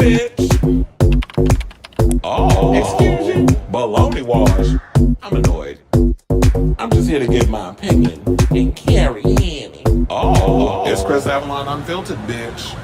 bitch. Oh, excuse you? Baloney wash. I'm annoyed. I'm just here to give my opinion and carry in. Oh, it's Chris Avalon Unfiltered, bitch.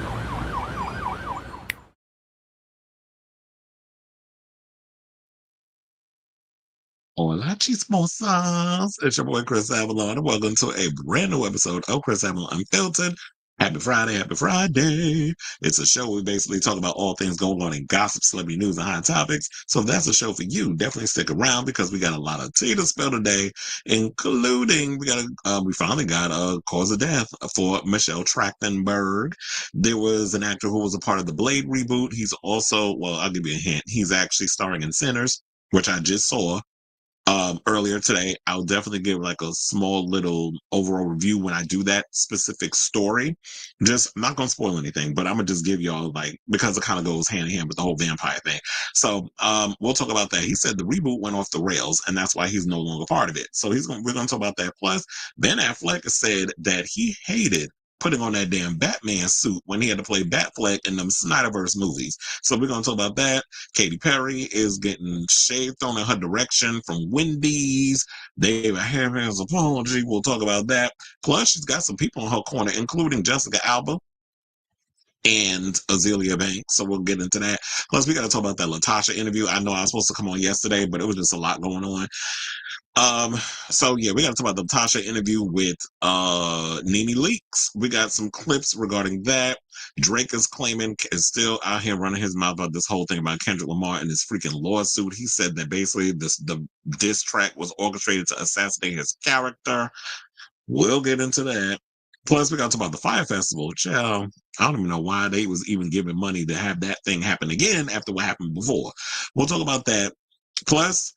Hola, chismosas. It's your boy Chris Avalon, and welcome to a brand new episode of Chris Avalon Unfiltered. Happy Friday, happy Friday. It's a show where we basically talk about all things going on in gossip, celebrity news, and hot topics. So if that's a show for you, definitely stick around because we got a lot of tea to spill today, including we finally got a cause of death for Michelle Trachtenberg. There was an actor who was a part of the Blade reboot. He's also, well, I'll give you a hint. He's actually starring in Sinners, which I just saw earlier today. I'll definitely give like a small little overall review when I do that specific story. Just I'm not gonna spoil anything, but I'm gonna just give y'all like because it kind of goes hand in hand with the whole vampire thing. So we'll talk about that. He said the reboot went off the rails, and that's why he's no longer part of it. So we're gonna talk about that. Plus, Ben Affleck said that he hated putting on that damn Batman suit when he had to play Batfleck in them Snyderverse movies. So we're gonna talk about that. Katy Perry is getting shade thrown in her direction from Wendy's. They have a half-ass apology. We'll talk about that. Plus, she's got some people in her corner, including Jessica Alba and Azealia Banks. So we'll get into that. Plus, we got to talk about that LaTocha interview. I know I was supposed to come on yesterday, but it was just a lot going on. So yeah, we got to talk about the Tasha interview with Nene Leakes. We got some clips regarding that. Drake is still out here running his mouth about this whole thing about Kendrick Lamar and this freaking lawsuit. He said that basically the diss track was orchestrated to assassinate his character. We'll get into that. Plus, we got to talk about the Fyre Festival. Child, I don't even know why they was even giving money to have that thing happen again after what happened before. We'll talk about that. Plus,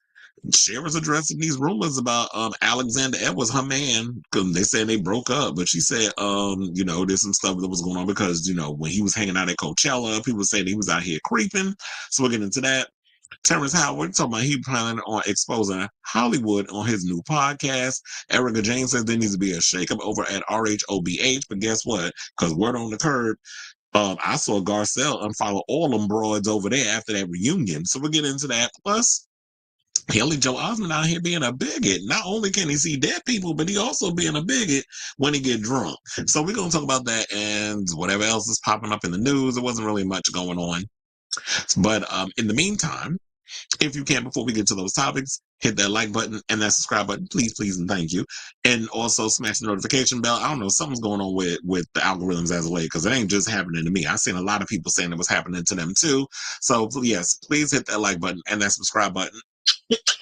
Cher was addressing these rumors about Alexander Edwards, her man, because they said they broke up. But she said, there's some stuff that was going on because, when he was hanging out at Coachella, people said he was out here creeping. So we'll get into that. Terrence Howard talking about he planning on exposing Hollywood on his new podcast. Erica James says there needs to be a shakeup over at RHOBH, but guess what? Because word on the curb, I saw Garcelle unfollow all them broads over there after that reunion. So we'll get into that. Plus, Haley Joe Osment out here being a bigot. Not only can he see dead people, but he also being a bigot when he get drunk. So we're going to talk about that and whatever else is popping up in the news. There wasn't really much going on. But in the meantime, if you can, before we get to those topics, hit that like button and that subscribe button, please, please, and thank you. And also smash the notification bell. I don't know, something's going on with the algorithms as of late because it ain't just happening to me. I've seen a lot of people saying it was happening to them too. So yes, please hit that like button and that subscribe button.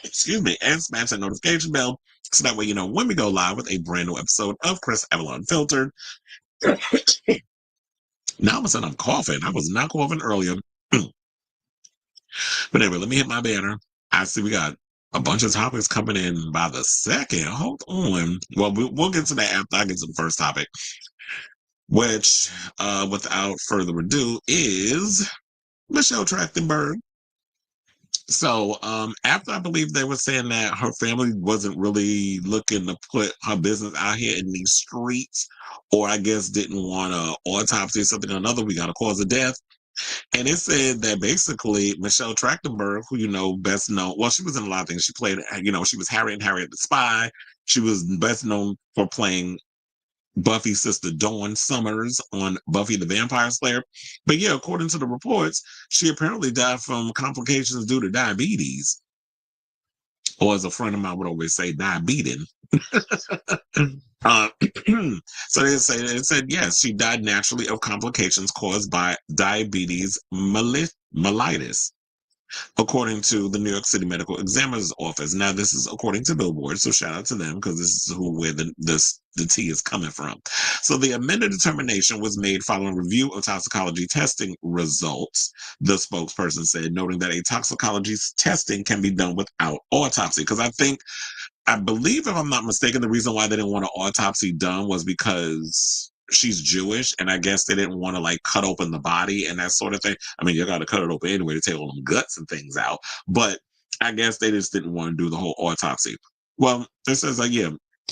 Excuse me, and smash that notification bell so that way you know when we go live with a brand new episode of Chris Avalon Filtered. Now all of a sudden I'm coughing. I was not coughing earlier. But anyway, let me hit my banner. I see we got a bunch of topics coming in by the second. Hold on. Well, we'll get to that after I get to the first topic, which, without further ado, is Michelle Trachtenberg. So, after I believe they were saying that her family wasn't really looking to put her business out here in these streets, or I guess didn't want to autopsy or something or another, we got a cause of death. And it said that basically Michelle Trachtenberg, who, best known, well, she was in a lot of things. She played, she was Harriet the Spy. She was best known for playing Buffy's sister Dawn Summers on Buffy the Vampire Slayer. But yeah, according to the reports, she apparently died from complications due to diabetes. Or as a friend of mine would always say, diabetes. So it said, yes, she died naturally of complications caused by diabetes mellitus, according to the New York City Medical Examiner's Office. Now, this is according to Billboard, so shout out to them because this is where the tea is coming from. So the amended determination was made following review of toxicology testing results, the spokesperson said, noting that a toxicology testing can be done without autopsy. Because I believe, if I'm not mistaken, the reason why they didn't want an autopsy done was because she's Jewish, and I guess they didn't want to cut open the body and that sort of thing. I mean, you got to cut it open anyway to take all them guts and things out, but I guess they just didn't want to do the whole autopsy. Well, it says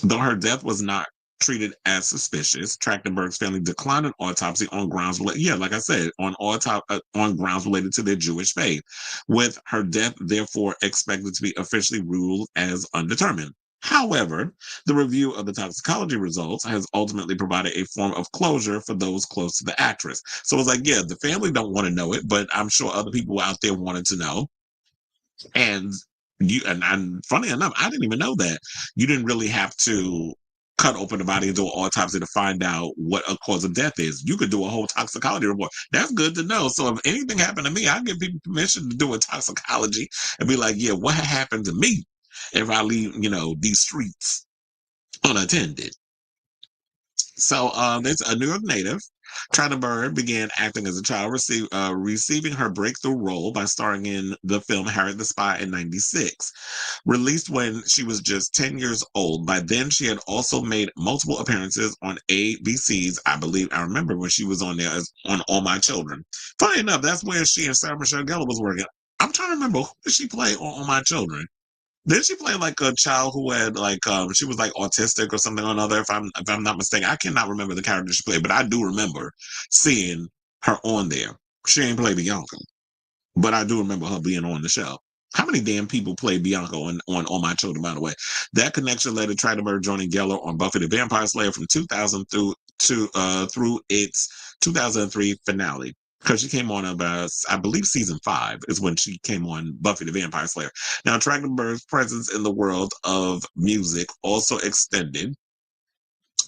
though her death was not treated as suspicious. Trachtenberg's family declined an autopsy on grounds related, like I said, on grounds related to their Jewish faith, with her death therefore expected to be officially ruled as undetermined. However, the review of the toxicology results has ultimately provided a form of closure for those close to the actress. So it's like, yeah, the family don't want to know it, but I'm sure other people out there wanted to know. And and funny enough, I didn't even know that you didn't really have to cut open the body and do an autopsy to find out what a cause of death is. You could do a whole toxicology report. That's good to know. So if anything happened to me, I give people permission to do a toxicology and be like, yeah, what happened to me if I leave, these streets unattended? So there's a New York native. Trachtenberg began acting as a child, receiving her breakthrough role by starring in the film Harriet the Spy in '96. Released when she was just 10 years old. By then, she had also made multiple appearances on ABC's, I believe, I remember when she was on there as on All My Children. Funny enough, that's where she and Sarah Michelle Gellar was working. I'm trying to remember, who did she play on All My Children? Did she play like a child who had she was like autistic or something or another? If I'm not mistaken, I cannot remember the character she played, but I do remember seeing her on there. She ain't played Bianca, but I do remember her being on the show. How many damn people play Bianca on All My Children, by the way? That connection led to Trachtenberg joining Gellar on Buffy the Vampire Slayer from 2000 through its 2003 finale. Because she came on about, I believe, season 5 is when she came on Buffy the Vampire Slayer. Now, Trachtenberg's presence in the world of music also extended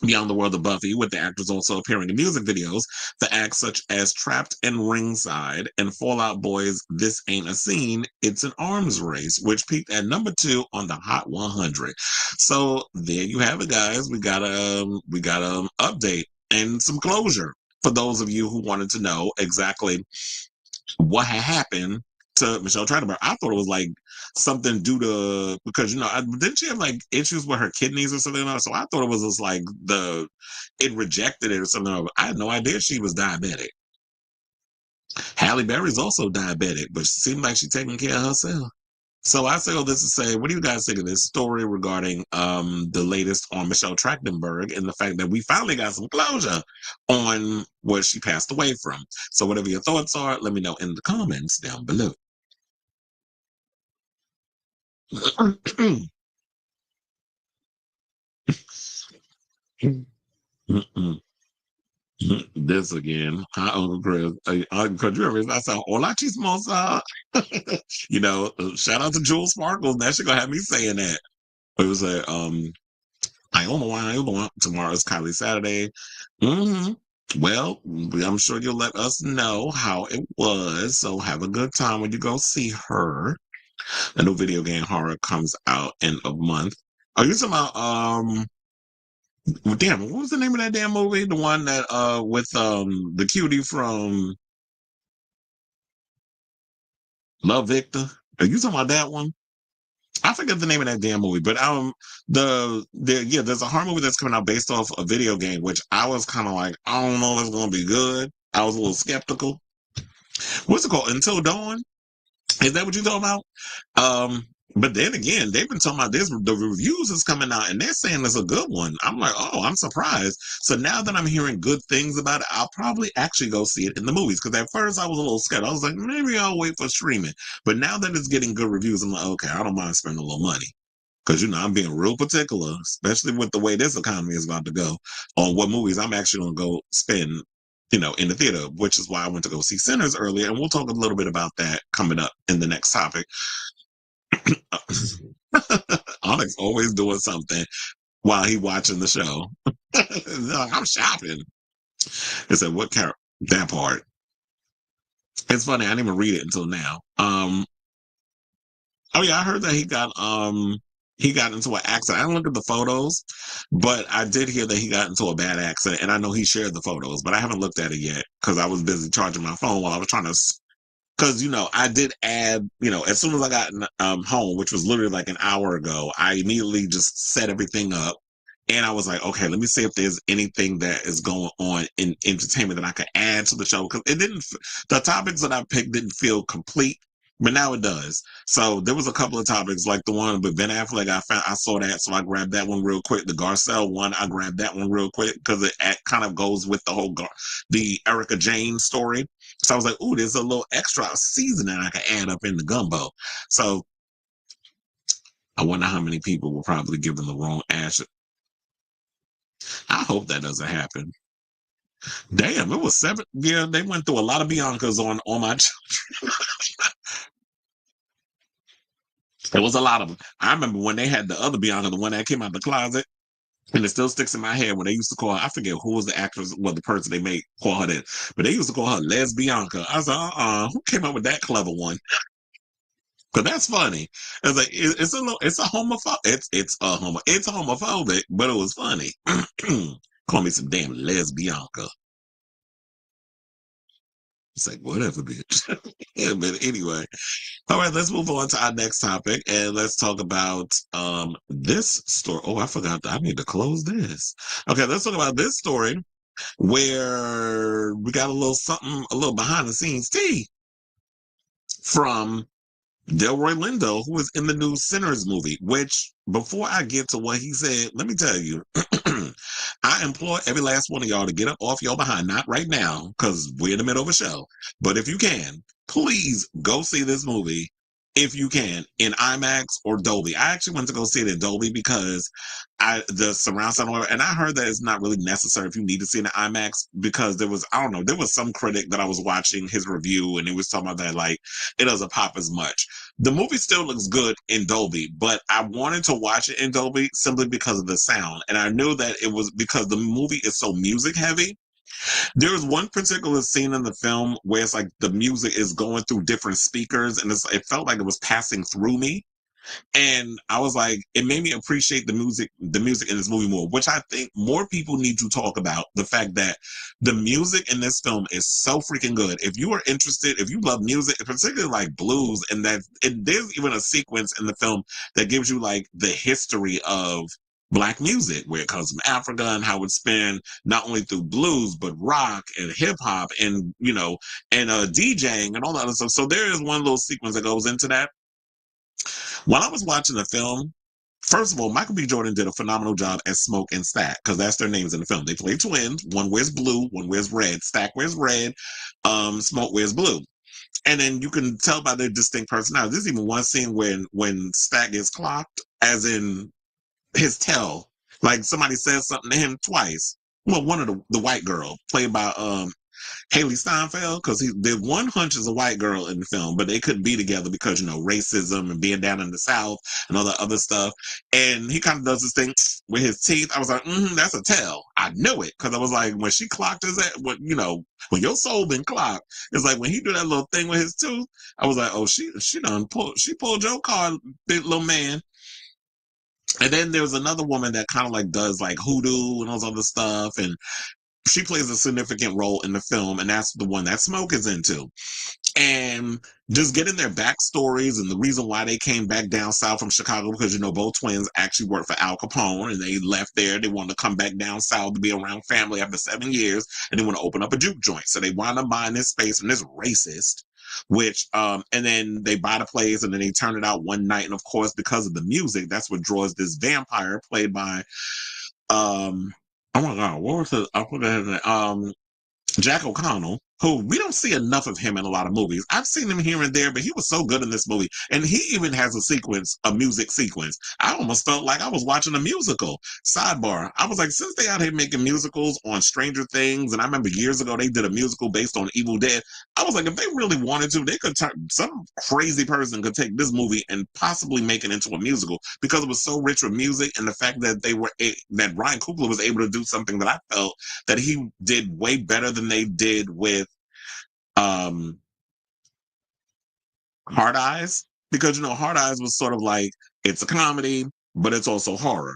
beyond the world of Buffy, with the actors also appearing in music videos for acts such as Trapped and Ringside and Fall Out Boy's This Ain't a Scene, It's an Arms Race, which peaked at number 2 on the Hot 100. So there you have it, guys. We got a update and some closure for those of you who wanted to know exactly what had happened to Michelle Trachtenberg. I thought it was like something due to, because didn't she have like issues with her kidneys or something else? So I thought it was just like it rejected it or something. I had no idea she was diabetic. Halle Berry's also diabetic, but she seemed like she's taking care of herself. So I say all this to say, what do you guys think of this story regarding the latest on Michelle Trachtenberg and the fact that we finally got some closure on where she passed away from? So whatever your thoughts are, let me know in the comments down below. This again. Hi, Uncle Chris. Because you ever, I said, hola chismosa. Shout out to Jewel Sparkles. Now she gonna have me saying that. It was I don't know why. Tomorrow's Kylie Saturday. hmm Well, I'm sure you'll let us know how it was. So have a good time when you go see her. A new video game horror comes out in a month. Are you talking about damn, what was the name of that damn movie? The one that with the cutie from Love Victor? Are you talking about that one? I forget the name of that damn movie, but there's a horror movie that's coming out based off a video game, which I was kind of like, I don't know if it's gonna be good. I was a little skeptical. What's it called? Until Dawn? Is that what you're talking about? But then again, they've been talking about this. The reviews is coming out, and they're saying it's a good one. I'm like, oh, I'm surprised. So now that I'm hearing good things about it, I'll probably actually go see it in the movies. Because at first I was a little scared. I was like, maybe I'll wait for streaming. But now that it's getting good reviews, I'm like, okay, I don't mind spending a little money. Because I'm being real particular, especially with the way this economy is about to go, on what movies I'm actually going to go spend in the theater, which is why I went to go see Sinners earlier. And we'll talk a little bit about that coming up in the next topic. Onyx always doing something while he watching the show. Like, I'm shopping. It said, what character? That part. It's funny, I didn't even read it until now. Oh yeah, I heard that he got into an accident. I didn't look at the photos, but I did hear that he got into a bad accident, and I know he shared the photos, but I haven't looked at it yet because I was busy charging my phone while I was trying to. Because I did add, as soon as I got home, which was literally like an hour ago, I immediately just set everything up, and I was like, okay, let me see if there's anything that is going on in entertainment that I could add to the show, because the topics that I picked didn't feel complete. But now it does. So there was a couple of topics like the one with Ben Affleck. I saw that, so I grabbed that one real quick. The Garcelle one, I grabbed that one real quick because it kind of goes with the whole the Erica Jane story. So I was like, ooh, there's a little extra seasoning I can add up in the gumbo. So I wonder how many people will probably give them the wrong answer. I hope that doesn't happen. Damn, it was 7. Yeah, they went through a lot of Biancas on my. It was a lot of them. I remember when they had the other Bianca, the one that came out the closet, and it still sticks in my head when they used to call her, I forget who was the actress, well, the person they made call her that, but they used to call her Les Bianca. I was like, who came up with that clever one? Because that's funny. It's like it's a little, it's a homophobic, it's a homophobic, but it was funny. Call me some damn Les Bianca. It's like whatever, bitch. Yeah, but anyway. All right, let's move on to our next topic and let's talk about this story. Oh, I forgot I need to close this. Okay, let's talk about this story where we got a little something, a little behind the scenes tea from Delroy Lindo, who is in the new Sinners movie, which before I get to what he said, let me tell you, I implore every last one of y'all to get up off your behind, not right now, because we're in the middle of a show. But if you can, please go see this movie if you can in IMAX or Dolby. I actually went to go see it in Dolby because the surround sound, and I heard that it's not really necessary if you need to see it in IMAX because there was, I don't know, there was some critic that I was watching his review and he was talking about that like it doesn't pop as much. The movie still looks good in Dolby, but I wanted to watch it in Dolby simply because of the sound. And I knew that it was because the movie is so music heavy. There was one particular scene in the film where it's like the music is going through different speakers and it felt like it was passing through me. And I was like, it made me appreciate the music in this movie more, which I think more people need to talk about. The fact that the music in this film is so freaking good. If you are interested, if you love music, particularly like blues, and there's even a sequence in the film that gives you like the history of Black music, where it comes from Africa and how it's been not only through blues, but rock and hip hop and, and DJing and all that other stuff. So there is one little sequence that goes into that. While I was watching the film, first of all, Michael B. Jordan did a phenomenal job as Smoke and Stack because that's their names in the film. They play twins. One wears blue, one wears red. Stack wears red. Smoke wears blue. And then you can tell by their distinct personalities. There's even one scene when Stack is clocked, as in his tail. Like somebody says something to him twice. Well, one of the white girl, played by Haley Steinfeld, because the one hunch is a white girl in the film, but they couldn't be together because racism and being down in the South and all that other stuff. And he kind of does this thing with his teeth. I was like, that's a tell. I knew it because I was like, when she clocked his ass, when your soul been clocked, it's like when he do that little thing with his tooth. I was like, oh, she pulled your card, big little man. And then there was another woman that kind of like does like hoodoo and all this other stuff, and she plays a significant role in the film, and that's the one that Smoke is into. And just getting their backstories and the reason why they came back down south from Chicago, because both twins actually worked for Al Capone and they left there. They wanted to come back down south to be around family after 7 years, and they want to open up a juke joint. So they wound up buying this space from this racist, which and then they buy the place and then they turn it out one night. And of course, because of the music, that's what draws this vampire played by oh my god, what was I put that in there? Jack O'Connell, who we don't see enough of him in a lot of movies. I've seen him here and there, but he was so good in this movie. And he even has a music sequence. I almost felt like I was watching a musical. Sidebar, I was like, since they out here making musicals on Stranger Things, and I remember years ago they did a musical based on Evil Dead, I was like, if they really wanted to, they could some crazy person could take this movie and possibly make it into a musical because it was so rich with music and the fact that that Ryan Coogler was able to do something that I felt that he did way better than they did with Hard Eyes, because Hard Eyes was sort of like it's a comedy, but it's also horror.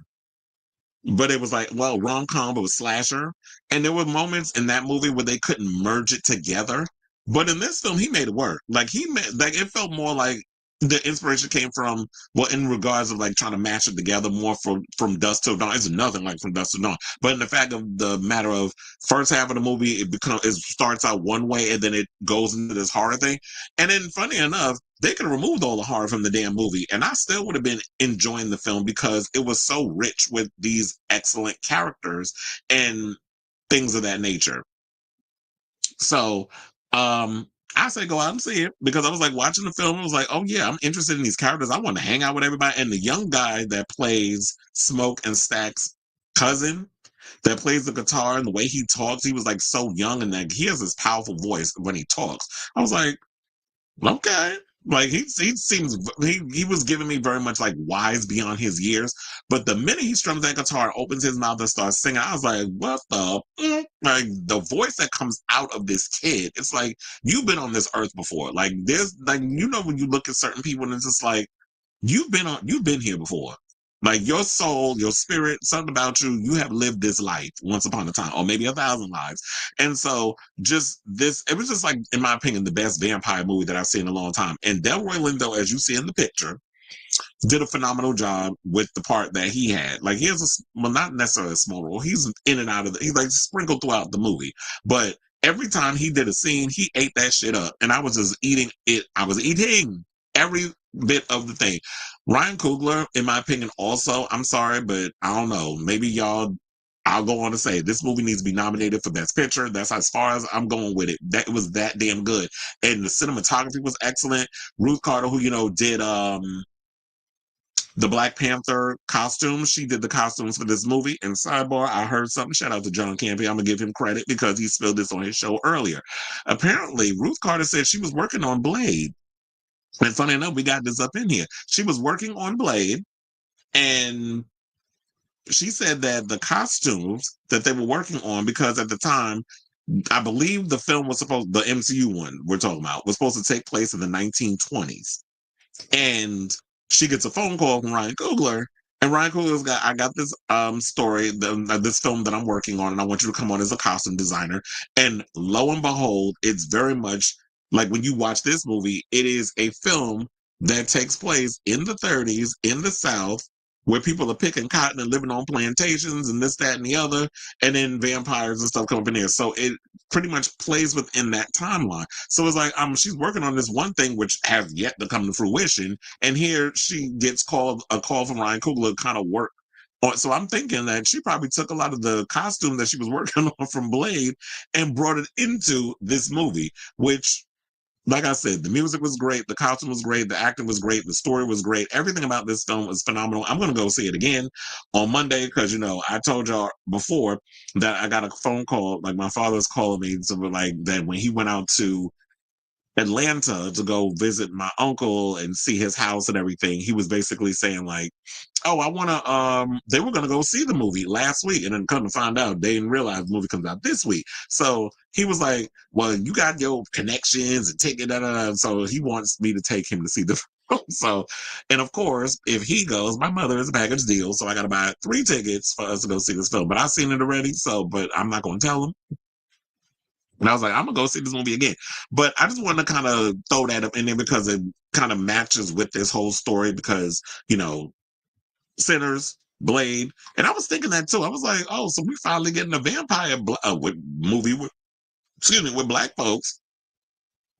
But it was like, well, rom-com, but it was slasher. And there were moments in that movie where they couldn't merge it together. But in this film, he made it work. Like it felt more like the inspiration came from, well, in regards of like trying to match it together more from Dusk Till Dawn. It's nothing like From Dusk Till Dawn. But in the fact of the matter of first half of the movie, it starts out one way and then it goes into this horror thing. And then funny enough, they could have removed all the horror from the damn movie, and I still would have been enjoying the film because it was so rich with these excellent characters and things of that nature. So, I say go out and see it because I was like watching the film. I was like, oh yeah, I'm interested in these characters. I want to hang out with everybody. And the young guy that plays Smoke and Stack's cousin, that plays the guitar, and the way he talks, he was like so young, and like he has this powerful voice when he talks. I was like, okay. Like he seems he was giving me very much like wise beyond his years. But the minute he strums that guitar, opens his mouth and starts singing, I was like, what the like the voice that comes out of this kid, it's like you've been on this earth before. Like there's like when you look at certain people and it's just like you've been here before. Like your soul, your spirit, something about you, you have lived this life once upon a time, or maybe 1,000 lives. And so just this, it was just like, in my opinion, the best vampire movie that I've seen in a long time. And Delroy Lindo, as you see in the picture, did a phenomenal job with the part that he had. Like he has well, not necessarily a small role. He's in and out of he's like sprinkled throughout the movie. But every time he did a scene, he ate that shit up. And I was just eating it. I was eating every bit of the thing. Ryan Coogler, in my opinion, also, I'm sorry, but I don't know. Maybe y'all I'll go on to say this movie needs to be nominated for Best Picture. That's as far as I'm going with it. That was that damn good. And the cinematography was excellent. Ruth Carter, who, did the Black Panther costumes. She did the costumes for this movie. And sidebar, I heard something. Shout out to John Campy. I'm gonna give him credit because he spilled this on his show earlier. Apparently, Ruth Carter said she was working on Blade. And funny enough, we got this up in here. She was working on Blade, and she said that the costumes that they were working on, because at the time, I believe the film was the MCU one we're talking about, was supposed to take place in the 1920s. And she gets a phone call from Ryan Coogler, and Ryan Coogler's I got this story, this film that I'm working on, and I want you to come on as a costume designer. And lo and behold, it's very much like when you watch this movie, it is a film that takes place in the 30s in the South, where people are picking cotton and living on plantations and this, that, and the other, and then vampires and stuff come up in there. So it pretty much plays within that timeline. So it's like she's working on this one thing which has yet to come to fruition, and here she gets a call from Ryan Coogler to kind of work on. So I'm thinking that she probably took a lot of the costume that she was working on from Blade and brought it into this movie, which, like I said, the music was great, the costume was great, the acting was great, the story was great. Everything about this film was phenomenal. I'm going to go see it again on Monday because, I told y'all before that I got a phone call, like my father's calling me, so like that when he went out to Atlanta to go visit my uncle and see his house and everything, he was basically saying like, oh, I want to, they were going to go see the movie last week. And then come to find out, they didn't realize the movie comes out this week. So he was like, well, you got your connections and ticket, da, da, da. So he wants me to take him to see the film. So, and of course, if he goes, my mother is a package deal. So I got to buy 3 tickets for us to go see this film. But I've seen it already. So, but I'm not going to tell him. And I was like, I'm going to go see this movie again. But I just wanted to kind of throw that up in there because it kind of matches with this whole story because, Sinners, Blade, and I was thinking that too. I was like, oh, so we finally getting a vampire movie with black folks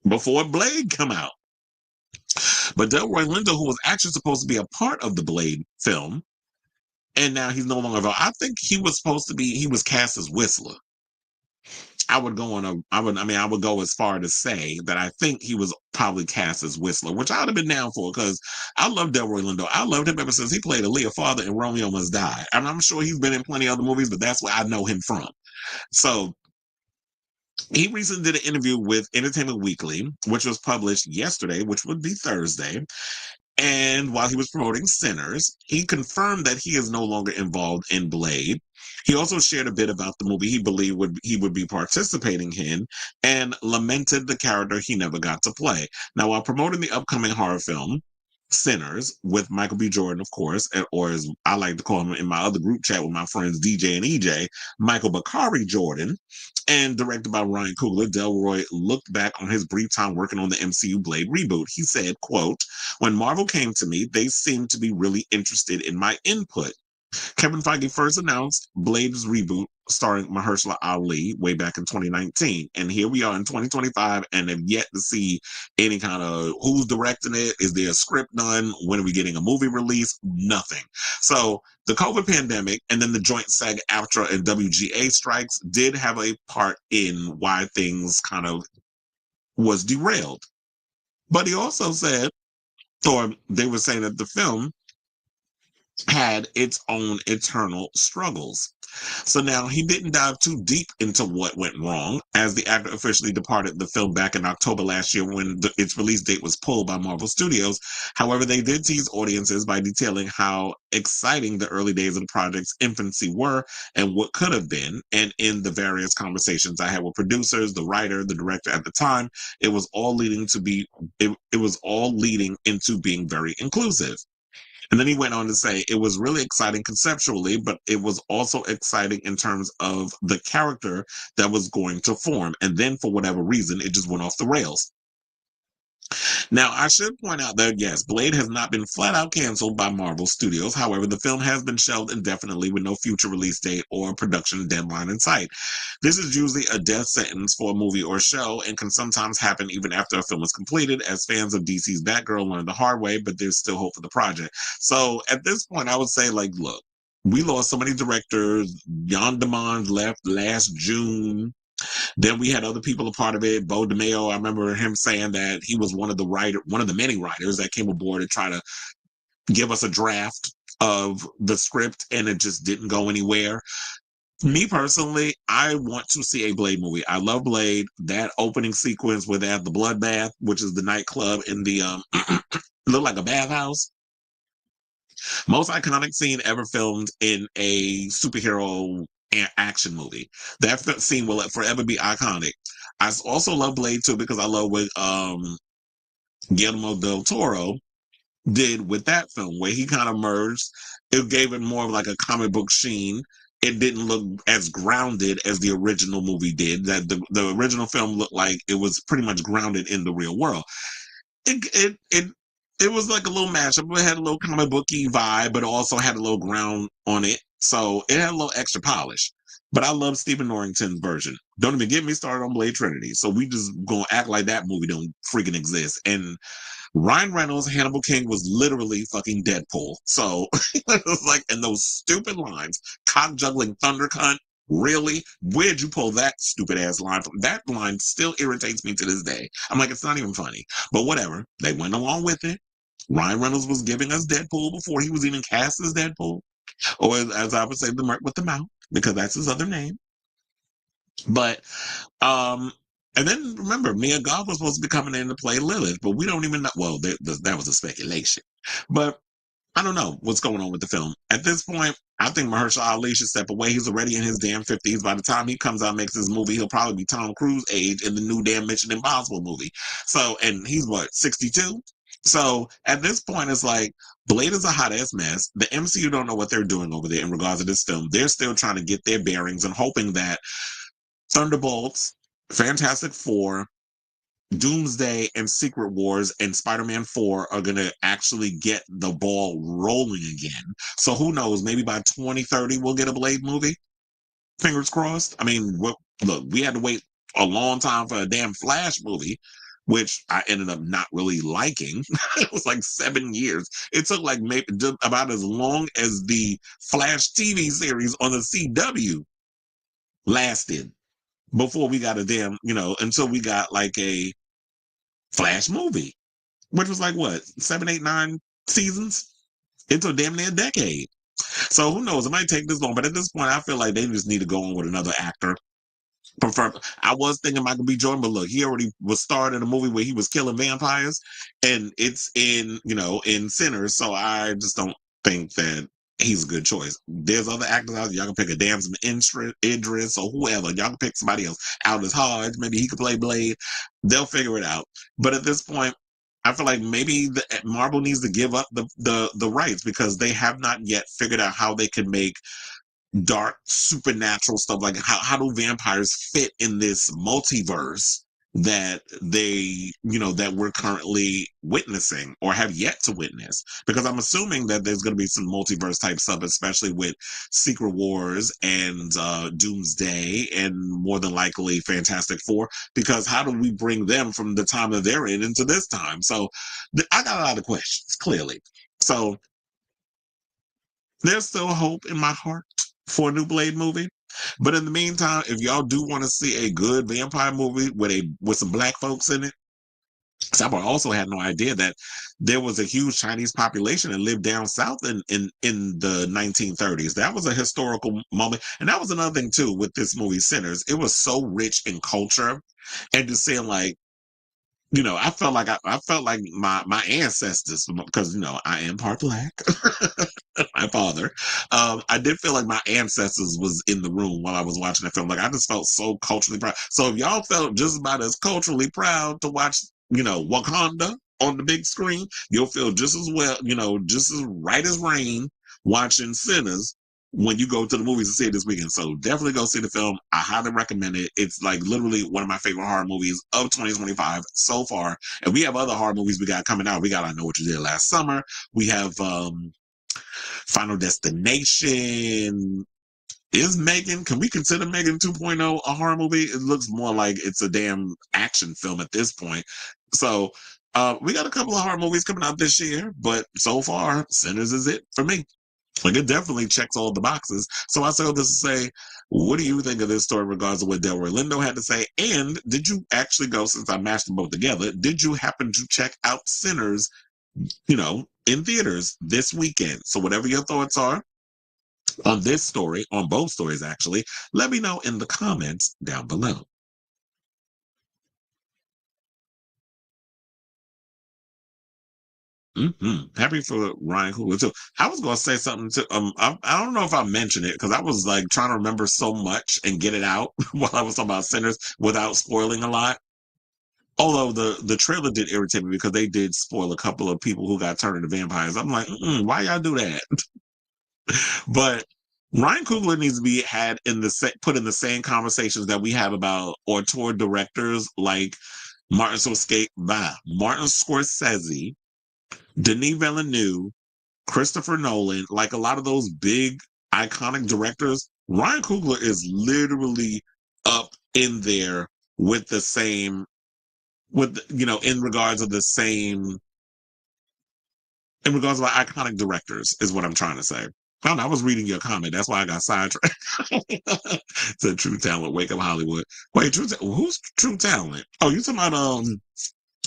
before Blade come out. But Delroy Lindo, who was actually supposed to be a part of the Blade film, and now he's no longer. I think he was supposed to be. He was cast as Whistler. I would go as far to say that I think he was probably cast as Whistler, which I would have been down for because I love Delroy Lindo. I loved him ever since he played Aaliyah's father in Romeo Must Die. And I'm sure he's been in plenty of other movies, but that's where I know him from. So he recently did an interview with Entertainment Weekly, which was published yesterday, which would be Thursday. And while he was promoting Sinners, he confirmed that he is no longer involved in Blade. He also shared a bit about the movie he believed he would be participating in and lamented the character he never got to play. Now, while promoting the upcoming horror film, Sinners, with Michael B. Jordan, of course, or as I like to call him in my other group chat with my friends DJ and EJ, Michael Bakari Jordan, and directed by Ryan Coogler, Delroy looked back on his brief time working on the MCU Blade reboot. He said, quote, when Marvel came to me, they seemed to be really interested in my input. Kevin Feige first announced Blade's reboot starring Mahershala Ali way back in 2019. And here we are in 2025 and have yet to see any kind of who's directing it. Is there a script done? When are we getting a movie release? Nothing. So the COVID pandemic and then the joint SAG-AFTRA and WGA strikes did have a part in why things kind of was derailed. But he also said, or they were saying that the film had its own internal struggles. So now he didn't dive too deep into what went wrong, as the actor officially departed the film back in October last year when its release date was pulled by Marvel Studios. However, they did tease audiences by detailing how exciting the early days of the project's infancy were and what could have been. And in the various conversations I had with producers, the writer, the director at the time, it was all it was all leading into being very inclusive. And then he went on to say it was really exciting conceptually, but it was also exciting in terms of the character that was going to form. And then for whatever reason, it just went off the rails. Now, I should point out that, yes, Blade has not been flat out canceled by Marvel Studios. However, the film has been shelved indefinitely with no future release date or production deadline in sight. This is usually a death sentence for a movie or show and can sometimes happen even after a film is completed, as fans of DC's Batgirl learned the hard way, but there's still hope for the project. So at this point, I would say, like, look, we lost so many directors. Jan DeMond left last June. Then we had other people a part of it. Bo DeMeo, I remember him saying that he was one of the many writers that came aboard to try to give us a draft of the script, and it just didn't go anywhere. Me personally, I want to see a Blade movie. I love Blade. That opening sequence where they have the bloodbath, which is the nightclub in the look like a bathhouse. Most iconic scene ever filmed in a superhero action movie. That scene will forever be iconic. I also love Blade too because I love what Guillermo del Toro did with that film, where he kind of merged. It gave it more of like a comic book sheen. It didn't look as grounded as the original movie did. That the original film looked like it was pretty much grounded in the real world. It was like a little mashup. It had a little comic booky vibe, but also had a little ground on it. So it had a little extra polish. But I love Stephen Norrington's version. Don't even get me started on Blade Trinity. So we just gonna act like that movie don't freaking exist. And Ryan Reynolds, Hannibal King was literally fucking Deadpool. So it was like, and those stupid lines, cock juggling thunder cunt. Really? Where'd you pull that stupid ass line from? That line still irritates me to this day. I'm like, it's not even funny. But whatever. They went along with it. Ryan Reynolds was giving us Deadpool before he was even cast as Deadpool. Or as I would say, the Merc with the Mouth, because that's his other name. But um, and then remember, Mia Goth was supposed to be coming in to play Lilith, but we don't even know. Well, that was a speculation. But I don't know what's going on with the film. At this point, I think Mahershala Ali should step away. He's already in his damn 50s. By the time he comes out and makes his movie, he'll probably be Tom Cruise age in the new damn Mission Impossible movie. So, and he's what, 62? So at this point, it's like Blade is a hot ass mess. The MCU don't know what they're doing over there in regards to this film. They're still trying to get their bearings and hoping that Thunderbolts, Fantastic Four, Doomsday, and Secret Wars and Spider-Man 4 are going to actually get the ball rolling again. So who knows? Maybe by 2030 we'll get a Blade movie. Fingers crossed. I mean, look, we had to wait a long time for a damn Flash movie, which I ended up not really liking. It was like 7 years. It took like maybe about as long as the Flash TV series on the CW lasted before we got a damn, until we got like a Flash movie, which was like what, 7, 8, 9 seasons? It took damn near a decade. So who knows? It might take this long, but at this point, I feel like they just need to go on with another actor. Prefer. I was thinking Michael B. Jordan, but look, he already was starred in a movie where he was killing vampires, and it's in Sinners. So I just don't think that he's a good choice. There's other actors out there. Y'all can pick a Damson Idris or whoever. Y'all can pick somebody else. Aldous Hodge, maybe he could play Blade. They'll figure it out. But at this point, I feel like maybe Marvel needs to give up the rights because they have not yet figured out how they can make dark supernatural stuff. Like how do vampires fit in this multiverse that that we're currently witnessing or have yet to witness, because I'm assuming that there's going to be some multiverse type stuff, especially with Secret Wars and Doomsday, and more than likely Fantastic Four, because how do we bring them from the time that they're in into this time? So I got a lot of questions, clearly. So there's still hope in my heart for a new Blade movie. But in the meantime, if y'all do want to see a good vampire movie with some black folks in it, so I also had no idea that there was a huge Chinese population that lived down south in the 1930s. That was a historical moment. And that was another thing too with this movie Sinners. It was so rich in culture, and just saying like, I felt like I felt like my ancestors, because I am part black. My father. I did feel like my ancestors was in the room while I was watching the film. Like I just felt so culturally proud. So if y'all felt just about as culturally proud to watch, Wakanda on the big screen, you'll feel just as well, just as right as rain watching Sinners when you go to the movies to see it this weekend. So definitely go see the film. I highly recommend it. It's like literally one of my favorite horror movies of 2025 so far. And we have other horror movies we got coming out. We got I Know What You Did Last Summer. We have Final Destination. Can we consider Megan 2.0 a horror movie? It looks more like it's a damn action film at this point. So we got a couple of horror movies coming out this year, but so far, Sinners is it for me. Like it definitely checks all the boxes. So I say all this to say, what do you think of this story in regards to what Delroy Lindo had to say? And did you actually go, since I mashed them both together, did you happen to check out Sinners, in theaters this weekend? So whatever your thoughts are on this story, on both stories actually, let me know in the comments down below. Happy for Ryan Coogler too. I was going to say something to I don't know if I mentioned it because I was like trying to remember so much and get it out while I was talking about Sinners without spoiling a lot. Although the trailer did irritate me because they did spoil a couple of people who got turned into vampires. I'm like, why y'all do that? But Ryan Coogler needs to be had put in the same conversations that we have about auteur directors like Martin Scorsese, Denis Villeneuve, Christopher Nolan, like a lot of those big iconic directors. Ryan Coogler is literally up in there with the same, in regards of the same, in regards of iconic directors is what I'm trying to say. I don't know, I was reading your comment. That's why I got sidetracked. It's a True Talent. Wake up Hollywood. Wait, who's True Talent? Oh, you talking about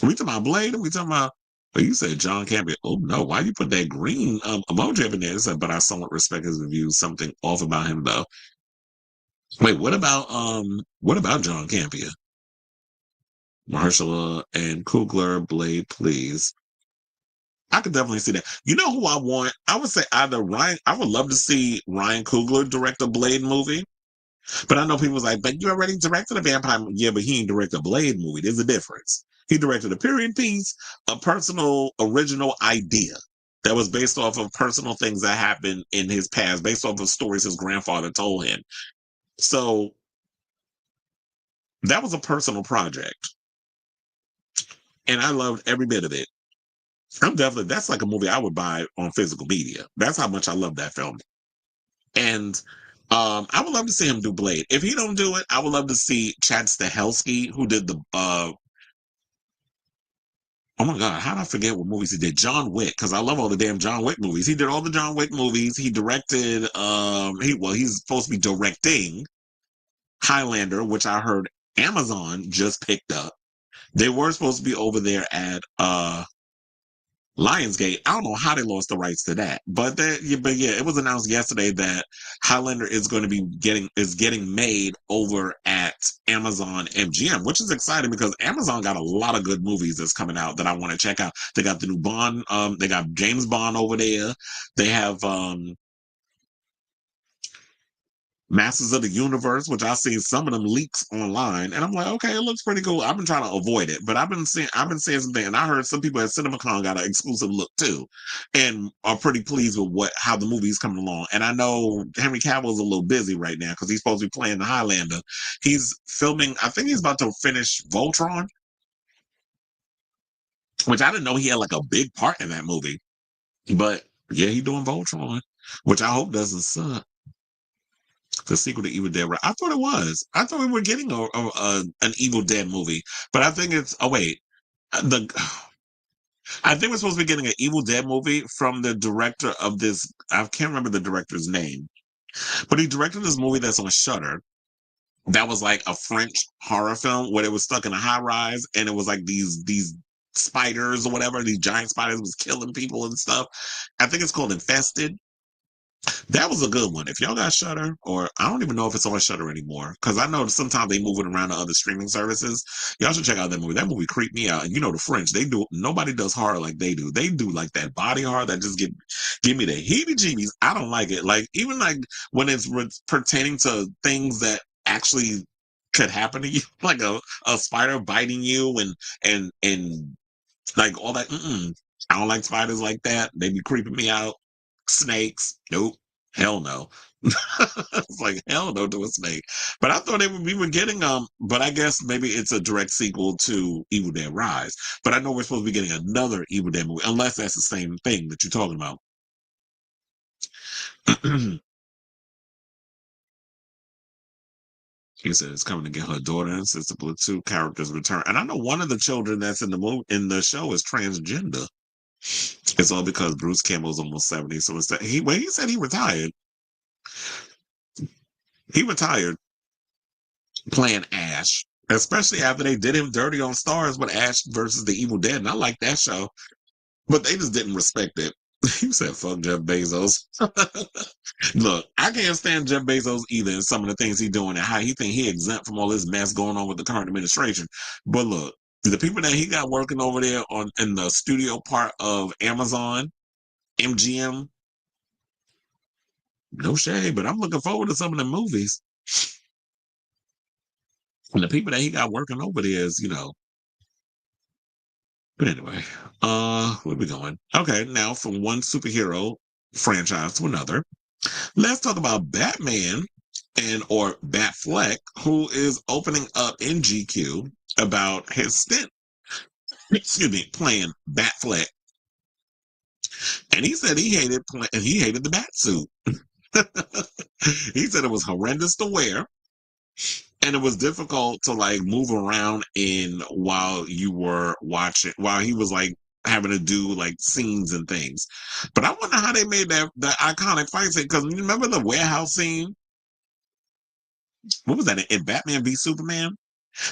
we talking about Blade? Or we talking about? Oh, you said John Campbell. Oh no, why you put that green emoji up in there? It said, but I somewhat respect his reviews. Something off about him though. Wait, what about John Campia? Mahershala and Coogler, Blade, please. I could definitely see that. You know who I want? I would say either Ryan. I would love to see Ryan Coogler direct a Blade movie. But I know people was like, but you already directed a vampire movie. Yeah, but he didn't direct a Blade movie. There's a difference. He directed a period piece, a personal original idea that was based off of personal things that happened in his past, based off of stories his grandfather told him. So that was a personal project. And I loved every bit of it. That's like a movie I would buy on physical media. That's how much I love that film. And I would love to see him do Blade. If he don't do it, I would love to see Chad Stahelski, who did the oh my God, how did I forget what movies he did? John Wick, because I love all the damn John Wick movies. He did all the John Wick movies. He directed he's supposed to be directing Highlander, which I heard Amazon just picked up. They were supposed to be over there at Lionsgate. I don't know how they lost the rights to that, but yeah, it was announced yesterday that Highlander is going to be getting made over at Amazon MGM, which is exciting because Amazon got a lot of good movies that's coming out that I want to check out. They got the new Bond, they got James Bond over there. They have Masters of the Universe, which I've seen some of them leaks online, and I'm like, okay, it looks pretty cool. I've been trying to avoid it, but I've been seeing something, and I heard some people at CinemaCon got an exclusive look too, and are pretty pleased with how the movie's coming along. And I know Henry Cavill's a little busy right now because he's supposed to be playing the Highlander. He's filming. I think he's about to finish Voltron, which I didn't know he had like a big part in that movie. But yeah, he's doing Voltron, which I hope doesn't suck. The sequel to Evil Dead. I thought it was. I thought we were getting an Evil Dead movie, but I think it's. Oh wait, the I think we're supposed to be getting an Evil Dead movie from the director of this. I can't remember the director's name, but he directed this movie that's on Shudder. That was like a French horror film where they was stuck in a high rise, and it was like these spiders or whatever. These giant spiders was killing people and stuff. I think it's called Infested. That was a good one. If y'all got Shudder, or I don't even know if it's on Shudder anymore, because I know sometimes they move it around to other streaming services. Y'all should check out that movie. That movie creeped me out. And you know the French, they do. Nobody does horror like they do. They do like that body horror that just give me the heebie-jeebies. I don't like it. Like even like when it's pertaining to things that actually could happen to you, like a spider biting you and like all that. I don't like spiders like that. They be creeping me out. Snakes, nope. Hell no. It's like hell no to a snake. But I thought we were getting but I guess maybe it's a direct sequel to Evil Dead Rise. But I know we're supposed to be getting another Evil Dead movie, unless that's the same thing that you're talking about. He said it's coming to get her daughter and sister, but two characters return. And I know one of the children that's in the movie in the show is transgender. It's all because Bruce Campbell's almost 70. So instead he said he retired. He retired playing Ash, especially after they did him dirty on Stars with Ash versus the Evil Dead. And I like that show, but they just didn't respect it. He said, fuck Jeff Bezos. Look, I can't stand Jeff Bezos either and some of the things he's doing and how he think he exempt from all this mess going on with the current administration. But look, the people that he got working over there in the studio part of Amazon, MGM, no shade, but I'm looking forward to some of the movies. And the people that he got working over there is, but anyway, where we going? Okay, now from one superhero franchise to another, let's talk about Batman or Batfleck, who is opening up in GQ about his stint, playing Batfleck. And he said he hated the Batsuit. He said it was horrendous to wear. And it was difficult to like move around in while you were watching, while he was like having to do like scenes and things. But I wonder how they made that iconic fight scene. Because you remember the warehouse scene? What was that in Batman v Superman?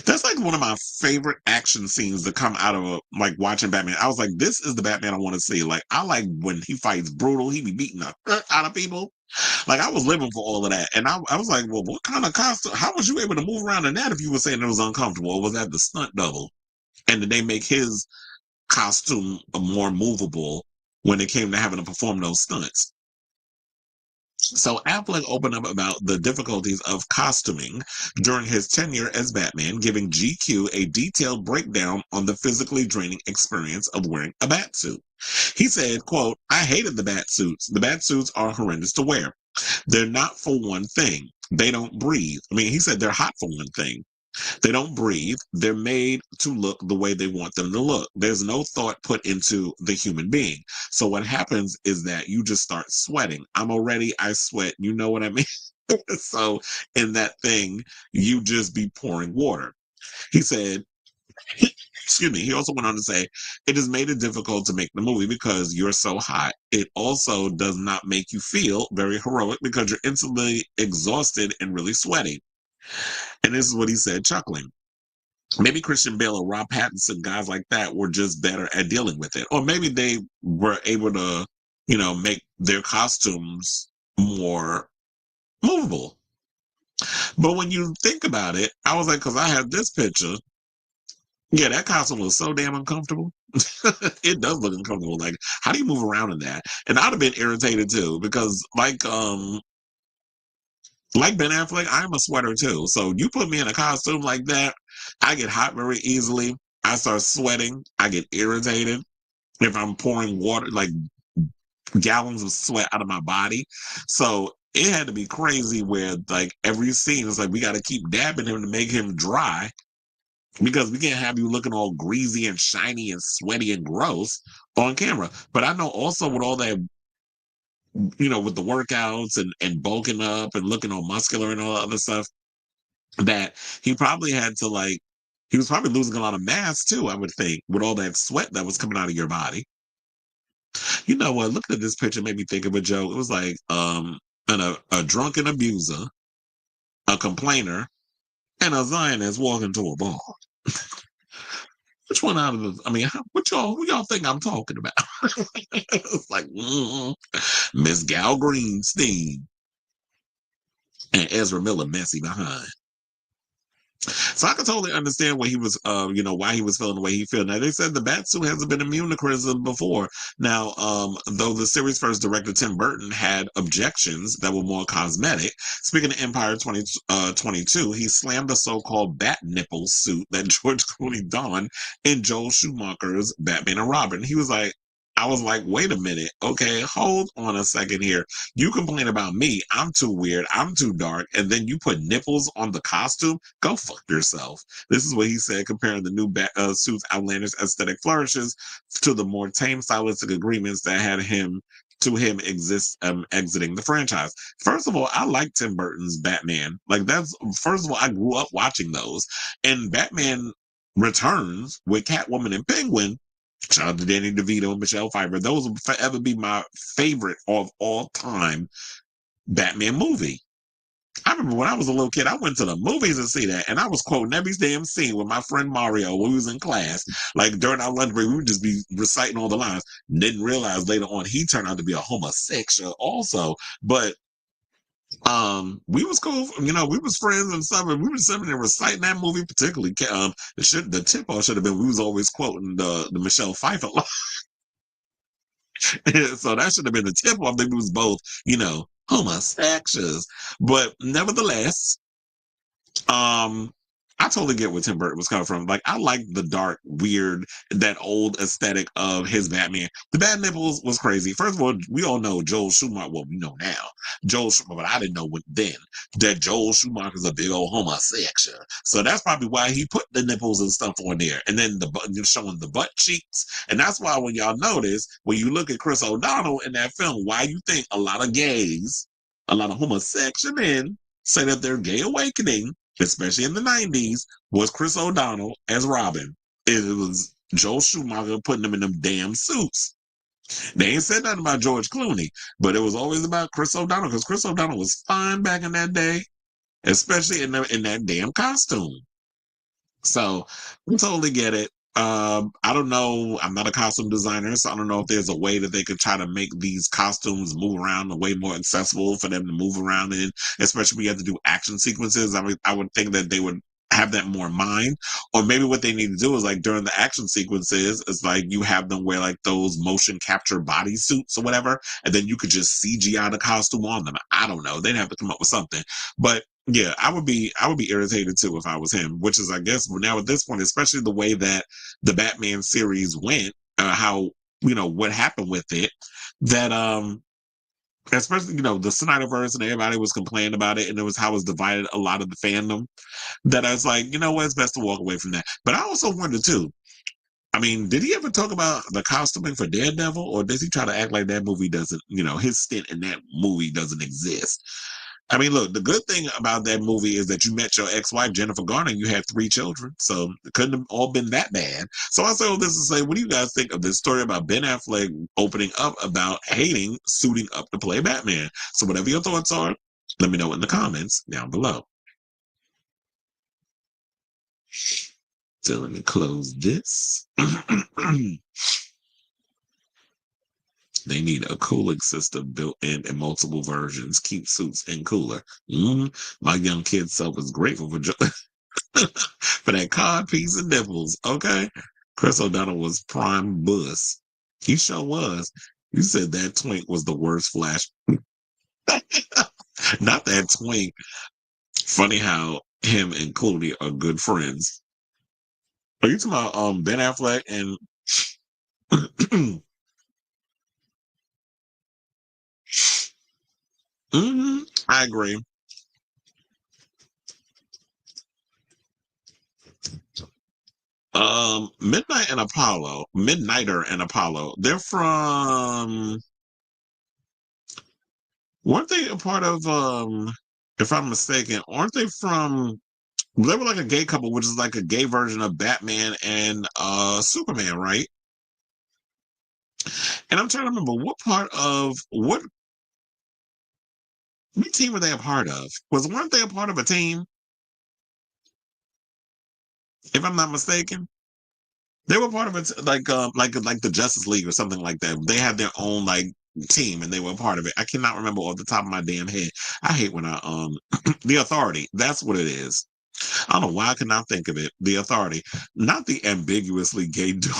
That's like one of my favorite action scenes to come out of like watching Batman. I was like, this is the Batman I want to see. Like, I like when he fights brutal. He be beating the out of people. Like, I was living for all of that. And I was like, well, what kind of costume? How was you able to move around in that if you were saying it was uncomfortable? Or was that the stunt double? And did they make his costume more movable when it came to having to perform those stunts? So Affleck opened up about the difficulties of costuming during his tenure as Batman, giving GQ a detailed breakdown on the physically draining experience of wearing a batsuit. He said, quote, I hated the batsuits. The batsuits are horrendous to wear. They're not for one thing. They don't breathe. I mean, he said they're hot for one thing. They don't breathe. They're made to look the way they want them to look. There's no thought put into the human being. So what happens is that you just start sweating. I sweat. You know what I mean? So in that thing, you just be pouring water. He said, excuse me, he also went on to say, it has made it difficult to make the movie because you're so hot. It also does not make you feel very heroic because you're instantly exhausted and really sweaty. And this is what he said, chuckling. Maybe Christian Bale or Rob Pattinson, guys like that, were just better at dealing with it. Or maybe they were able to, make their costumes more movable. But when you think about it, I was like, because I have this picture. Yeah, that costume was so damn uncomfortable. It does look uncomfortable. Like, how do you move around in that? And I'd have been irritated too, because like Like Ben Affleck, I'm a sweater too. So you put me in a costume like that, I get hot very easily. I start sweating. I get irritated if I'm pouring water, like gallons of sweat out of my body. So it had to be crazy where like every scene is like we got to keep dabbing him to make him dry because we can't have you looking all greasy and shiny and sweaty and gross on camera. But I know also with all that, with the workouts and bulking up and looking all muscular and all that other stuff, that he probably had to like, he was probably losing a lot of mass too, I would think, with all that sweat that was coming out of your body. You know what? Looking at this picture made me think of a joke. It was like a drunken abuser, a complainer, and a Zionist walking to a bar. Which one out of the? I mean, who y'all think I'm talking about? It's like Miss Gal Greenstein and Ezra Miller messy behind. So I can totally understand why he was, why he was feeling the way he felt. Now they said the Batsuit hasn't been immune to criticism before. Now, though the series first director Tim Burton had objections that were more cosmetic. Speaking of Empire 2022, he slammed the so-called bat nipple suit that George Clooney donned in Joel Schumacher's Batman and Robin. He was like. I was like, wait a minute. Okay, hold on a second here. You complain about me. I'm too weird. I'm too dark. And then you put nipples on the costume. Go fuck yourself. This is what he said, comparing the new suit's outlandish aesthetic flourishes to the more tame stylistic agreements that had him exiting the franchise. First of all, I like Tim Burton's Batman. Like first of all, I grew up watching those. And Batman Returns with Catwoman and Penguin. Shout out to Danny DeVito and Michelle Pfeiffer. Those will forever be my favorite of all time Batman movie. I remember when I was a little kid, I went to the movies to see that, and I was quoting every damn scene with my friend Mario when we was in class. Like during our lunch break, we would just be reciting all the lines. Didn't realize later on he turned out to be a homosexual also. But we was cool, we was friends and stuff, and we were sitting there reciting that movie, particularly the tip off should have been we was always quoting the Michelle Pfeiffer line. So that should have been the tip off. They was both, homosexuals. But nevertheless, um, I totally get where Tim Burton was coming from. Like, I like the dark, weird, that old aesthetic of his Batman. The Bat Nipples was crazy. First of all, we all know Joel Schumacher. Well, we know now, Joel Schumacher, but I didn't know then that Joel Schumacher's a big old homosexual. So that's probably why he put the nipples and stuff on there, and then showing the butt cheeks. And that's why when y'all notice when you look at Chris O'Donnell in that film, why you think a lot of gays, a lot of homosexual men say that their gay awakening, especially in the 90s, was Chris O'Donnell as Robin. It was Joel Schumacher putting them in them damn suits. They ain't said nothing about George Clooney, but it was always about Chris O'Donnell because Chris O'Donnell was fine back in that day, especially in that damn costume. So I totally get it. I don't know. I'm not a costume designer, so I don't know if there's a way that they could try to make these costumes move around a way more accessible for them to move around in, especially when you have to do action sequences. I would think that they would have that more in mind. Or maybe what they need to do is like during the action sequences, it's like you have them wear like those motion capture bodysuits or whatever, and then you could just CGI the costume on them. I don't know. They'd have to come up with something. But yeah, I would be irritated too if I was him, which is I guess now at this point, especially the way that the Batman series went, how what happened with it, that especially the Snyderverse and everybody was complaining about it, and it was how it was divided a lot of the fandom. That I was like, what, it's best to walk away from that. But I also wonder too. I mean, did he ever talk about the costuming for Daredevil, or does he try to act like that movie doesn't, his stint in that movie doesn't exist? I mean, look, the good thing about that movie is that you met your ex-wife, Jennifer Garner, and you had 3 children. So it couldn't have all been that bad. So I say all this to say, what do you guys think of this story about Ben Affleck opening up about hating suiting up to play Batman? So whatever your thoughts are, let me know in the comments down below. So let me close this. They need a cooling system built in multiple versions. Keep suits in cooler. My young kid self is grateful for for that cod piece of nipples. Okay, Chris O'Donnell was prime bus. He sure was. You said that twink was the worst Flash. Not that twink. Funny how him and Cooley are good friends. Are you talking about Ben Affleck and I agree. Midnighter and Apollo. They're from weren't they a part of if I'm mistaken, aren't they from they were like a gay couple, which is like a gay version of Batman and Superman, right? And I'm trying to remember what team were they a part of? Weren't they a part of a team, if I'm not mistaken? They were part of it, like the Justice League or something like that. They had their own like team, and they were a part of it. I cannot remember off the top of my damn head. I hate when I the Authority. That's what it is. I don't know why I cannot think of it. The Authority, not the ambiguously gay dude.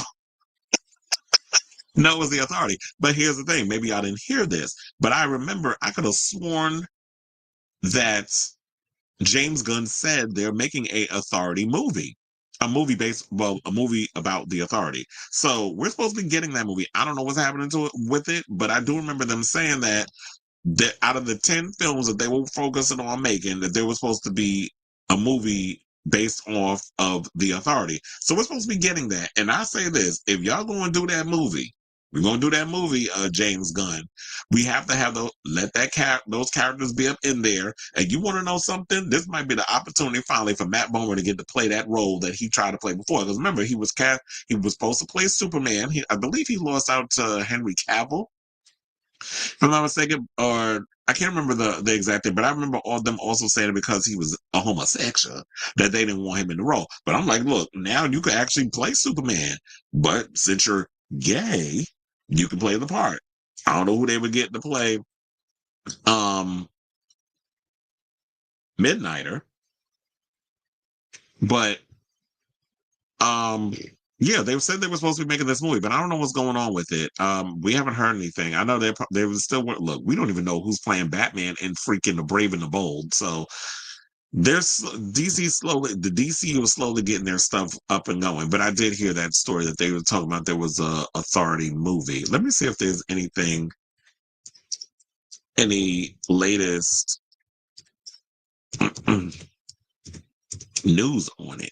No, it was the Authority. But here's the thing. Maybe I didn't hear this, but I remember I could have sworn that James Gunn said they're making a Authority movie. A movie about the Authority. So we're supposed to be getting that movie. I don't know what's happening to it with it, but I do remember them saying that out of the 10 films that they were focusing on making, that there was supposed to be a movie based off of the Authority. So we're supposed to be getting that. And I say this, if y'all going to do that movie, we're going to do that movie, James Gunn. We have to have those characters be up in there. And you want to know something? This might be the opportunity finally for Matt Bomer to get to play that role that he tried to play before. Because remember, he was supposed to play Superman. I believe he lost out to Henry Cavill, if I'm not mistaken, or I can't remember the exact thing, but I remember all them also saying it because he was a homosexual that they didn't want him in the role. But I'm like, look, now you can actually play Superman, but since you're gay, you can play the part. I don't know who they would get to play um Midnighter, but um yeah, they said they were supposed to be making this movie, but I don't know what's going on with it. We haven't heard anything. I know they were still look. We don't even know who's playing Batman in freaking The Brave and the Bold. So there's the DCU was slowly getting their stuff up and going. But I did hear that story that they were talking about. There was a Authority movie. Let me see if there's any latest news on it.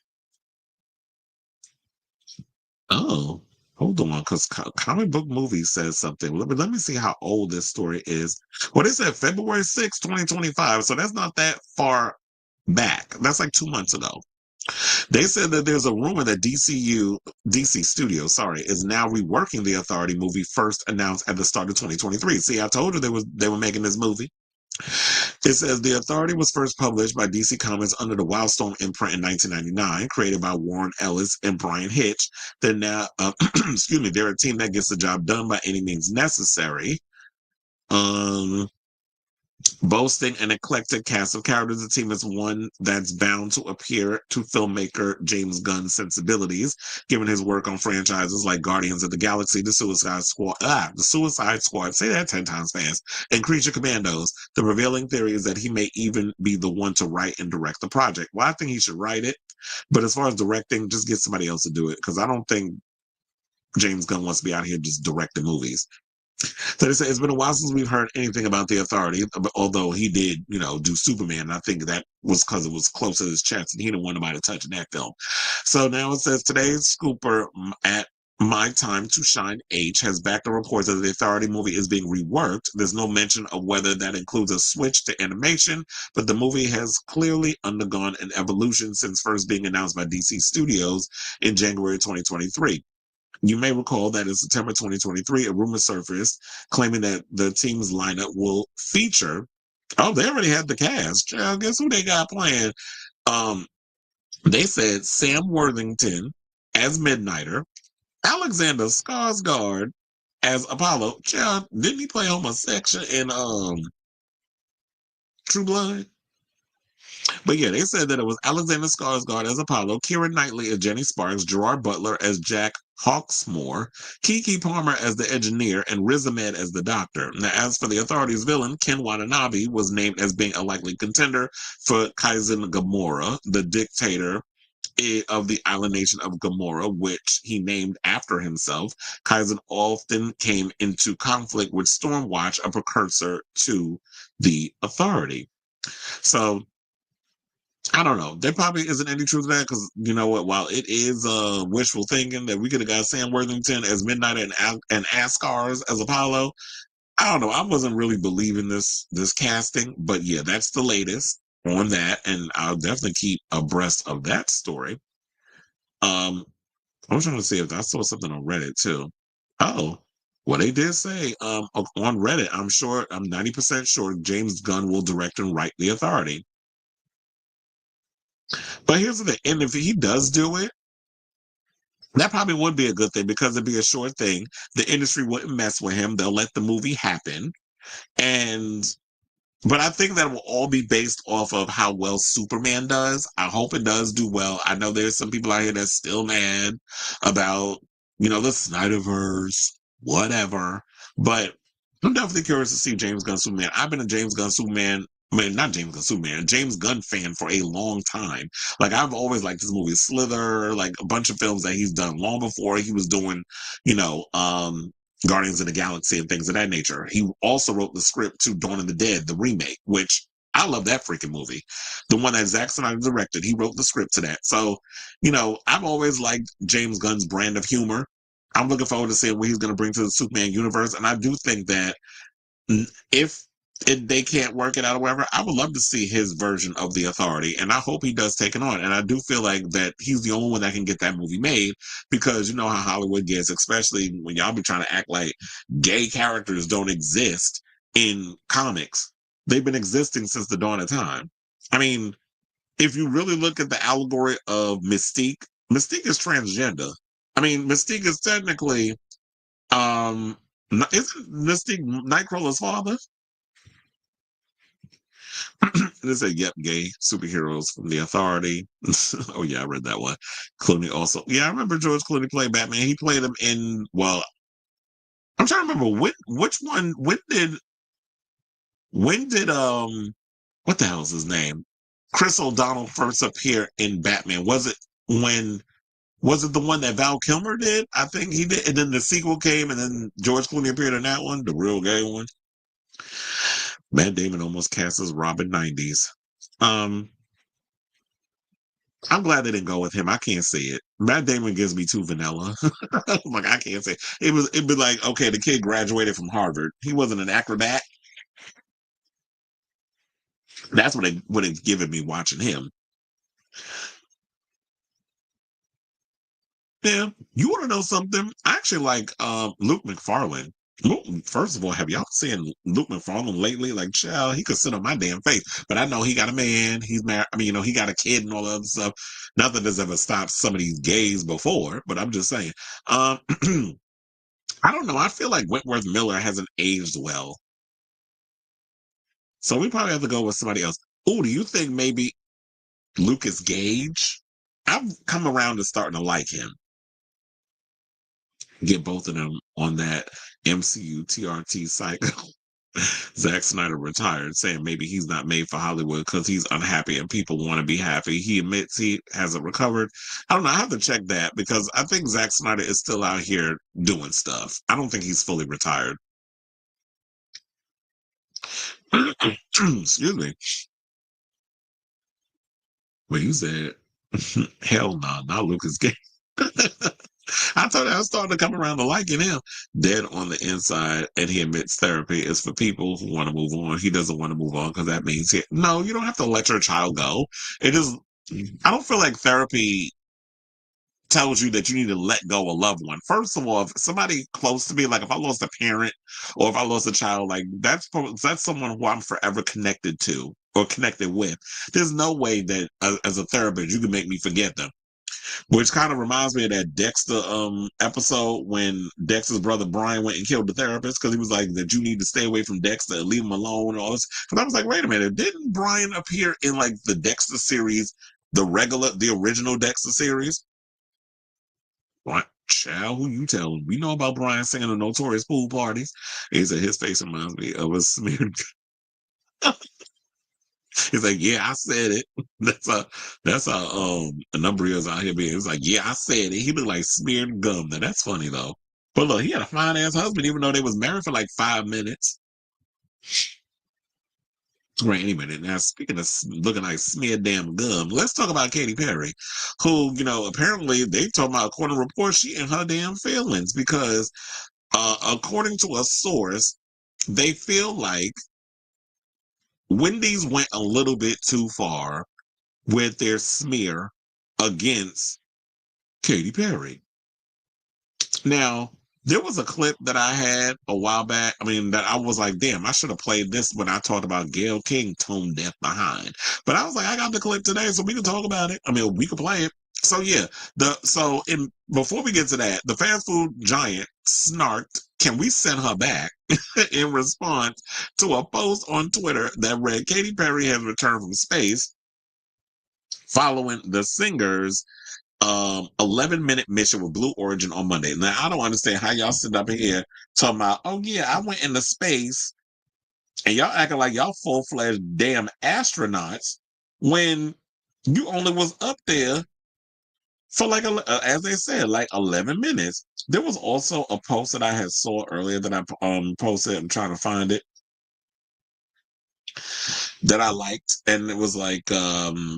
Oh, hold on, because Comic Book Movie says something. Let me see how old this story is. Well, they said February 6th, 2025. So that's not that far back. That's like 2 months ago. They said that there's a rumor that DC Studios, sorry, is now reworking the Authority movie first announced at the start of 2023. See, I told you they were making this movie. It says the Authority was first published by DC Comics under the Wildstorm imprint in 1999, created by Warren Ellis and Brian Hitch. They're now, excuse me, they're a team that gets the job done by any means necessary. Um, Boasting an eclectic cast of characters, the team is one that's bound to appear to filmmaker James Gunn's sensibilities, given his work on franchises like Guardians of the Galaxy, The Suicide Squad, say that 10 times fast, and Creature Commandos. The prevailing theory is that he may even be the one to write and direct the project. Well, I think he should write it, but as far as directing, just get somebody else to do it, because I don't think James Gunn wants to be out here just directing movies. So they say it's been a while since we've heard anything about the Authority, although he did, do Superman. And I think that was because it was close to his chest and he didn't want nobody touching that film. So now it says today's scooper at My Time to Shine H has backed the reports that the Authority movie is being reworked. There's no mention of whether that includes a switch to animation, but the movie has clearly undergone an evolution since first being announced by DC Studios in January 2023. You may recall that in September 2023, a rumor surfaced claiming that the team's lineup will feature. Oh, they already had the cast. Guess who they got playing? Um, they said Sam Worthington as Midnighter, Alexander Skarsgård as Apollo. Didn't he play homosexual in True Blood? But yeah, they said that it was Alexander Skarsgård as Apollo, Keira Knightley as Jenny Sparks, Gerard Butler as Jack Hawksmoor, Keke Palmer as the engineer, and Riz Ahmed as the doctor. Now, as for the authority's villain, Ken Watanabe was named as being a likely contender for Kaizen Gamora, the dictator of the island nation of Gamora, which he named after himself. Kaizen often came into conflict with Stormwatch, a precursor to the authority. So I don't know. There probably isn't any truth to that because you know what? While it is wishful thinking that we could have got Sam Worthington as Midnight and Ascars as Apollo, I don't know. I wasn't really believing this casting, but yeah, that's the latest on that, and I'll definitely keep abreast of that story. I was trying to see if I saw something on Reddit too. Oh, well, they did say on Reddit. I'm 90% sure James Gunn will direct and write The Authority. But here's the thing, and if he does do it, that probably would be a good thing because it'd be a short thing. The industry wouldn't mess with him. They'll let the movie happen. And but I think that will all be based off of how well Superman does. I hope it does do well. I know there's some people out here that's still mad about, the Snyderverse, whatever. But I'm definitely curious to see James Gunn Superman. I've been a James Gunn Superman, I mean, not James Gunn Superman, James Gunn fan for a long time. Like, I've always liked his movie Slither, like a bunch of films that he's done long before he was doing, you know, Guardians of the Galaxy and things of that nature. He also wrote the script to Dawn of the Dead, the remake, which I love that freaking movie. The one that Zack Snyder directed, he wrote the script to that. So, I've always liked James Gunn's brand of humor. I'm looking forward to seeing what he's going to bring to the Superman universe. And I do think that if they can't work it out or whatever, I would love to see his version of the authority. And I hope he does take it on. And I do feel like that he's the only one that can get that movie made because you know how Hollywood gets, especially when y'all be trying to act like gay characters don't exist in comics. They've been existing since the dawn of time. I mean, if you really look at the allegory of Mystique, Mystique is transgender. I mean, Mystique is technically, isn't Mystique Nightcrawler's father? They say, yep, gay superheroes from the authority. Oh, yeah, I read that one. Clooney also. Yeah, I remember George Clooney played Batman. He played him in, well, I'm trying to remember which one, what the hell is his name? Chris O'Donnell first appear in Batman. Was it the one that Val Kilmer did? I think he did. And then the sequel came and then George Clooney appeared in that one, the real gay one. Matt Damon almost cast as Robin 90s. Um, I'm glad they didn't go with him. I can't see it. Matt Damon gives me too vanilla. Like I can't say it'd be like, okay, the kid graduated from Harvard. He wasn't an acrobat. That's what it would have given me watching him. Yeah. You want to know something? I actually like Luke McFarlane. Luke, first of all, have y'all seen Luke McFarlane lately? Like, child, he could sit on my damn face. But I know he got a man. He's married. I mean, he got a kid and all that other stuff. Nothing has ever stopped some of these gays before, but I'm just saying. Um, I don't know. I feel like Wentworth Miller hasn't aged well. So we probably have to go with somebody else. Oh, do you think maybe Lucas Gage? I've come around to starting to like him. Get both of them on that MCU TRT cycle. Zack Snyder retired, saying maybe he's not made for Hollywood because he's unhappy and people want to be happy. He admits he hasn't recovered. I don't know. I have to check that because I think Zack Snyder is still out here doing stuff. I don't think he's fully retired. Excuse me. Well, you said, hell no, not Lucas Gay. I told you I was starting to come around to liking him. Dead on the inside, and he admits therapy is for people who want to move on. He doesn't want to move on because that means no, you don't have to let your child go. It is. I don't feel like therapy tells you that you need to let go a loved one. First of all, if somebody close to me, like if I lost a parent or if I lost a child, like that's someone who I'm forever connected to or connected with. There's no way that as a therapist you can make me forget them. Which kind of reminds me of that Dexter episode when Dexter's brother Brian went and killed the therapist because he was like that you need to stay away from Dexter and leave him alone and all this. Because I was like, wait a minute, didn't Brian appear in like the Dexter series, the original Dexter series? What? Child, who you telling? We know about Brian singing the notorious pool parties. He said his face reminds me of a smeared. He's like, yeah, I said it. That's a number of years out here being. It's like, yeah, I said it. He looked like smeared gum. Now that's funny though. But look, he had a fine ass husband, even though they was married for like 5 minutes. Right, any minute. Now, speaking of looking like smeared damn gum, let's talk about Katy Perry, who, apparently they talking about, according to reports, she in her damn feelings because, according to a source, they feel like Wendy's went a little bit too far with their smear against Katy Perry. Now, there was a clip that I had a while back. I mean, that I was like, damn, I should have played this when I talked about Gayle King tone deaf behind. But I was like, I got the clip today, so we can talk about it. I mean, we can play it. So yeah, before we get to that, the fast food giant snarked, "Can we send her back?" in response to a post on Twitter that read, "Katy Perry has returned from space following the singer's 11-minute mission with Blue Origin on Monday." Now, I don't understand how y'all sit up in here talking about, oh yeah, I went into space, and y'all acting like y'all full-fledged damn astronauts when you only was up there for like, as they said, like 11 minutes. There was also a post that I had saw earlier that I posted. I'm trying to find it, that I liked, and it was like,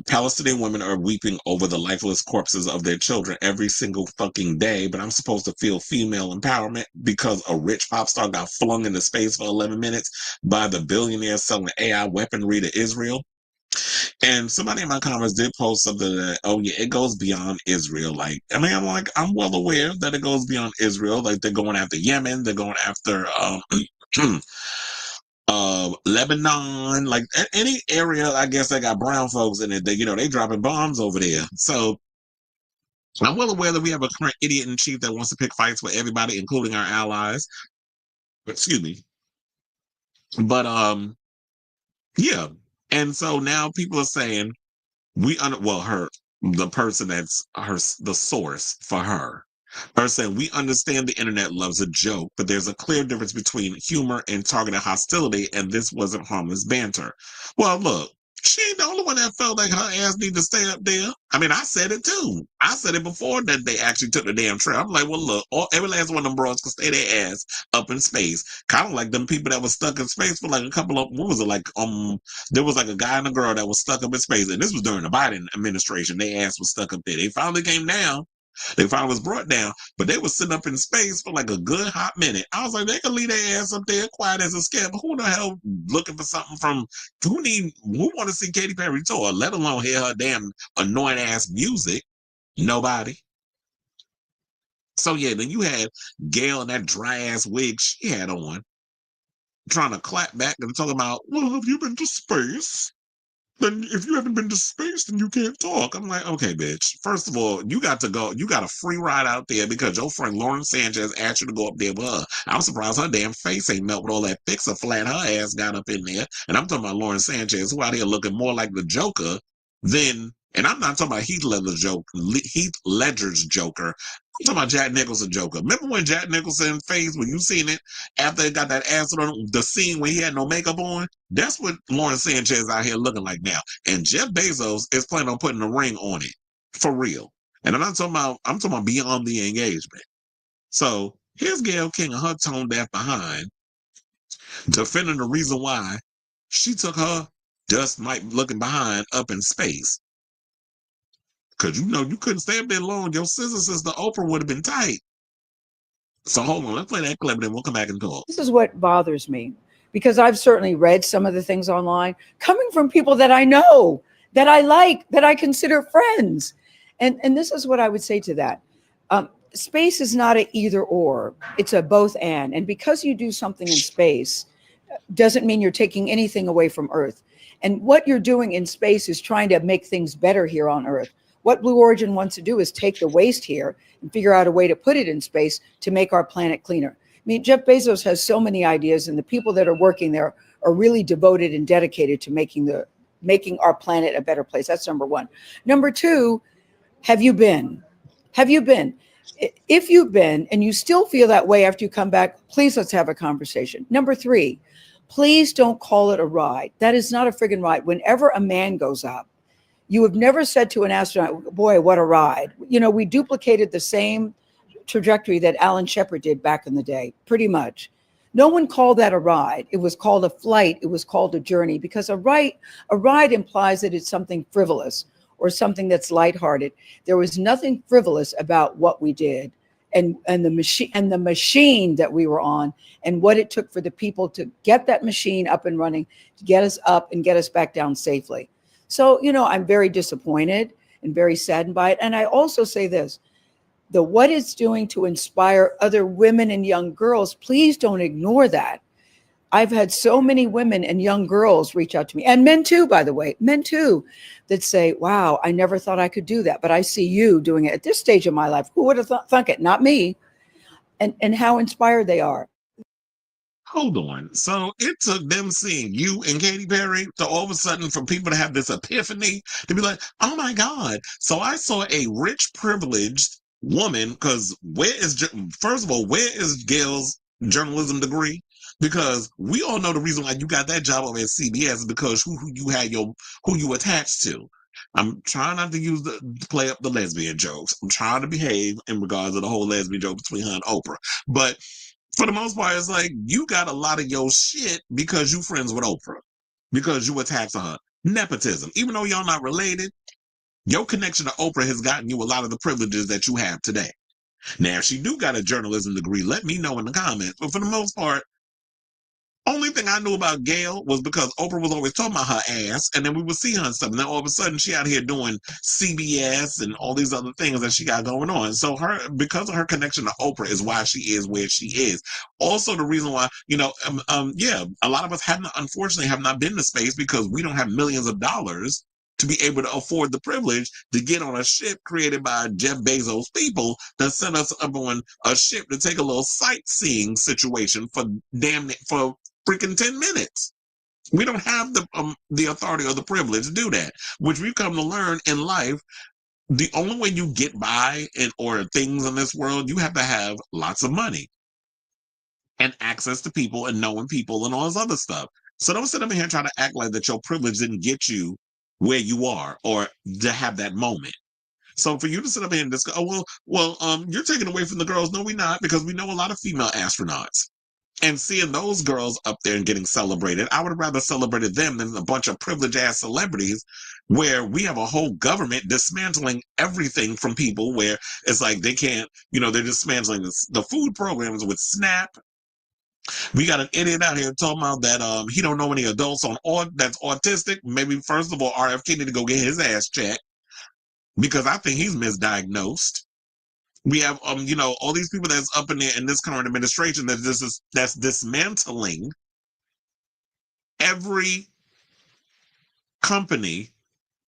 Palestinian women are weeping over the lifeless corpses of their children every single fucking day, but I'm supposed to feel female empowerment because a rich pop star got flung into space for 11 minutes by the billionaire selling AI weaponry to Israel. And somebody in my comments did post something that, oh yeah, it goes beyond Israel. Like, I mean, I'm well aware that it goes beyond Israel. Like, they're going after Yemen, they're going after Lebanon, like any area, I guess, that got brown folks in it. They dropping bombs over there. So I'm well aware that we have a current idiot in chief that wants to pick fights with everybody, including our allies. Excuse me. But yeah. And so now people are saying the person that's the source for her are saying, we understand the internet loves a joke, but there's a clear difference between humor and targeted hostility, and this wasn't harmless banter. Well, look, she ain't the only one that felt like her ass need to stay up there. I mean, I said it too. I said it before that they actually took the damn trail. I'm like, well, look, every last one of them bros can stay their ass up in space. Kind of like them people that were stuck in space for like a couple of, what was it, like, there was like a guy and a girl that was stuck up in space, and this was during the Biden administration. Their ass was stuck up there. They finally came down. They finally was brought down, but they was sitting up in space for like a good hot minute. I was like, they can leave their ass up there quiet as a scab. Who the hell looking for something from, who want to see Katy Perry tour, let alone hear her damn annoying ass music? Nobody. So yeah, then you had Gayle in that dry ass wig she had on, trying to clap back and talking about, well, have you been to space? Then if you haven't been to space, then you can't talk. I'm like, okay, bitch. First of all, you got to go. You got a free ride out there because your friend Lauren Sanchez asked you to go up there with her. I'm surprised her damn face ain't melt with all that fixer flat her ass got up in there. And I'm talking about Lauren Sanchez, who out here looking more like the Joker than, and I'm not talking about Heath Ledger's Joker. I'm talking about Jack Nicholson Joker. Remember when Jack Nicholson face, when you seen it after he got that acid on the scene when he had no makeup on? That's what Lauren Sanchez out here looking like now. And Jeff Bezos is planning on putting a ring on it. For real. And I'm talking about beyond the engagement. So here's Gayle King and her tone deaf behind, defending the reason why she took her dust mite looking behind up in space. Because you couldn't stay up there long. Your sister Oprah would have been tight. So hold on, let's play that clip and then we'll come back and talk. This is what bothers me, because I've certainly read some of the things online coming from people that I know, that I like, that I consider friends. And this is what I would say to that. Space is not an either or, it's a both and. And because you do something in space doesn't mean you're taking anything away from Earth. And what you're doing in space is trying to make things better here on Earth. What Blue Origin wants to do is take the waste here and figure out a way to put it in space to make our planet cleaner. I mean, Jeff Bezos has so many ideas, and the people that are working there are really devoted and dedicated to making our planet a better place. That's number one. Number two, have you been? Have you been? If you've been and you still feel that way after you come back, please let's have a conversation. Number three, please don't call it a ride. That is not a friggin' ride. Whenever a man goes up, you have never said to an astronaut, boy, what a ride. You know, we duplicated the same trajectory that Alan Shepard did back in the day, pretty much. No one called that a ride. It was called a flight. It was called a journey, because a ride implies that it's something frivolous or something that's lighthearted. There was nothing frivolous about what we did, and the machine that we were on, and what it took for the people to get that machine up and running, to get us up and get us back down safely. So, I'm very disappointed and very saddened by it. And I also say this, the what it's doing to inspire other women and young girls, please don't ignore that. I've had so many women and young girls reach out to me, and men too, by the way, men too, that say, wow, I never thought I could do that, but I see you doing it at this stage of my life. Who would have thunk it? Not me. And how inspired they are. Hold on. So it took them seeing you and Katy Perry to all of a sudden for people to have this epiphany to be like, oh my God. So I saw a rich, privileged woman, because first of all, where is Gail's journalism degree? Because we all know the reason why you got that job over at CBS is because who you attached to. I'm trying not to play up the lesbian jokes. I'm trying to behave in regards to the whole lesbian joke between her and Oprah. But for the most part, it's like you got a lot of your shit because you friends with Oprah, because you attached to her. Nepotism. Even though y'all not related, your connection to Oprah has gotten you a lot of the privileges that you have today. Now, if she do got a journalism degree, let me know in the comments. But for the most part, only thing I knew about Gail was because Oprah was always talking about her ass, and then we would see her and stuff. And then all of a sudden, she out here doing CBS and all these other things that she got going on. So because of her connection to Oprah, is why she is where she is. Also, the reason why, yeah, a lot of us unfortunately have not been to space because we don't have millions of dollars to be able to afford the privilege to get on a ship created by Jeff Bezos' people that sent us up on a ship to take a little sightseeing situation for freaking 10 minutes. We don't have the authority or the privilege to do that, which we've come to learn in life. The only way you get by or things in this world, you have to have lots of money and access to people and knowing people and all this other stuff. So don't sit up here and try to act like that your privilege didn't get you where you are or to have that moment. So for you to sit up here and discuss, you're taking away from the girls. No, we're not, because we know a lot of female astronauts. And seeing those girls up there and getting celebrated, I would have rather celebrated them than a bunch of privileged ass celebrities where we have a whole government dismantling everything from people, where it's like they can't, they're dismantling the food programs with SNAP. We got an idiot out here talking about that he don't know any adults that's autistic. Maybe first of all, RFK need to go get his ass checked, because I think he's misdiagnosed. We have all these people that's up in there in this current administration that's dismantling every company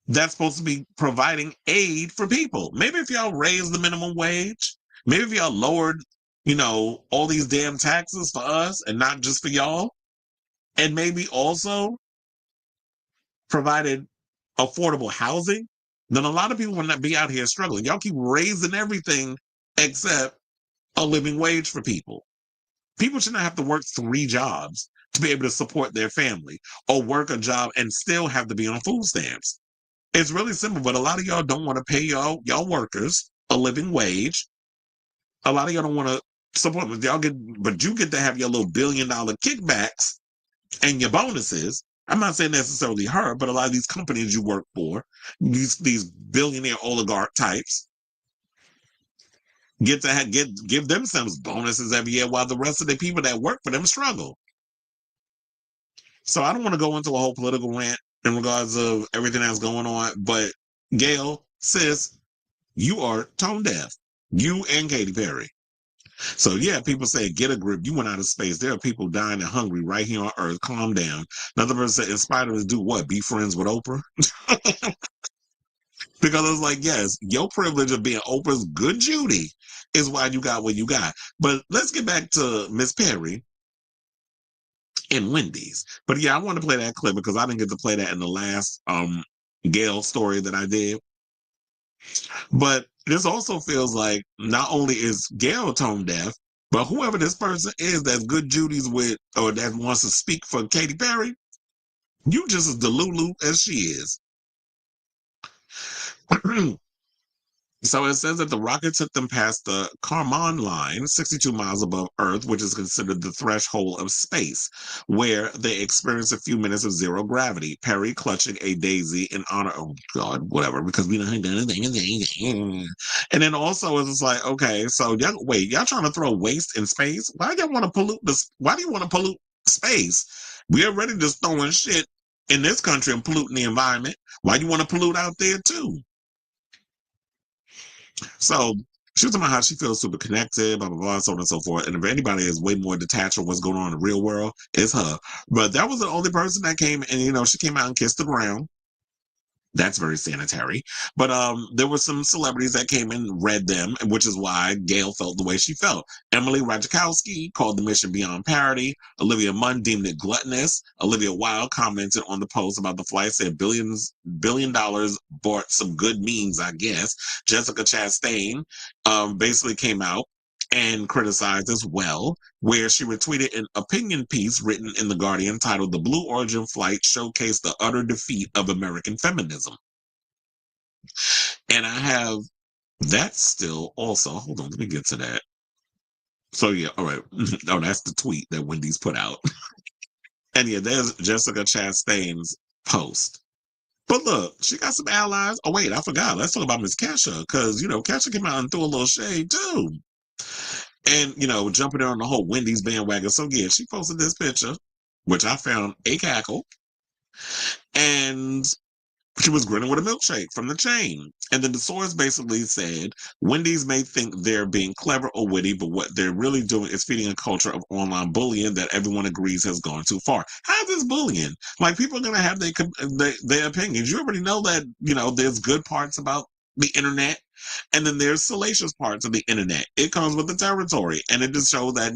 that's supposed to be providing aid for people. Maybe if y'all raise the minimum wage, maybe if y'all lowered, all these damn taxes for us and not just for y'all, and maybe also provided affordable housing, then a lot of people would not be out here struggling. Y'all keep raising everything except a living wage for people. People should not have to work 3 jobs to be able to support their family, or work a job and still have to be on food stamps. It's really simple, but a lot of y'all don't want to pay y'all workers a living wage. A lot of y'all don't want to support them. But you get to have your little $1 billion kickbacks and your bonuses. I'm not saying necessarily her, but a lot of these companies you work for, these billionaire oligarch types, get to give themselves bonuses every year while the rest of the people that work for them struggle. So I don't want to go into a whole political rant in regards of everything that's going on, but Gail, sis, you are tone deaf. You and Katy Perry. So yeah, people say, get a grip. You went out of space. There are people dying and hungry right here on Earth. Calm down. Another person said, inspired us to do what? Be friends with Oprah? Because it's like, yes, your privilege of being Oprah's good Judy is why you got what you got. But let's get back to Miss Perry and Wendy's. But yeah, I want to play that clip because I didn't get to play that in the last Gail story that I did. But this also feels like not only is Gail tone deaf, but whoever this person is that's good Judy's with or that wants to speak for Katy Perry, you just as delulu as she is. So it says that the rocket took them past the Kármán line, 62 miles above Earth, which is considered the threshold of space, where they experienced a few minutes of zero gravity. Perry clutching a daisy in honor of God, whatever, because we don't have anything. And then also it's just like, okay, so y'all, wait, y'all trying to throw waste in space? Why y'all want to pollute this? Why do you want to pollute space? We already just throwing shit in this country and polluting the environment. Why you want to pollute out there too? So she was talking about how she feels super connected, blah, blah, blah, so on and so forth. And if anybody is way more detached from what's going on in the real world, it's her. But that was the only person that came and, she came out and kissed the ground. That's very sanitary. But there were some celebrities that came and read them, which is why Gail felt the way she felt. Emily Ratajkowski called the mission beyond parody. Olivia Munn deemed it gluttonous. Olivia Wilde commented on the post about the flight, said billion dollars bought some good memes, I guess. Jessica Chastain basically came out and criticized as well, where she retweeted an opinion piece written in The Guardian titled "The Blue Origin Flight Showcased the Utter Defeat of American Feminism." And I have that still also. Hold on, let me get to that. So, yeah, all right. Oh, that's the tweet that Wendy's put out. And yeah, there's Jessica Chastain's post. But look, she got some allies. Oh, wait, I forgot. Let's talk about Miss Kesha, because, Kesha came out and threw a little shade too. And, jumping on the whole Wendy's bandwagon. So, yeah, she posted this picture, which I found a cackle. And she was grinning with a milkshake from the chain. And then the source basically said Wendy's may think they're being clever or witty, but what they're really doing is feeding a culture of online bullying that everyone agrees has gone too far. How is this bullying? Like, people are going to have their opinions. You already know that, there's good parts about the internet. And then there's salacious parts of the internet. It comes with the territory. And it just shows that,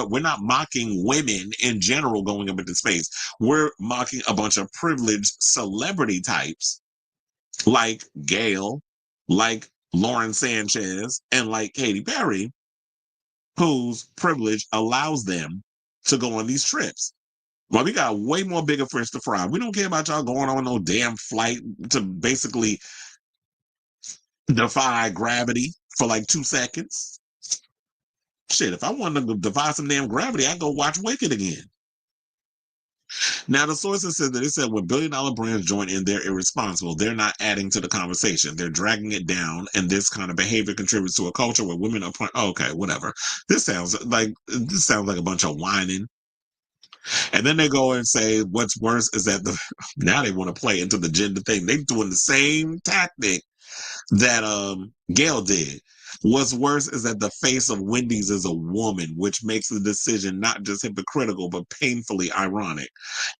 we're not mocking women in general going up into space. We're mocking a bunch of privileged celebrity types like Gail, like Lauren Sanchez, and like Katy Perry, whose privilege allows them to go on these trips. Well, we got way more bigger fish to fry. We don't care about y'all going on no damn flight to basically defy gravity for like 2 seconds. Shit, if I wanted to defy some damn gravity, I'd go watch Wicked again. Now, the sources said that they said when billion-dollar brands join in, they're irresponsible. They're not adding to the conversation. They're dragging it down, and this kind of behavior contributes to a culture where women are okay, whatever. This sounds like a bunch of whining. And then they go and say, what's worse is that now they want to play into the gender thing. They're doing the same tactic that Gail did. What's worse is that the face of Wendy's is a woman, which makes the decision not just hypocritical, but painfully ironic.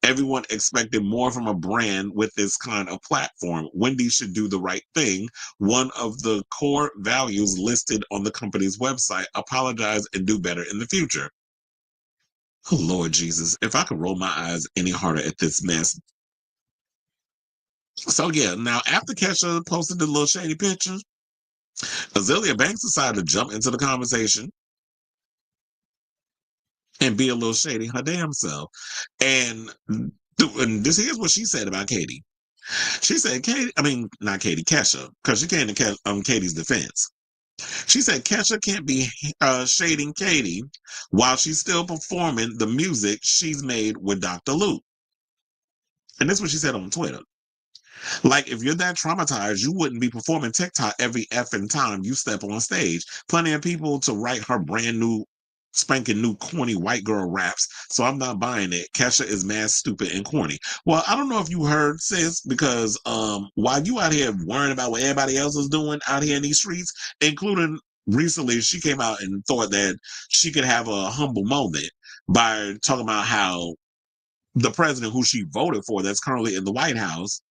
Everyone expected more from a brand with this kind of platform. Wendy's should do the right thing. One of the core values listed on the company's website: apologize and do better in the future. Oh, Lord Jesus, if I could roll my eyes any harder at this mess. So, yeah, now after Kesha posted the little shady picture, Azealia Banks decided to jump into the conversation and be a little shady her damn self. And this here's what she said about Katy. She said, not Katy, Kesha, because she came to Katy's defense. She said Kesha can't be shading Katy while she's still performing the music she's made with Dr. Luke. And that's what she said on Twitter. Like, if you're that traumatized, you wouldn't be performing TikTok every effing time you step on stage. Plenty of people to write her brand new, spanking new corny white girl raps, so I'm not buying it. Kesha is mad, stupid, and corny. Well, I don't know if you heard, sis, because while you out here worrying about what everybody else is doing out here in these streets, including recently, she came out and thought that she could have a humble moment by talking about how the president who she voted for that's currently in the White House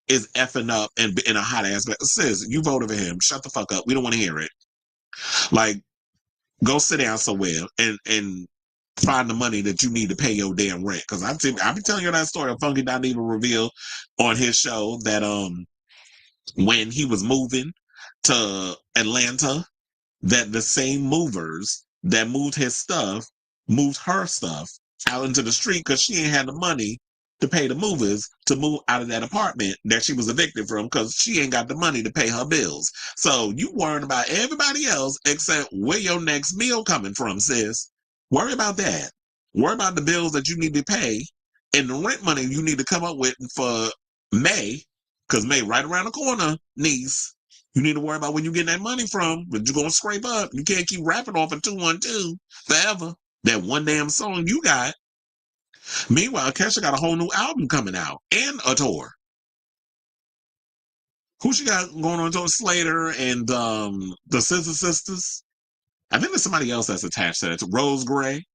is effing up and in a hot aspect. Sis, you voted for him. Shut the fuck up. We don't want to hear it. Like, go sit down somewhere and find the money that you need to pay your damn rent. Because I've been telling you that story of Funky Not Even revealed on his show that when he was moving, to Atlanta that the same movers that moved his stuff moved her stuff out into the street because she ain't had the money to pay the movers to move out of that apartment that she was evicted from because she ain't got the money to pay her bills. So you worrying about everybody else except where your next meal coming from, sis. Worry about that. Worry about the bills that you need to pay and the rent money you need to come up with for May, because May right around the corner, niece. You need to worry about where you getting that money from, but you're going to scrape up. You can't keep rapping off of 212 forever. That one damn song you got. Meanwhile, Kesha got a whole new album coming out and a tour. Who she got going on tour? Slater and the Scissor Sisters. I think there's somebody else that's attached to that. It's Rose Gray.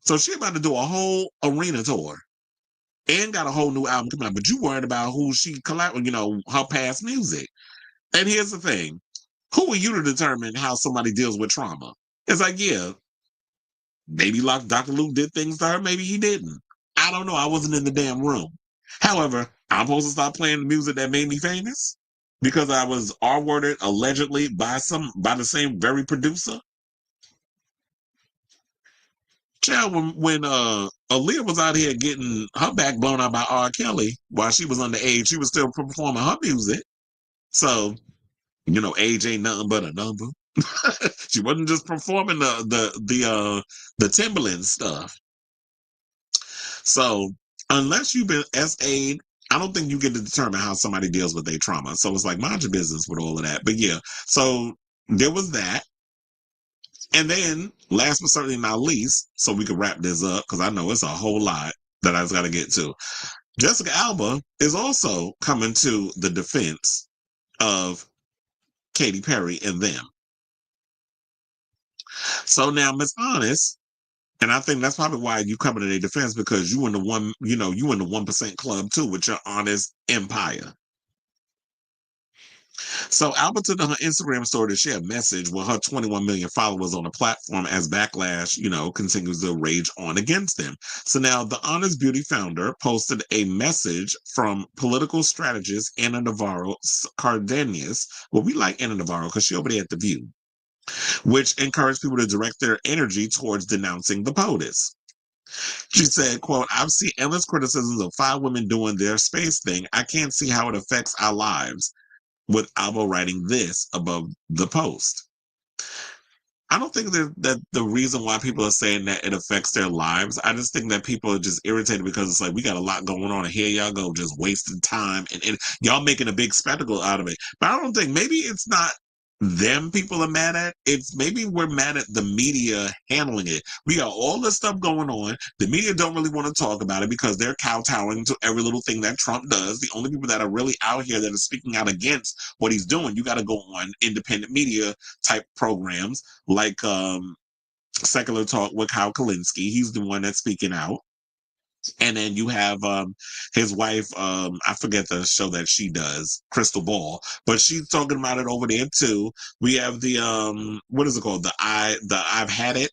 So she about to do a whole arena tour and got a whole new album coming out. But you worried about who she collab with, her past music. And here's the thing. Who are you to determine how somebody deals with trauma? It's like, yeah, maybe like Dr. Luke did things to her, maybe he didn't. I don't know. I wasn't in the damn room. However, I'm supposed to stop playing the music that made me famous because I was R-worded allegedly by the same very producer. Child, when Aaliyah was out here getting her back blown out by R. Kelly while she was underage, she was still performing her music. So, age ain't nothing but a number. She wasn't just performing the Timberland stuff. So unless you've been SA'd, I don't think you get to determine how somebody deals with their trauma. So it's like, mind your business with all of that. But yeah, so there was that. And then last but certainly not least, so we can wrap this up, because I know it's a whole lot that I just got to get to. Jessica Alba is also coming to the defense of Katy Perry and them. So now, Miss Honest, and I think that's probably why you come to their defense, because you in the 1% club too with your honest empire. So Alba took on her Instagram story to share a message with her 21 million followers on the platform as Backlash, continues to rage on against them. So now the Honest Beauty founder posted a message from political strategist Ana Navarro Cardenas. Well, we like Ana Navarro because she over there at The View, which encouraged people to direct their energy towards denouncing the POTUS. She said, quote, "I've seen endless criticisms of 5 women doing their space thing. I can't see how it affects our lives," with Alba writing this above the post. I don't think that the reason why people are saying that it affects their lives, I just think that people are just irritated because it's like, we got a lot going on and here y'all go just wasting time and y'all making a big spectacle out of it. But I don't think, maybe it's not them people are mad at, it's maybe we're mad at the media handling it. We got all this stuff going on. The media don't really want to talk about it because they're kowtowing to every little thing that Trump does. The only people that are really out here that are speaking out against what he's doing, you got to go on independent media type programs like Secular Talk with Kyle Kalinske. He's the one that's speaking out. And then you have his wife, I forget the show that she does, Crystal Ball, but she's talking about it over there too. We have the what is it called? The I've Had It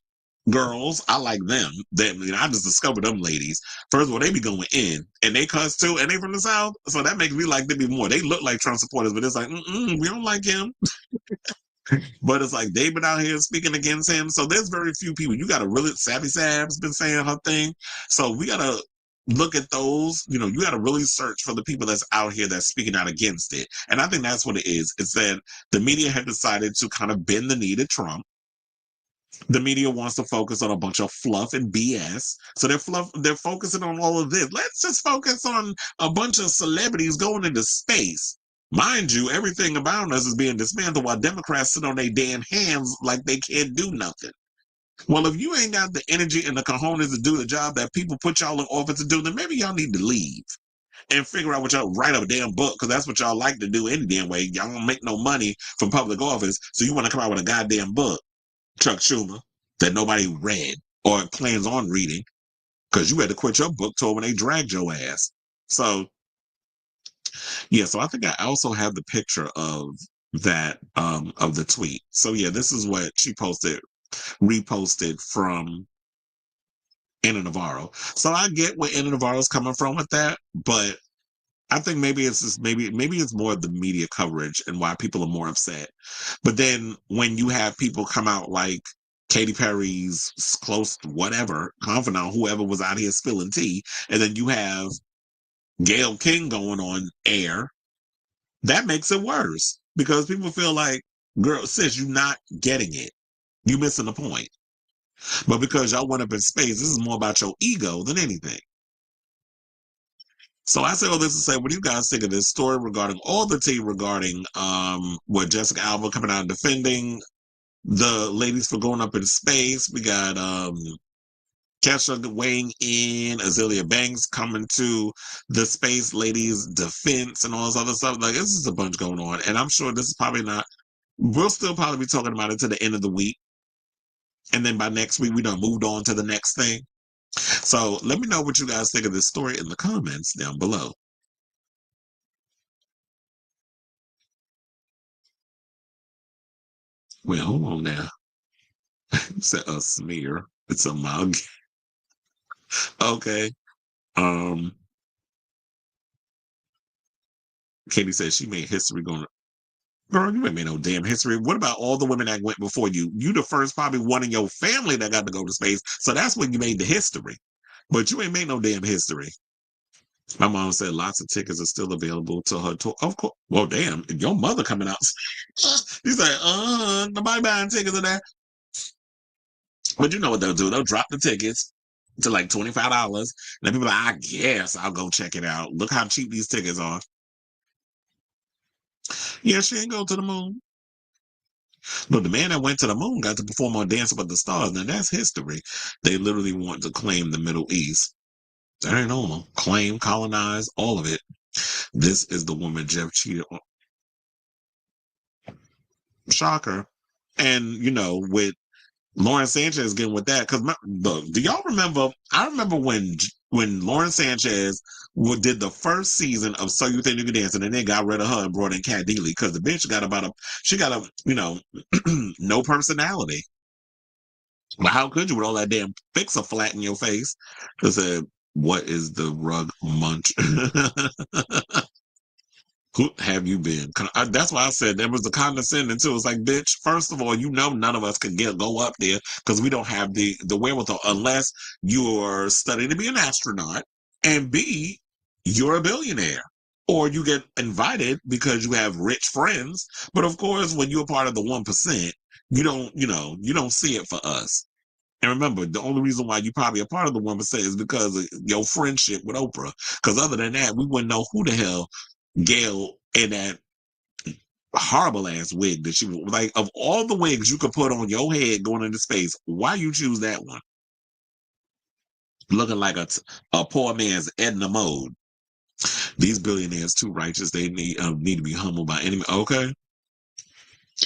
girls. I like them. I just discovered them ladies. First of all, they be going in and they cuss too, and they from the South, so that makes me like them even more. They look like Trump supporters, but it's like, we don't like him. But it's like they've been out here speaking against him. So there's very few people. You got a really Savvy Sab's been saying her thing. So we got to look at those. You got to really search for the people that's out here that's speaking out against it. And I think that's what it is. It's that the media had decided to kind of bend the knee to Trump. The media wants to focus on a bunch of fluff and BS. So they're focusing on all of this. Let's just focus on a bunch of celebrities going into space. Mind you, everything about us is being dismantled while Democrats sit on their damn hands like they can't do nothing. Well, if you ain't got the energy and the cojones to do the job that people put y'all in office to do, then maybe y'all need to leave and figure out what y'all write a damn book, because that's what y'all like to do any damn way. Y'all don't make no money from public office, so you want to come out with a goddamn book, Chuck Schumer, that nobody read or plans on reading, because you had to quit your book tour when they dragged your ass. So yeah, so I think I also have the picture of that of the tweet. So yeah, this is what she reposted from Ana Navarro. So I get where Ana Navarro's coming from with that, but I think maybe it's just maybe it's more of the media coverage and why people are more upset. But then when you have people come out like Katy Perry's close whatever confidant, whoever was out here spilling tea, and then you have Gayle King going on air, that makes it worse because people feel like, girl, sis, you're not getting it. You missing the point. But because y'all went up in space, this is more about your ego than anything. So I say all this to say, what do you guys think of this story regarding all the tea regarding what Jessica Alba coming out and defending the ladies for going up in space? We got Kesha weighing in, Azealia Banks coming to the space ladies' defense and all this other stuff. Like, this is a bunch going on. And I'm sure this is probably not, we'll still probably be talking about it to the end of the week. And then by next week, we done moved on to the next thing. So let me know what you guys think of this story in the comments down below. Well, hold on now. It's a smear. It's a mug. Okay. Um, Katie says she made history going. Girl, you ain't made no damn history. What about all the women that went before you? You the first probably one in your family that got to go to space. So that's when you made the history. But you ain't made no damn history. My mom said lots of tickets are still available to her tour. Of course. Well, damn, your mother coming out. He's like, nobody buying tickets in there. But you know what they'll do? They'll drop the tickets to like $25. And then people are like, I guess I'll go check it out. Look how cheap these tickets are. Yeah, she ain't go to the moon. But the man that went to the moon got to perform on Dancing with the Stars. Now that's history. They literally want to claim the Middle East. That ain't normal. Claim, colonize, all of it. This is the woman Jeff cheated on. Shocker. And, you know, with Lauren Sanchez getting with that, because look, do y'all remember? I remember when Lauren Sanchez did the first season of So You Think You Can Dance, and then they got rid of her and brought in Cat Deely because the bitch got she got a, you know, no personality. But how could you with all that damn fixer flat in your face? They said, what is the rug munch? Who have you been? That's why I said there was the condescending too. It's like, bitch, first of all, you know none of us can go up there because we don't have the wherewithal unless you're studying to be an astronaut, and B, you're a billionaire. Or you get invited because you have rich friends. But of course, when you're part of the 1%, you don't see it for us. And remember, the only reason why you probably a part of the 1% is because of your friendship with Oprah. Because other than that, we wouldn't know who the hell Gail in that horrible ass wig that she was like. Of all the wigs you could put on your head going into space, why you choose that one? Looking like a poor man's Edna Mode. These billionaires too righteous. They need to be humbled by any. Okay.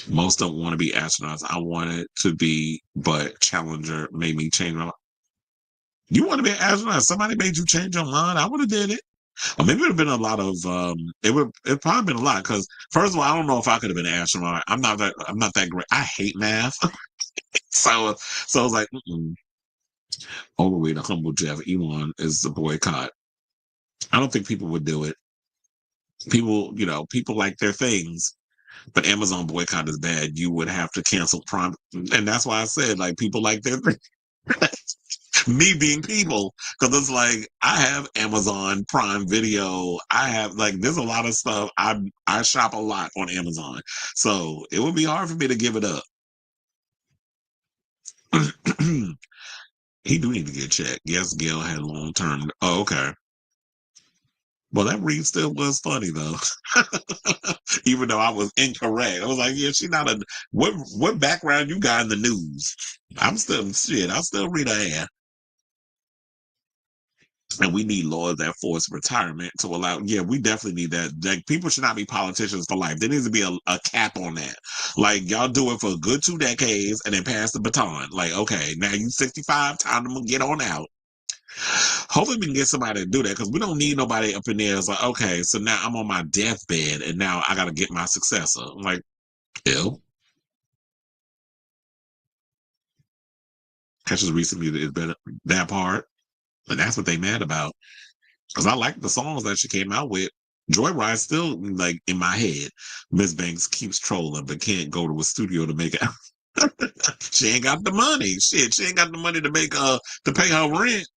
Most don't want to be astronauts. I wanted to be, but Challenger made me change my mind. You want to be an astronaut? Somebody made you change your mind? I would have did it. Or maybe it would have been a lot of it probably been a lot because first of all, I don't know if I could have been an astronaut. I'm not that great. I hate math. So I was like, all the way to humble Jeff Elon is the boycott. I don't think people would do it. People like their things, but Amazon boycott is bad. You would have to cancel Prime, and that's why I said like people like their things. Me being people, because it's like I have Amazon Prime Video. I have like there's a lot of stuff. I shop a lot on Amazon, so it would be hard for me to give it up. He do need to get checked. Yes, Gail had long term. Oh, okay. Well, that read still was funny though, even though I was incorrect. I was like, yeah, she's not a. What background you got in the news? I'm still shit. I still read her hair. And we need laws that force retirement to allow. Yeah, we definitely need that. Like, people should not be politicians for life. There needs to be a cap on that. Like, y'all do it for a good 2 decades and then pass the baton. Like, okay, now you 65, time to get on out. Hopefully, we can get somebody to do that because we don't need nobody up in there. It's like, okay, so now I'm on my deathbed and now I got to get my successor. I'm like, ew. Catches recently is better that part, and that's what they mad about. Because I like the songs that she came out with. Joyride still like in my head. Miss Banks keeps trolling, but can't go to a studio to make it. She ain't got the money. Shit, she ain't got the money to make to pay her rent.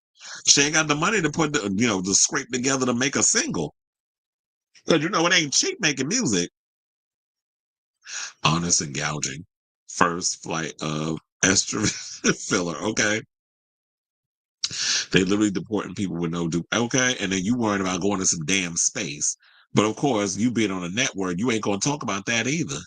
She ain't got the money to put the to scrape together to make a single. Cause it ain't cheap making music. Honest and gouging. First flight of estrogen filler. Okay. They literally deporting people with no due. Okay. And then you worried about going to some damn space. But of course, you being on a network, you ain't gonna talk about that either.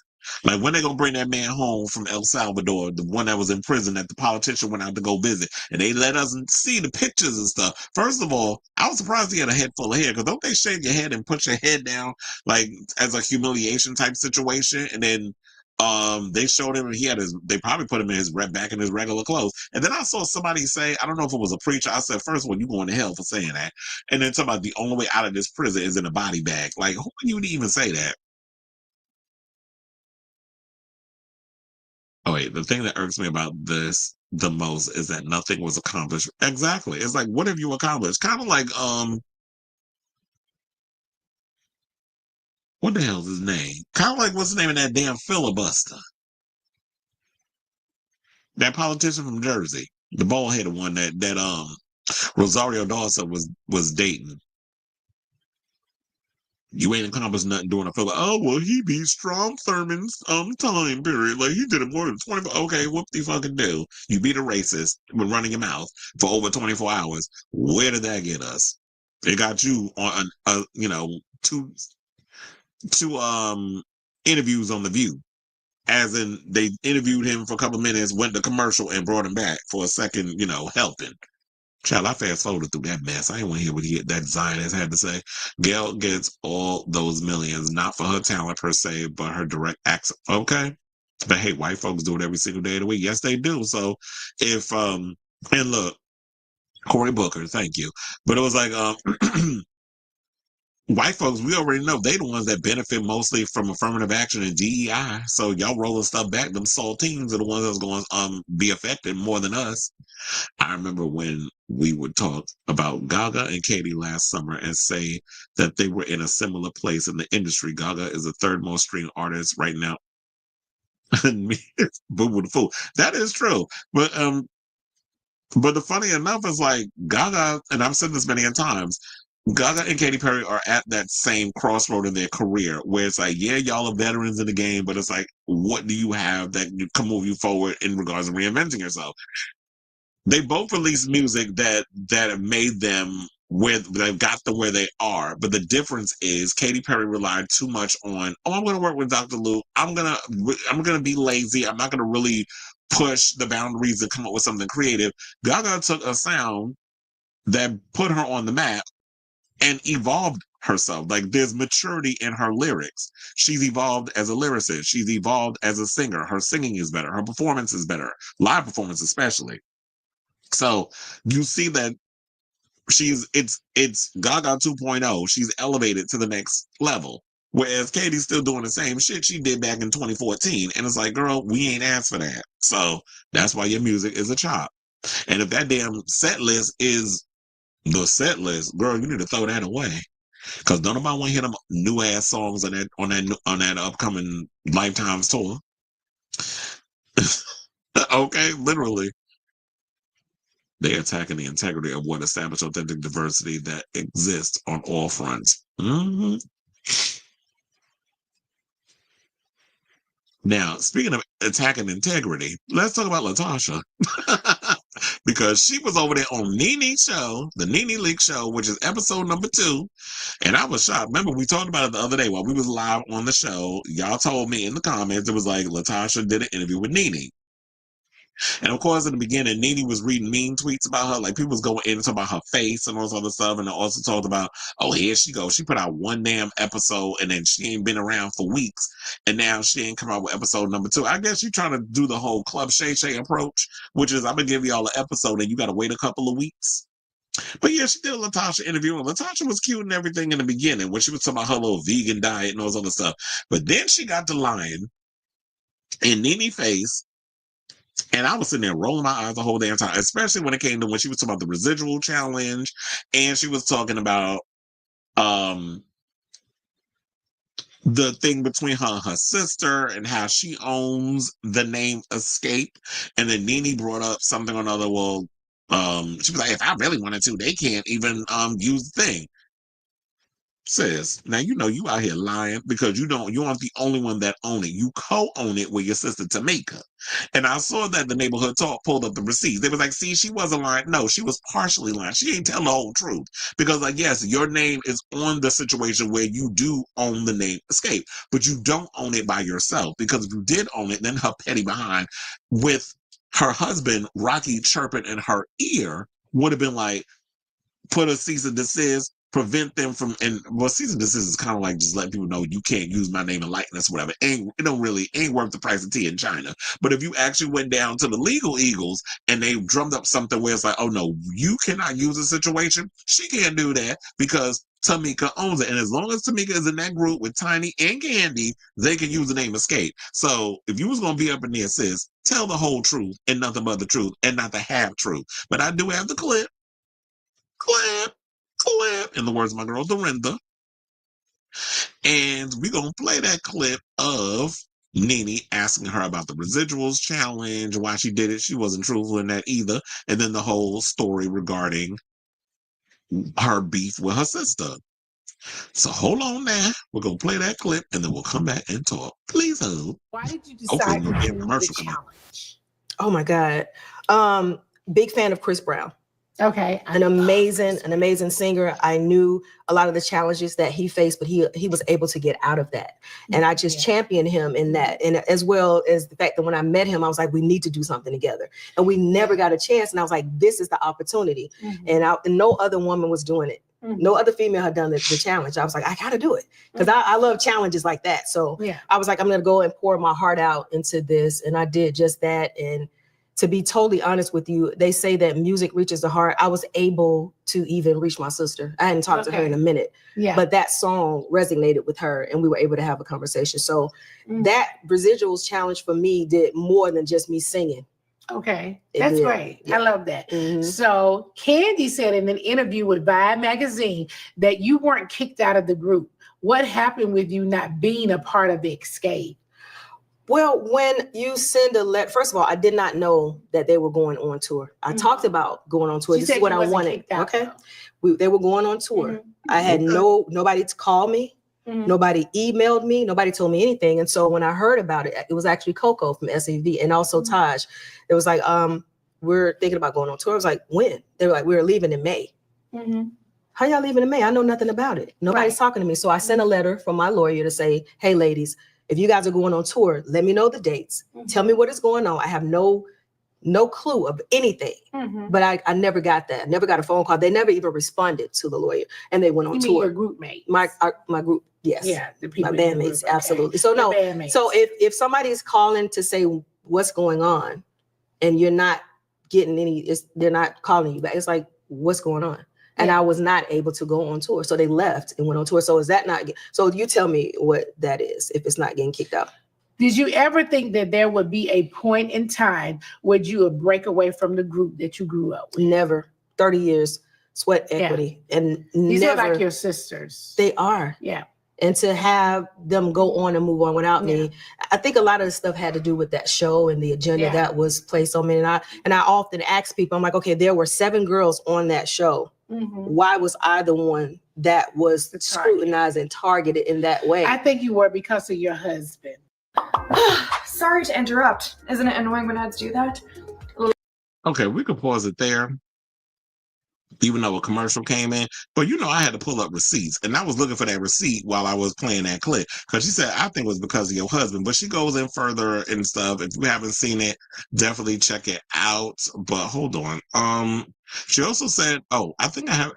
Like when they gonna bring that man home from El Salvador, the one that was in prison that the politician went out to go visit, and they let us see the pictures and stuff. First of all, I was surprised he had a head full of hair because don't they shave your head and put your head down like as a humiliation type situation, and then they showed him and they probably put him in his back in his regular clothes. And then I saw somebody say, I don't know if it was a preacher. I said, first of all, you going to hell for saying that. And then talking about the only way out of this prison is in a body bag. Like, who would you even say that? Oh wait, the thing that irks me about this the most is that nothing was accomplished. Exactly. It's like, what have you accomplished? Kind of like what the hell's his name? Kind of like what's the name of that damn filibuster? That politician from Jersey. The bald headed one that Rosario Dawson was dating. You ain't accomplished nothing doing a filler. Oh well, he beat Strom Thurmond's time period. Like he did it more than 24. Okay, whoop de fucking do. You beat a racist with running your mouth for over 24 hours. Where did that get us? It got you on two interviews on The View. As in they interviewed him for a couple minutes, went to commercial and brought him back for a second, helping. Child, I fast forwarded through that mess. I didn't want to hear what that Zionist had to say. Gail gets all those millions, not for her talent per se, but her direct access. Okay. But hey, white folks do it every single day of the week. Yes, they do. So if and look, Cory Booker, thank you. But it was like white folks, we already know they the ones that benefit mostly from affirmative action and DEI. So y'all rolling stuff back, them saltines are the ones that's going to be affected more than us. I remember when we would talk about Gaga and Katy last summer and say that they were in a similar place in the industry. Gaga is the third most streamed artist right now. Boo boo the fool. That is true. But the funny enough is like Gaga, and I've said this many times, Gaga and Katy Perry are at that same crossroad in their career where it's like, yeah, y'all are veterans in the game, but it's like, what do you have that can move you forward in regards to reinventing yourself? They both released music that made them where they've got them where they are. But the difference is Katy Perry relied too much on, oh, I'm gonna work with Dr. Luke. I'm gonna be lazy. I'm not gonna really push the boundaries and come up with something creative. Gaga took a sound that put her on the map and evolved herself. Like there's maturity in her lyrics. She's evolved as a lyricist. She's evolved as a singer. Her singing is better. Her performance is better. Live performance especially. So you see that it's Gaga 2.0. She's elevated to the next level. Whereas Katy's still doing the same shit she did back in 2014. And it's like, girl, we ain't asked for that. So that's why your music is a chop. And if that damn set list is the set list, girl, you need to throw that away. Cause don't nobody want to hear them new ass songs on that upcoming Lifetimes tour. Okay, literally. They attacking the integrity of what established authentic diversity that exists on all fronts. Mm-hmm. Now, speaking of attacking integrity, let's talk about LaTocha. Because she was over there on Nene's show, the Nene Leak show, which is episode number 2. And I was shocked. Remember, we talked about it the other day while we was live on the show. Y'all told me in the comments, it was like LaTocha did an interview with Nene. And of course, in the beginning, Nene was reading mean tweets about her. Like people was going in and talking about her face and all this other stuff. And they also talked about, oh, here she goes. She put out one damn episode and then she ain't been around for weeks. And now she ain't come out with episode number 2. I guess she's trying to do the whole Club Shay Shay approach, which is I'm going to give y'all an episode and you got to wait a couple of weeks. But yeah, she did a LaTocha interview, and LaTocha was cute and everything in the beginning when she was talking about her little vegan diet and all this other stuff. But then she got to lying in Nene's face. And I was sitting there rolling my eyes the whole damn time, especially when it came to when she was talking about the residual challenge and she was talking about the thing between her and her sister and how she owns the name Xscape. And then Nene brought up something or another. Well, she was like, if I really wanted to, they can't even use the thing. Sis, now you know you out here lying because you aren't the only one that own it. You co-own it with your sister Tamika. And I saw that the neighborhood talk pulled up the receipts. They was like, see, she wasn't lying. No, she was partially lying. She ain't telling the whole truth. Because like, yes, your name is on the situation where you do own the name Xscape, but you don't own it by yourself. Because if you did own it, then her petty behind with her husband, Rocky chirping in her ear, would have been like, put a cease and desist, prevent them from, and well, cease and desist is kind of like just letting people know you can't use my name and likeness, whatever. Ain't worth the price of tea in China. But if you actually went down to the legal eagles and they drummed up something where it's like, oh no, you cannot use a situation, she can't do that because Tamika owns it. And as long as Tamika is in that group with Tiny and Candy, they can use the name Xscape. So if you was going to be up in there, sis, tell the whole truth and nothing but the truth and not the half truth. But I do have the clip. Clip, in the words of my girl Dorinda. And we're going to play that clip of Nene asking her about the residuals challenge, why she did it. She wasn't truthful in that either. And then the whole story regarding her beef with her sister. So hold on now. We're going to play that clip and then we'll come back and talk. Please hold. Why did you decide to do the challenge? Oh my God. Big fan of Chris Brown. Okay. An amazing singer. I knew a lot of the challenges that he faced, but he was able to get out of that. And I just championed him in that. And as well as the fact that when I met him, I was like, we need to do something together. And we never got a chance. And I was like, this is the opportunity. And no other woman was doing it. No other female had done the challenge. I was like, I got to do it because I love challenges like that. So I was like, I'm going to go and pour my heart out into this. And I did just that. And to be totally honest with you, they say that music reaches the heart. I was able to even reach my sister. I hadn't talked to her in a minute, but that song resonated with her and we were able to have a conversation. So that residuals challenge for me did more than just me singing. Okay, that's great. I love that. So Candy said in an interview with Vibe magazine that you weren't kicked out of the group. What happened with you not being a part of the Xscape? Well, when you send a letter, first of all, I did not know that they were going on tour. I talked about going on tour. This is what I wanted. Okay. They were going on tour. I had nobody to call me. Nobody emailed me. Nobody told me anything. And so when I heard about it, it was actually Coco from SAV and also Taj. It was like, we're thinking about going on tour. I was like, when? They were like, we're leaving in May. How y'all leaving in May? I know nothing about it. Nobody's talking to me. So I sent a letter from my lawyer to say, hey, ladies, if you guys are going on tour, let me know the dates. Tell me what is going on. I have no clue of anything. But I never got that. Never got a phone call. They never even responded to the lawyer. And they went on tour. Your group mates? My group, yes. Yeah, the people my bandmates, absolutely. So no. So if somebody is calling to say what's going on, and you're not getting they're not calling you back. It's like, what's going on? And I was not able to go on tour. So they left and went on tour. So is that not, so you tell me what that is, if it's not getting kicked out. Did you ever think that there would be a point in time where you would break away from the group that you grew up with? Never. 30 years, sweat equity. And these never. are like your sisters. They are. Yeah. And to have them go on and move on without me, I think a lot of the stuff had to do with that show and the agenda that was placed on me. And I often ask people, I'm like, okay, there were 7 girls on that show. Why was I the one that was scrutinized and targeted in that way? I think you were because of your husband. Sorry to interrupt. Isn't it annoying when ads do that? Okay, we could pause it there. Even though a commercial came in, but I had to pull up receipts, and I was looking for that receipt while I was playing that clip because she said I think it was because of your husband, but she goes in further and stuff. If you haven't seen it, definitely check it out. But hold on, she also said, oh, I think I have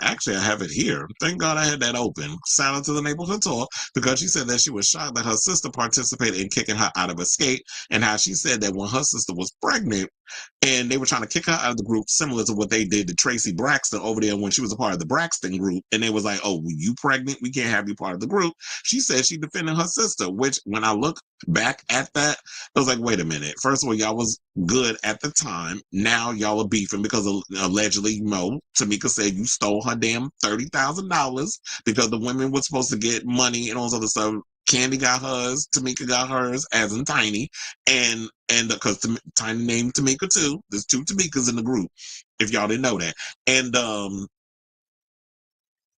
it here. Thank God I had that open. Silent to the neighborhood talk, because she said that she was shocked that her sister participated in kicking her out of Xscape, and how she said that when her sister was pregnant and they were trying to kick her out of the group, similar to what they did to Tracy Braxton over there when she was a part of the Braxton group, and they was like, oh, well, you pregnant? We can't have you part of the group. She said she defended her sister, which when I look back at that, I was like, wait a minute. First of all, y'all was good at the time. Now y'all are beefing because allegedly, Tamika said you stole her damn $30,000 because the women were supposed to get money and all this other stuff. Candy got hers, Tamika got hers, as in Tiny, and because Tiny named Tamika too. There's 2 Tamikas in the group, if y'all didn't know that. And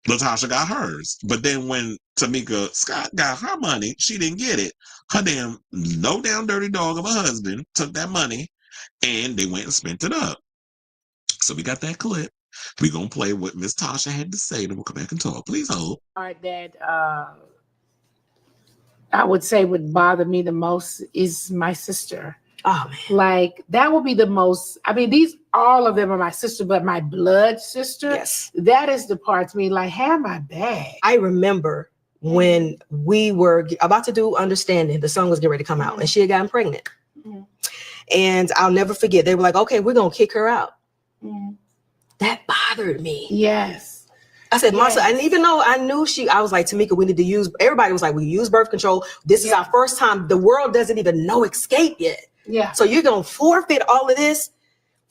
LaTocha got hers. But then when Tamika Scott got her money, she didn't get it. Her damn low down dirty dog of a husband took that money and they went and spent it up. So we got that clip. We're gonna play what Miss Tasha had to say, then we'll come back and talk. Please hold. That I would say would bother me the most is my sister. Oh man. Like that would be the most. I mean, all of them are my sister, but my blood sister. Yes. That is the part to me. Like, have my back. I remember when we were about to do Understanding, the song was getting ready to come out, and she had gotten pregnant. Mm-hmm. And I'll never forget. They were like, "Okay, we're gonna kick her out." Mm-hmm. That bothered me. Yes. I said, Marcia, and even though I knew I was like, Tamika, we need to use, everybody was like, we use birth control. This is our first time. The world doesn't even know Xscape yet. Yeah. So you're going to forfeit all of this,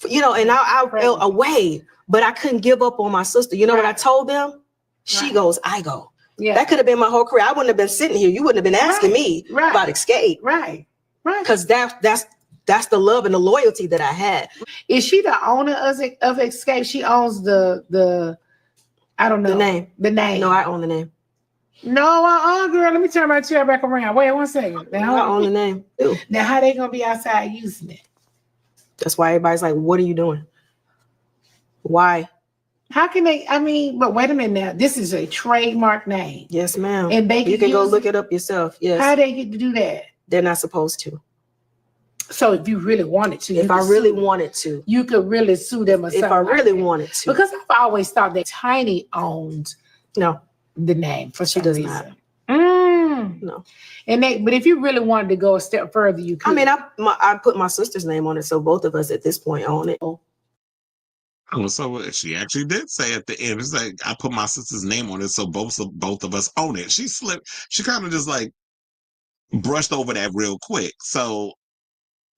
and I felt away, but I couldn't give up on my sister. You know what I told them? She goes, I go. Yeah. That could have been my whole career. I wouldn't have been sitting here. You wouldn't have been asking me about Xscape. Right. Because that's the love and the loyalty that I had. Is she the owner of Xscape? She owns the I don't know. The name. No, I own the name. No, girl. Let me turn my chair back around. Wait 1 second. Now, I own the name too. Now, how they gonna be outside using it? That's why everybody's like, what are you doing? Why? How can they? I mean, but wait a minute now. This is a trademark name. Yes, ma'am. And you can go look it up yourself. Yes. How they get to do that? They're not supposed to. So if you really wanted to, if I really wanted to, you could really sue them or something. If I really wanted to, because I've always thought that Tiny owned the name for some reason. Not. No. But if you really wanted to go a step further, you could. I mean, I put my sister's name on it, so both of us at this point own it. Oh, so she actually did say at the end, it's like, I put my sister's name on it, so both of us own it. She slipped. She kind of just like brushed over that real quick. So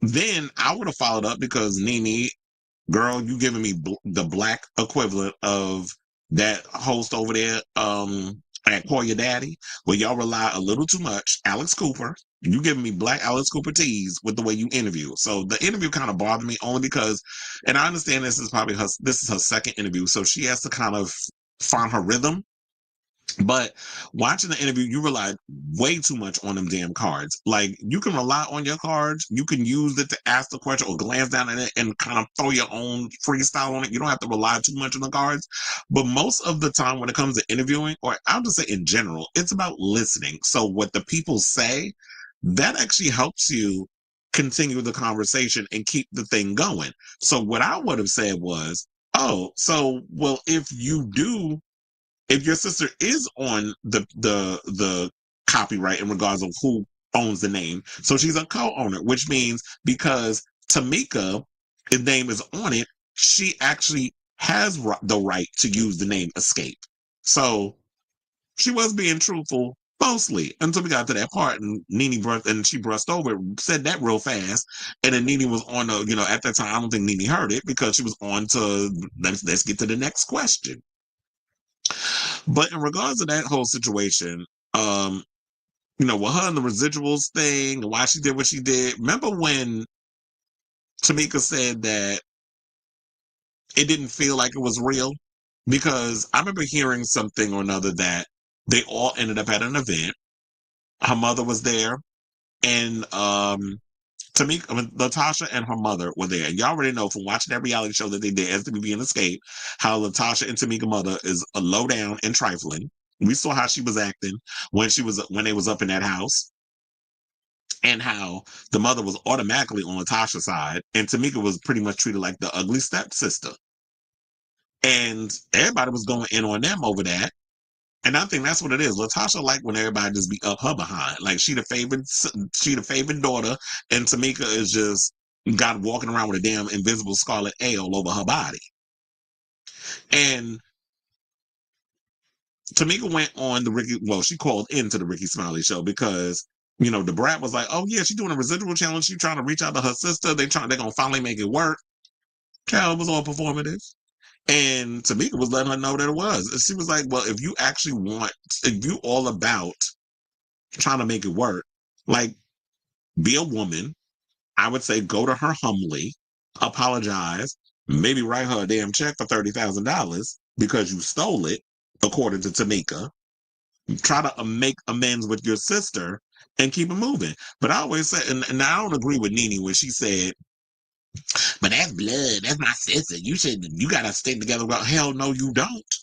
then I would have followed up because Nene, girl, you giving me the black equivalent of that host over there at Call Your Daddy, where y'all rely a little too much. Alex Cooper, you giving me black Alex Cooper tease with the way you interview. So the interview kind of bothered me only because, and I understand this is her second interview, so she has to kind of find her rhythm. But watching the interview, you rely way too much on them damn cards. Like, you can rely on your cards. You can use it to ask the question or glance down at it and kind of throw your own freestyle on it. You don't have to rely too much on the cards. But most of the time when it comes to interviewing, or I'll just say in general, it's about listening. So what the people say, that actually helps you continue the conversation and keep the thing going. So what I would have said was, if your sister is on the copyright in regards of who owns the name, so she's a co-owner, which means because Tamika, the name is on it, she actually has the right to use the name Xscape. So she was being truthful mostly until we got to that part, and Nene brushed over it, said that real fast, and then Nene was on at that time I don't think Nene heard it because she was on to let's get to the next question. But in regards to that whole situation, with her and the residuals thing and why she did what she did, remember when Tamika said that it didn't feel like it was real? Because I remember hearing something or another that they all ended up at an event. Her mother was there, and LaTocha and her mother were there. And y'all already know from watching that reality show that they did, SWB and Xscape, how LaTocha and Tamika's mother is a low down and trifling. We saw how she was acting when they was up in that house, and how the mother was automatically on LaTocha's side, and Tamika was pretty much treated like the ugly stepsister. And everybody was going in on them over that. And I think that's what it is. LaTocha like when everybody just be up her behind. Like she the favorite daughter, and Tamika is just got walking around with a damn invisible scarlet A all over her body. And Tamika went on she called into the Ricky Smiley show because, the brat was like, oh yeah, she's doing a residual challenge. She's trying to reach out to her sister. They're going to finally make it work. Cal was all performative. And Tamika was letting her know that it was. She was like, well, if you all about trying to make it work. Like, be a woman. I would say go to her humbly, apologize, maybe write her a damn check for $30,000 because you stole it, according to Tamika. Try to make amends with your sister and keep it moving. But I always say, and I don't agree with Nene when she said, but that's blood, that's my sister. You gotta stick together. Well, hell no, you don't.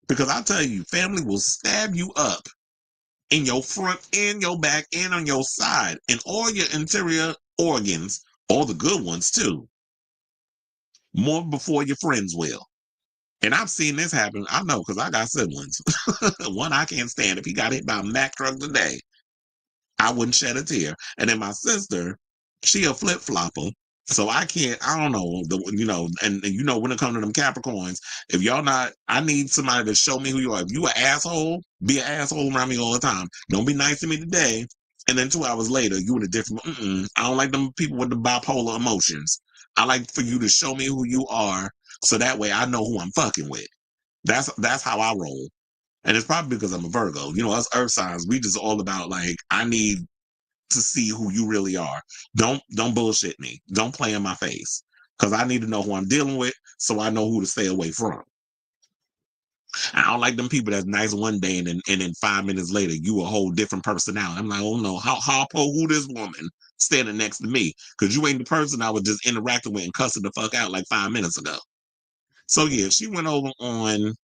Because I tell you, family will stab you up in your front and your back and on your side and all your interior organs, all the good ones too, more before your friends will. And I've seen this happen. I know because I got siblings. One I can't stand. If he got hit by a Mack truck today, I wouldn't shed a tear. And then my sister, she a flip-flopper. So I don't know, and you know, when it comes to them Capricorns, if y'all not, I need somebody to show me who you are. If you an asshole, be an asshole around me all the time. Don't be nice to me today. And then 2 hours later, you in a different, I don't like them people with the bipolar emotions. I like for you to show me who you are so that way I know who I'm fucking with. That's how I roll. And it's probably because I'm a Virgo. You know, us earth signs, we just all about like, I need to see who you really are. Don't bullshit me. Don't play in my face. Because I need to know who I'm dealing with so I know who to stay away from. I don't like them people that's nice one day and then 5 minutes later you a whole different personality. I'm like, oh no, who this woman standing next to me? Because you ain't the person I was just interacting with and cussing the fuck out like 5 minutes ago. So yeah, she went over on.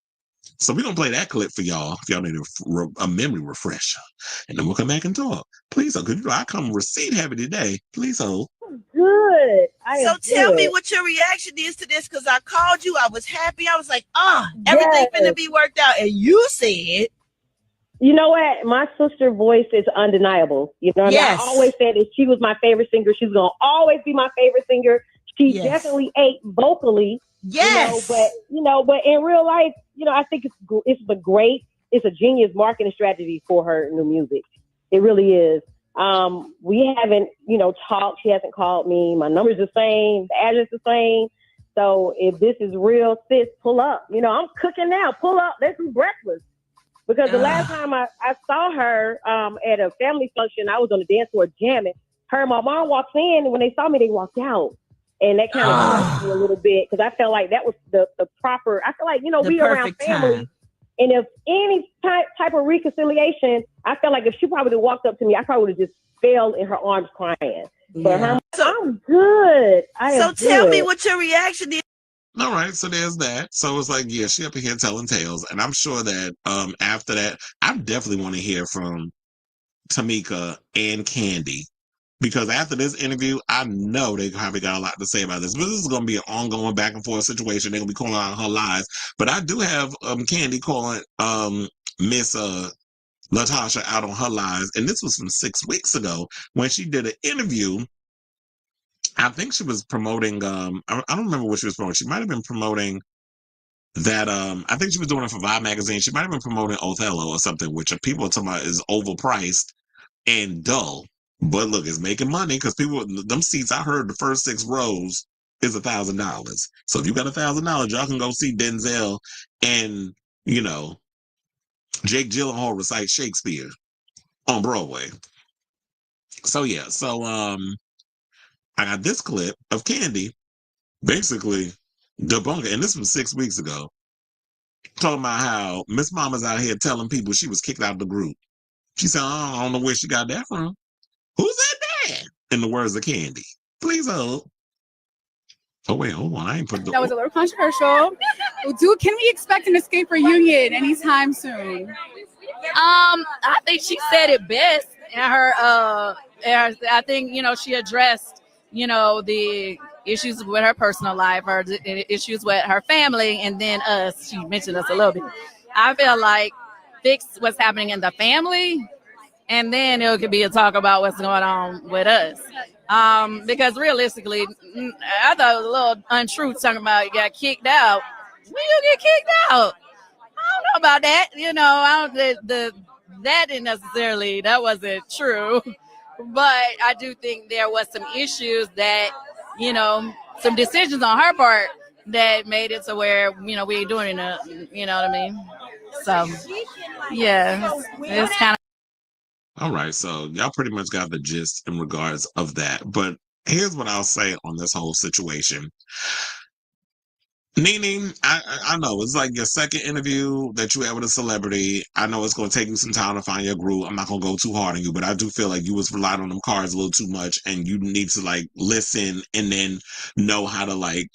So we're going to play that clip for y'all if y'all need a memory refresher. And then we'll come back and talk. Please, because you know, I come receipt heavy today. Please hold. Good. So tell me what your reaction is to this, because I called you. I was happy. I was like, everything finna be worked out. And you said, you know what? My sister's voice is undeniable. You know, I always said that she was my favorite singer. She's going to always be my favorite singer. She definitely ate vocally. Yes. But in real life, I think it's a genius marketing strategy for her new music. It really is. We haven't, talked. She hasn't called me. My number's the same. The address is the same. So if this is real, sis, pull up. I'm cooking now. Pull up. Let's do breakfast. Because the last time I saw her at a family function, I was on the dance floor jamming. Her and my mom walked in, and when they saw me, they walked out. And that kind of touched me a little bit because I felt like that was the proper. I feel like, we around family. Time. And if any type of reconciliation, I felt like if she probably walked up to me, I probably would have just fell in her arms crying. But I'm good. Tell me what your reaction is. All right, so there's that. So it's like, yeah, she up in here telling tales. And I'm sure that after that, I definitely want to hear from Tamika and Candy. Because after this interview, I know they probably got a lot to say about this. But this is going to be an ongoing back and forth situation. They're going to be calling out her lies. But I do have Candy calling Miss LaTocha out on her lies. And this was from 6 weeks ago when she did an interview. I think she was promoting, I don't remember what she was promoting. She might have been promoting that, I think she was doing it for Vibe magazine. She might have been promoting Othello or something, which people are talking about is overpriced and dull. But look, it's making money because people, them seats, I heard the first 6 rows is $1,000. So if you got $1,000, y'all can go see Denzel and, Jake Gyllenhaal recite Shakespeare on Broadway. So yeah, I got this clip of Candy basically debunking, and this was 6 weeks ago, talking about how Miss Mama's out here telling people she was kicked out of the group. She said, I don't know where she got that from. Who said that? In the words of Candy. Please hold. Oh, wait, hold on. I ain't put the... That was a little controversial. Can we expect an Xscape reunion anytime soon? I think she said it best in her, I think, she addressed, the issues with her personal life, her issues with her family, and then us. She mentioned us a little bit. I feel like fix what's happening in the family, and then it could be a talk about what's going on with us. Because realistically, I thought it was a little untruth talking about you got kicked out. When you get kicked out? I don't know about that. That didn't necessarily, that wasn't true. But I do think there was some issues that, some decisions on her part that made it to where, we ain't doing enough. You know what I mean? So, yeah, it's kind of. All right, so y'all pretty much got the gist in regards of that. But here's what I'll say on this whole situation. Nene, I know it's like your second interview that you had with a celebrity. I know it's going to take you some time to find your groove. I'm not going to go too hard on you, but I do feel like you was relying on them cards a little too much, and you need to like listen and then know how to like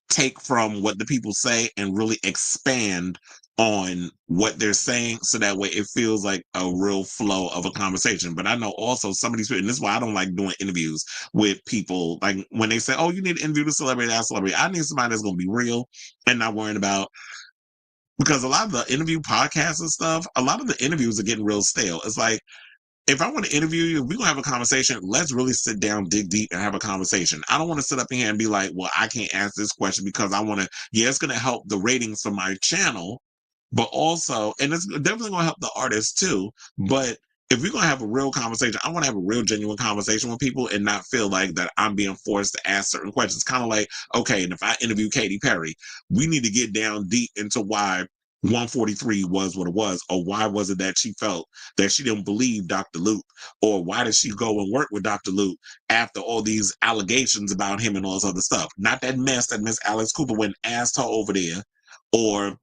take from what the people say and really expand on what they're saying, so that way it feels like a real flow of a conversation. But I know also some of these people, and this is why I don't like doing interviews with people, like when they say, oh, you need to interview the celebrity, that celebrity. I need somebody that's going to be real and not worrying about, because a lot of the interview podcasts and stuff, a lot of the interviews are getting real stale. It's like, if I want to interview you, if we're going to have a conversation, let's really sit down, dig deep, and have a conversation. I don't want to sit up in here and be like, well, I can't answer this question because I want to, yeah, it's going to help the ratings for my channel, but also, and it's definitely going to help the artists too. But if we're going to have a real conversation, I want to have a real, genuine conversation with people and not feel like that I'm being forced to ask certain questions. Kind of like, okay, and if I interview Katy Perry, we need to get down deep into why 143 was what it was, or why was it that she felt that she didn't believe Dr. Luke, or why did she go and work with Dr. Luke after all these allegations about him and all this other stuff. Not that mess that Miss Alex Cooper went and asked her over there, or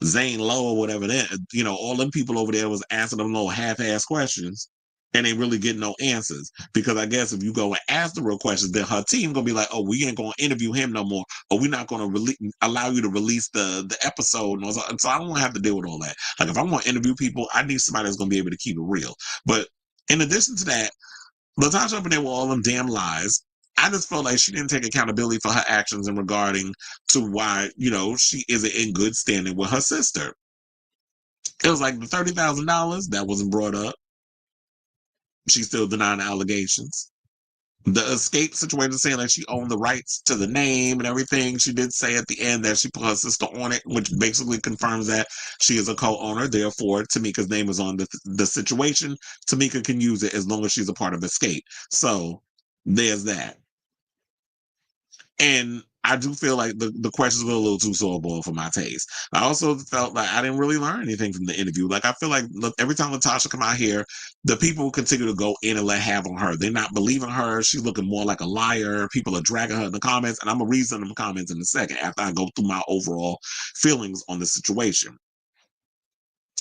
Zane Lowe or whatever that, you know, all them people over there was asking them little half-ass questions and they really getting no answers. Because I guess if you go and ask the real questions, then her team gonna be like, oh, we ain't gonna interview him no more, or we're not gonna allow you to release the episode. And so I don't have to deal with all that. Like if I want to interview people, I need somebody that's gonna be able to keep it real. But in addition to that, LaTocha up in there with all them damn lies. I just felt like she didn't take accountability for her actions in regarding to why, you know, she isn't in good standing with her sister. It was like the $30,000 that wasn't brought up. She still denying the allegations. The Xscape situation, saying that she owned the rights to the name and everything. She did say at the end that she put her sister on it, which basically confirms that she is a co-owner. Therefore, Tamika's name is on the situation. Tamika can use it as long as she's a part of Xscape. So there's that. And I do feel like the questions were a little too softball for my taste. I also felt like I didn't really learn anything from the interview. Like I feel like every time LaTocha come out here, the people continue to go in and let have on her. They're not believing her. She's looking more like a liar. People are dragging her in the comments, and I'm gonna read some of the comments in a second after I go through my overall feelings on the situation.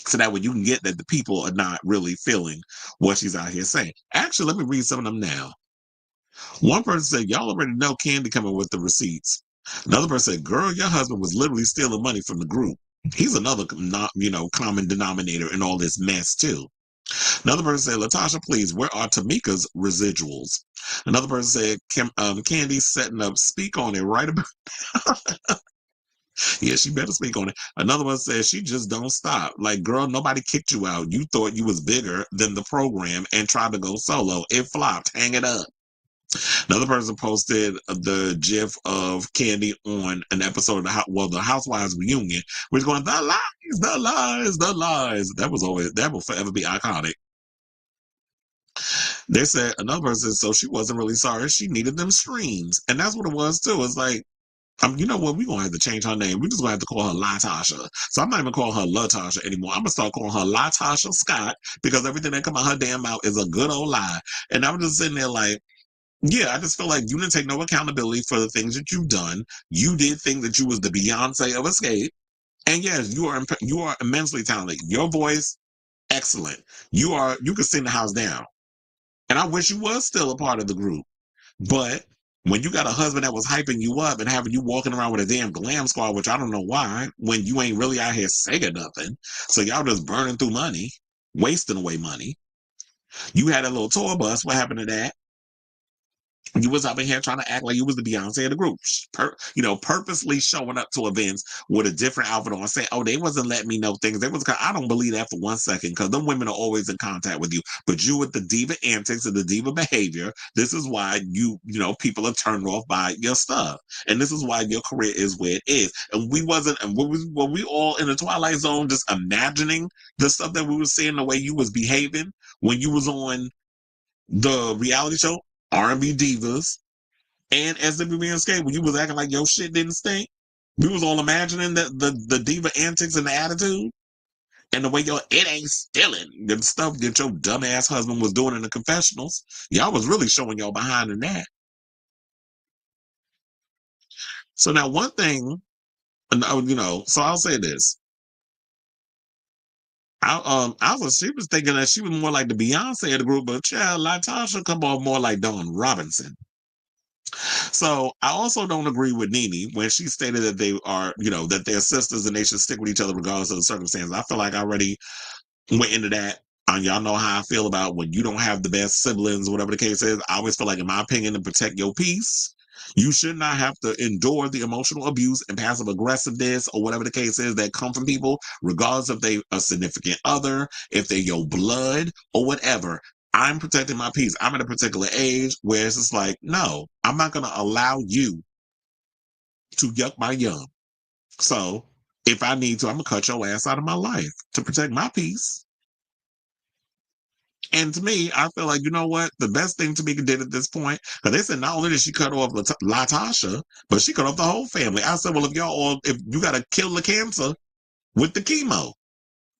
So that way you can get that the people are not really feeling what she's out here saying. Actually, let me read some of them now. One person said, y'all already know Candy coming with the receipts. Another person said, girl, your husband was literally stealing money from the group. He's another, common denominator in all this mess, too. Another person said, LaTocha, please, where are Tamika's residuals? Another person said, Candy's setting up, speak on it right about. Yeah, she better speak on it. Another one says, she just don't stop. Like, girl, nobody kicked you out. You thought you was bigger than the program and tried to go solo. It flopped. Hang it up. Another person posted the gif of Candy on an episode of the Housewives reunion, which going, the lies, the lies, the lies. That will forever be iconic. They said, another person said, so she wasn't really sorry. She needed them streams. And that's what it was too. It's like, you know what? We're going to have to change her name. We're just going to have to call her LieTocha. So I'm not even calling her LaTocha anymore. I'm going to start calling her LieTocha Scott, because everything that come out her damn mouth is a good old lie. And I'm just sitting there like, yeah, I just feel like you didn't take no accountability for the things that you've done. You did think that you was the Beyonce of Xscape. And yes, you are immensely talented. Your voice, excellent. You can sing the house down. And I wish you was still a part of the group. But when you got a husband that was hyping you up and having you walking around with a damn glam squad, which I don't know why, when you ain't really out here saying nothing. So y'all just burning through money, wasting away money. You had a little tour bus. What happened to that? You was up in here trying to act like you was the Beyonce of the group, purposely showing up to events with a different outfit on, saying, "Oh, they wasn't letting me know things." I don't believe that for 1 second, because them women are always in contact with you. But you, with the diva antics and the diva behavior, this is why people are turned off by your stuff, and this is why your career is where it is. And were we all in the Twilight Zone, just imagining the stuff that we were seeing, the way you was behaving when you was on the reality show R&B Divas and SWB Xscape, when you was acting like your shit didn't stink? We was all imagining that the diva antics and the attitude. And the way it ain't stealing, the stuff that your dumbass husband was doing in the confessionals, y'all was really showing y'all behind in that. So now one thing, so I'll say this. She was thinking that she was more like the Beyonce of the group, but child, LaTocha come off more like Dawn Robinson. So I also don't agree with Nene when she stated that they are, that they're sisters and they should stick with each other regardless of the circumstances. I feel like I already went into that. And y'all know how I feel about when you don't have the best siblings, whatever the case is. I always feel like, in my opinion, to protect your peace, you should not have to endure the emotional abuse and passive aggressiveness or whatever the case is that come from people, regardless if they a significant other, if they're your blood or whatever. I'm protecting my peace. I'm at a particular age where it's just like, no, I'm not going to allow you to yuck my yum. So if I need to, I'm going to cut your ass out of my life to protect my peace. And to me, I feel like, you know what? The best thing Tamika did at this point, because they said not only did she cut off LaTocha, but she cut off the whole family. I said, well, if you got to kill the cancer with the chemo.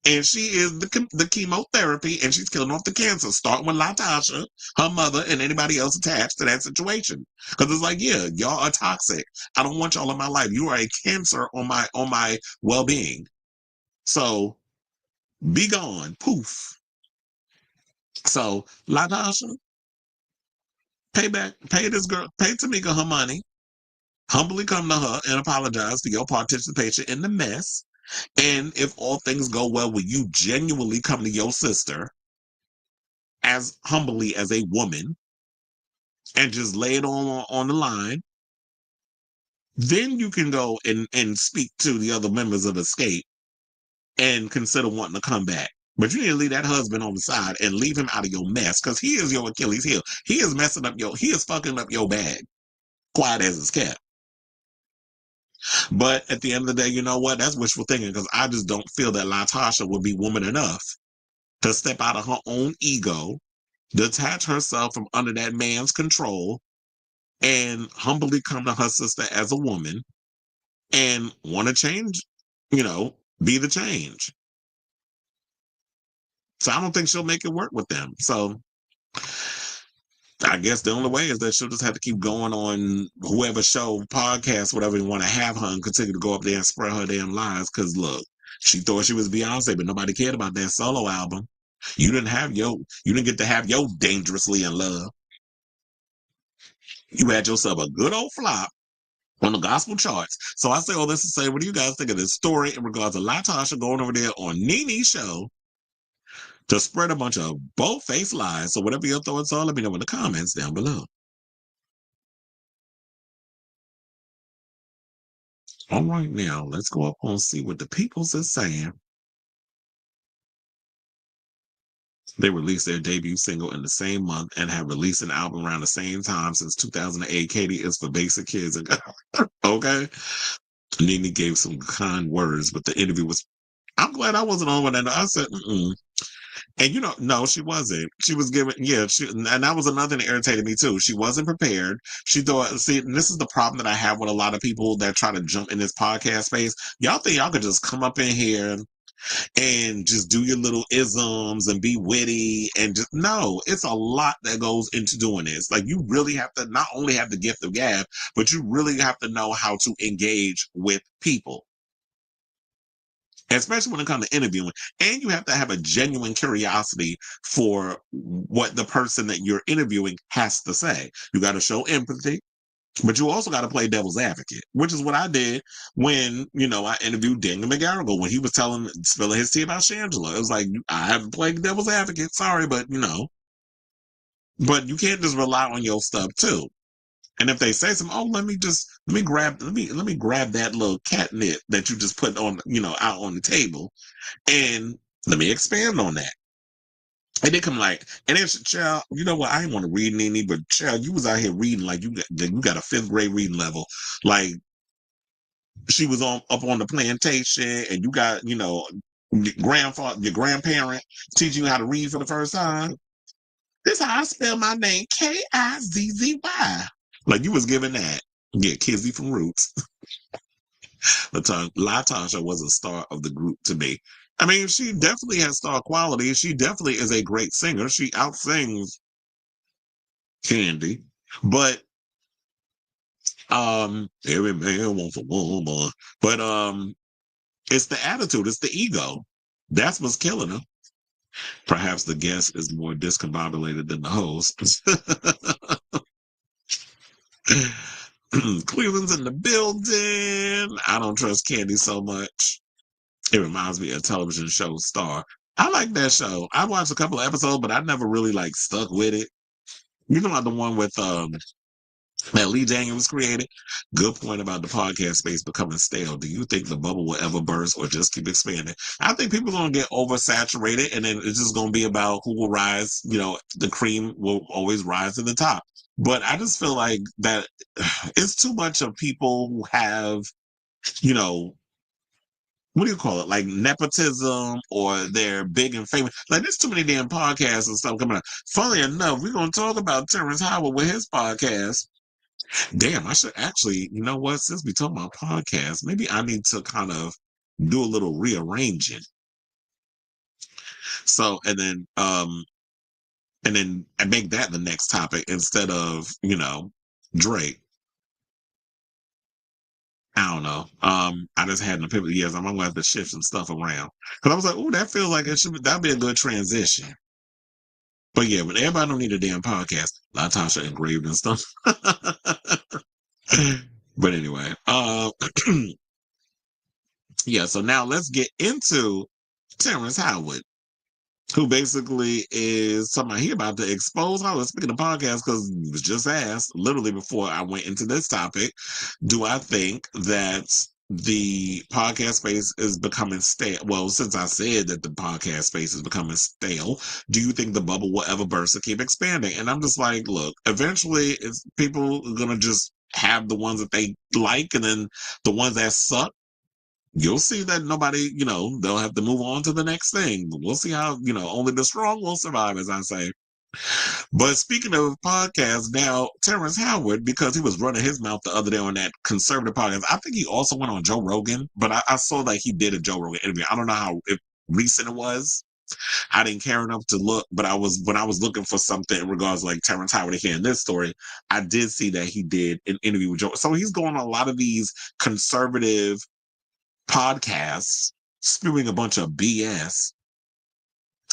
And she is the chemotherapy, and she's killing off the cancer, starting with LaTocha, her mother, and anybody else attached to that situation. Because it's like, yeah, y'all are toxic. I don't want y'all in my life. You are a cancer on my well-being. So be gone. Poof. So LaTocha, pay Tamika her money, humbly come to her and apologize for your participation in the mess. And if all things go well, will you genuinely come to your sister as humbly as a woman and just lay it on the line? Then you can go and speak to the other members of Xscape and consider wanting to come back. But you need to leave that husband on the side and leave him out of your mess, because he is your Achilles heel. He is fucking up your bag, quiet as it's kept. But at the end of the day, you know what? That's wishful thinking, because I just don't feel that LaTocha would be woman enough to step out of her own ego, detach herself from under that man's control, and humbly come to her sister as a woman and want to change, be the change. So I don't think she'll make it work with them. So I guess the only way is that she'll just have to keep going on whoever show, podcast, whatever you want to have her, and continue to go up there and spread her damn lies. Because look, she thought she was Beyonce, but nobody cared about that solo album. You didn't get to have your Dangerously in Love. You had yourself a good old flop on the gospel charts. So I say all this to say, what do you guys think of this story in regards to LaTocha going over there on Nene's show to spread a bunch of bold-faced lies? So whatever your thoughts are, let me know in the comments down below. All right, now let's go up and see what the peoples is saying. They released their debut single in the same month and have released an album around the same time since 2008. Katy is for basic kids. Okay. Nene gave some kind words, but the interview was, I'm glad I wasn't on with that. I said, mm-mm. And no, she wasn't. She was giving, and that was another thing that irritated me too. She wasn't prepared. She thought, see, and this is the problem that I have with a lot of people that try to jump in this podcast space. Y'all think y'all could just come up in here and just do your little isms and be witty and just, no, it's a lot that goes into doing this. Like, you really have to not only have the gift of gab, but you really have to know how to engage with people, especially when it comes to interviewing. And you have to have a genuine curiosity for what the person that you're interviewing has to say. You got to show empathy, but you also got to play devil's advocate, which is what I did when, I interviewed Daniel McGarrigle when he was spilling his tea about Shangela. It was like, I haven't played devil's advocate. Sorry, but but you can't just rely on your stuff too. And if they say something, let me grab that little catnip that you just put on, out on the table, and let me expand on that. And they come like, and it's, child, you know what? I didn't want to read any, but child, you was out here reading like you got a 5th grade reading level. Like, she was up on the plantation, and you got, your grandparent teaching you how to read for the first time. This is how I spell my name, Kizzy. Like, you was giving that. Yeah, Kizzy from Roots. LaTocha was a star of the group to me. I mean, she definitely has star quality. She definitely is a great singer. She outsings Candy. But every man wants a woman. But it's the attitude, it's the ego. That's what's killing her. Perhaps the guest is more discombobulated than the host. Cleveland's in the building. I don't trust Candy so much. It reminds me of a television show Star. I like that show. I watched a couple of episodes, but I never really like stuck with it. You know, like the one with that Lee Daniels created. Good point about the podcast space becoming stale. Do you think the bubble will ever burst or just keep expanding? I think people are gonna get oversaturated, and then it's just gonna be about who will rise. You know, the cream will always rise to the top. But I just feel like that it's too much of people who have, you know, what do you call it? Like nepotism, or they're big and famous. Like there's too many damn podcasts and stuff coming out. Funny enough, we're gonna talk about Terrence Howard with his podcast. Damn, I should actually, you know what? Since we talk about podcasts, maybe I need to kind of do a little rearranging. So, and then I make that the next topic instead of, you know, Drake. I don't know. I just had an epiphany. Yes, I'm gonna have to shift some stuff around because I was like, "Oh, that feels like that'd be a good transition." But yeah, but everybody don't need a damn podcast. LaTocha engraved and stuff. But anyway, yeah. So now let's get into Terrence Howard, who basically is talking about he about to expose Howard. Speaking of podcasts, because he was just asked literally before I went into this topic, do I think that the podcast space is becoming stale? Well, since I said that the podcast space is becoming stale, do you think the bubble will ever burst or keep expanding? And I'm just like, look, eventually it's people are gonna just have the ones that they like, and then the ones that suck, you'll see that nobody, you know, they'll have to move on to the next thing. We'll see how, you know, only the strong will survive, as I say. But speaking of podcasts, now Terrence Howard, because he was running his mouth the other day on that conservative podcast, I think he also went on Joe Rogan, but I saw that he did a Joe Rogan interview. I don't know how recent it was. I didn't care enough to look, but when I was looking for something in regards to like Terrence Howard here in this story, I did see that he did an interview with Joe. So he's going on a lot of these conservative podcasts spewing a bunch of BS,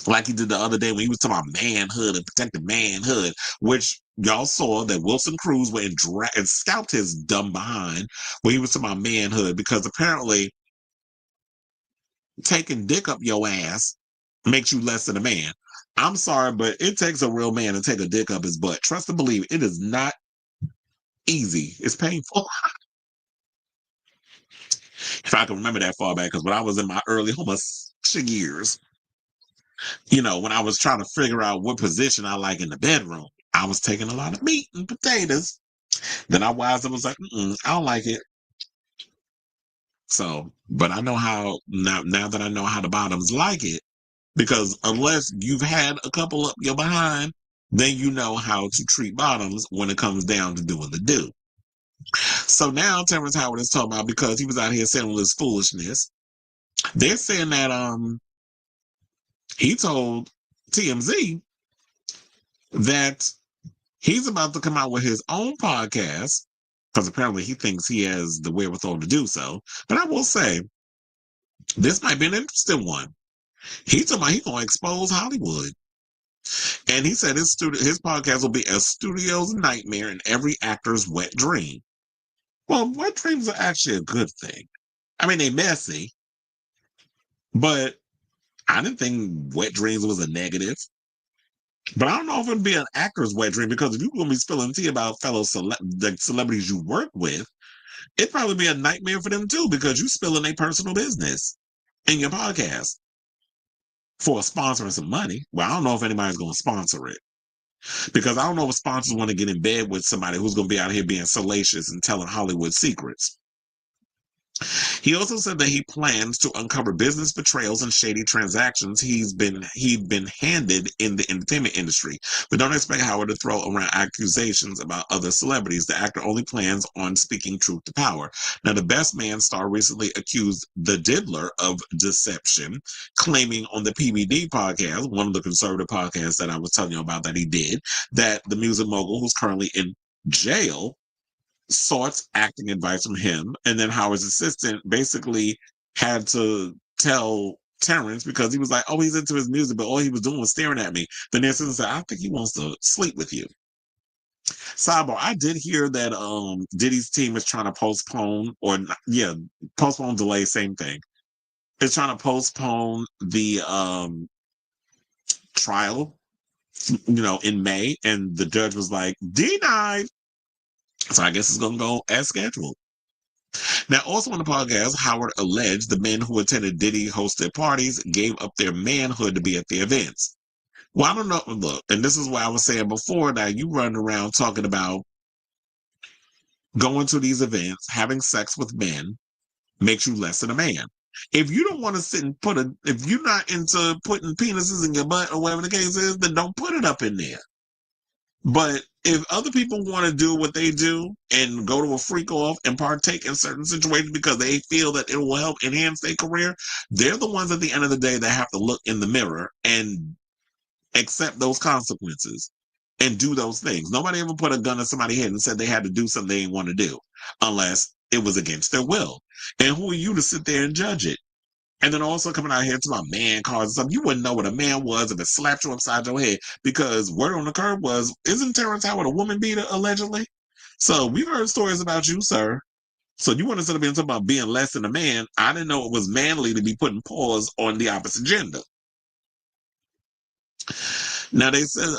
like he did the other day when he was talking about manhood and protecting manhood, which y'all saw that Wilson Cruz went and scalped his dumb behind when he was talking about manhood, because apparently taking dick up your ass makes you less than a man. I'm sorry, but it takes a real man to take a dick up his butt. Trust and believe, it is not easy. It's painful. If I can remember that far back, because when I was in my early homosexual years, you know, when I was trying to figure out what position I like in the bedroom, I was taking a lot of meat and potatoes. Then I wised up and was like, I don't like it. So, but I know how, now that I know how the bottoms like it, because unless you've had a couple up your behind, then you know how to treat bottoms when it comes down to doing the do. So now Terrence Howard is talking about, because he was out here saying all this foolishness, they're saying that he told TMZ that he's about to come out with his own podcast, because apparently he thinks he has the wherewithal to do so. But I will say, this might be an interesting one. He's talking about he's going to expose Hollywood. And he said his podcast will be a studio's nightmare and every actor's wet dream. Well, wet dreams are actually a good thing. I mean, they're messy, but I didn't think wet dreams was a negative. But I don't know if it'd be an actor's wet dream, because if you're going to be spilling tea about fellow celebrities you work with, it'd probably be a nightmare for them too, because you spilling their personal business in your podcast for sponsoring some money. Well, I don't know if anybody's going to sponsor it, because I don't know if sponsors want to get in bed with somebody who's going to be out here being salacious and telling Hollywood secrets. He also said that he plans to uncover business betrayals and shady transactions he'd been handed in the entertainment industry, but don't expect Howard to throw around accusations about other celebrities. The actor only plans on speaking truth to power. Now, the Best Man star recently accused the Diddler of deception, claiming on the PBD podcast, one of the conservative podcasts that I was telling you about that he did, that the music mogul, who's currently in jail, sought acting advice from him, and then Howard's assistant basically had to tell Terrence, because he was like, "Oh, he's into his music, but all he was doing was staring at me." The assistant said, "I think he wants to sleep with you." Sidebar: I did hear that Diddy's team is trying to postpone, delay, same thing. It's trying to postpone the trial, in May, and the judge was like, "Denied." So I guess it's gonna go as scheduled. Now, also on the podcast, Howard alleged the men who attended Diddy-hosted parties gave up their manhood to be at the events. Well, I don't know. Look, and this is what I was saying before, that you run around talking about going to these events, having sex with men, makes you less than a man. If you don't want to sit and if you're not into putting penises in your butt or whatever the case is, then don't put it up in there. But if other people want to do what they do and go to a freak off and partake in certain situations because they feel that it will help enhance their career, they're the ones at the end of the day that have to look in the mirror and accept those consequences and do those things. Nobody ever put a gun in somebody's head and said they had to do something they didn't want to do unless it was against their will. And who are you to sit there and judge it? And then also coming out here to my man cards and stuff. You wouldn't know what a man was if it slapped you upside your head, because word on the curb was, isn't Terrence Howard a woman beater, allegedly? So we've heard stories about you, sir. So you want to sit up here and talk about being less than a man. I didn't know it was manly to be putting paws on the opposite gender. Now, they said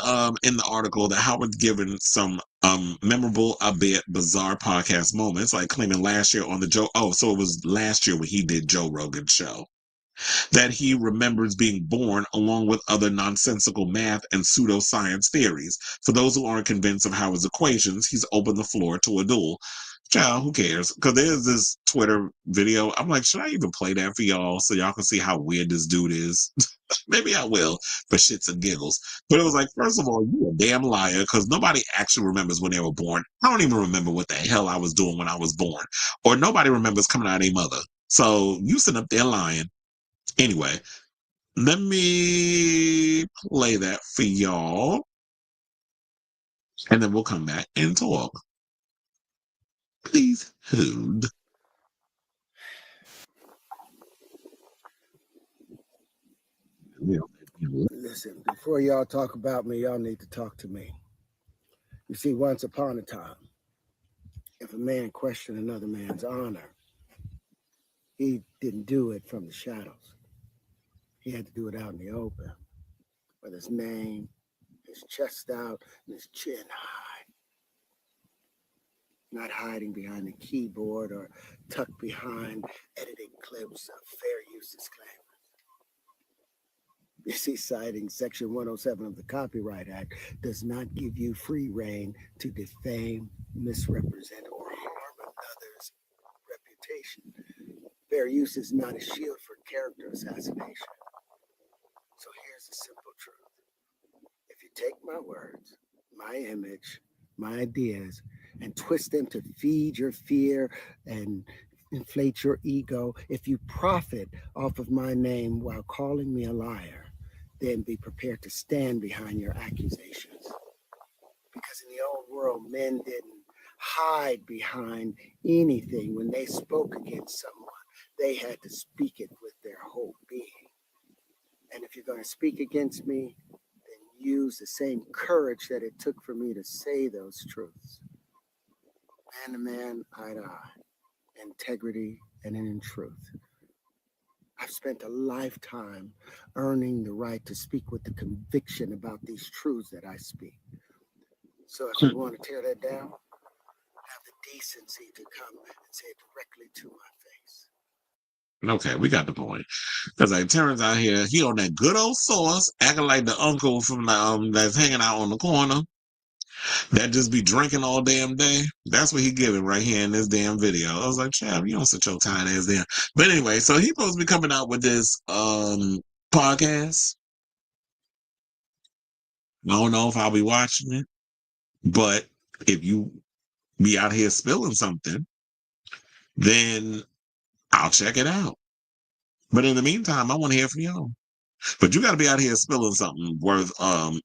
in the article that Howard's given some memorable, albeit bizarre podcast moments, like claiming last year on the so it was last year when he did Joe Rogan's show, that he remembers being born along with other nonsensical math and pseudoscience theories. For those who aren't convinced of Howard's equations, he's opened the floor to a duel. Child, who cares? Because there's this Twitter video. I'm like, should I even play that for y'all so y'all can see how weird this dude is? Maybe I will, for shits and giggles. But it was like, first of all, you a damn liar, because nobody actually remembers when they were born. I don't even remember what the hell I was doing when I was born. Or nobody remembers coming out of their mother. So you sitting up there lying. Anyway, let me play that for y'all, and then we'll come back and talk. Please hold. Listen, before y'all talk about me, y'all need to talk to me. You see, once upon a time, if a man questioned another man's honor, he didn't do it from the shadows. He had to do it out in the open, with his name, his chest out, and his chin high. Not hiding behind the keyboard or tucked behind editing clips of fair use disclaimers. You see, citing Section 107 of the Copyright Act does not give you free rein to defame, misrepresent, or harm another's reputation. Fair use is not a shield for character assassination. So here's the simple truth. If you take my words, my image, my ideas, and twist them to feed your fear and inflate your ego, if you profit off of my name while calling me a liar, then be prepared to stand behind your accusations. Because in the old world, men didn't hide behind anything. When they spoke against someone, they had to speak it with their whole being. And if you're going to speak against me, then use the same courage that it took for me to say those truths. Man to man, eye to eye, integrity and in truth. I've spent a lifetime earning the right to speak with the conviction about these truths that I speak. So if you want to tear that down, have the decency to come and say it directly to my face. Okay, we got the point. Because like Terrence out here, he on that good old sauce, acting like the uncle from the that's hanging out on the corner. that just be drinking all damn day. That's what he giving right here in this damn video. I was like, Chav, you don't sit your tired ass there. But anyway, so he supposed to be coming out with this podcast. I don't know if I'll be watching it, but if you be out here spilling something, then I'll check it out. But in the meantime, I want to hear from y'all. But you got to be out here spilling something worth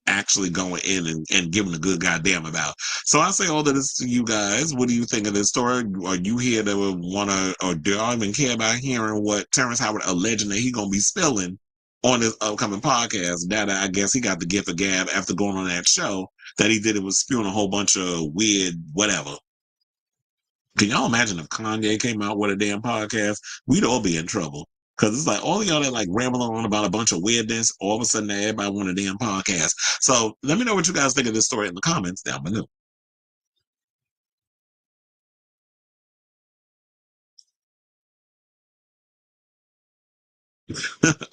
actually going in and giving a good goddamn about. So I say all of this to you guys. What do you think of this story? Are you here to want to, or do y'all even care about hearing what Terrence Howard alleging that he going to be spilling on his upcoming podcast? That I guess he got the gift of gab after going on that show that he did. It was spewing a whole bunch of weird whatever. Can y'all imagine if Kanye came out with a damn podcast? We'd all be in trouble. Because it's like all of y'all that like rambling on about a bunch of weirdness, all of a sudden everybody want a damn podcast. So let me know what you guys think of this story in the comments down below.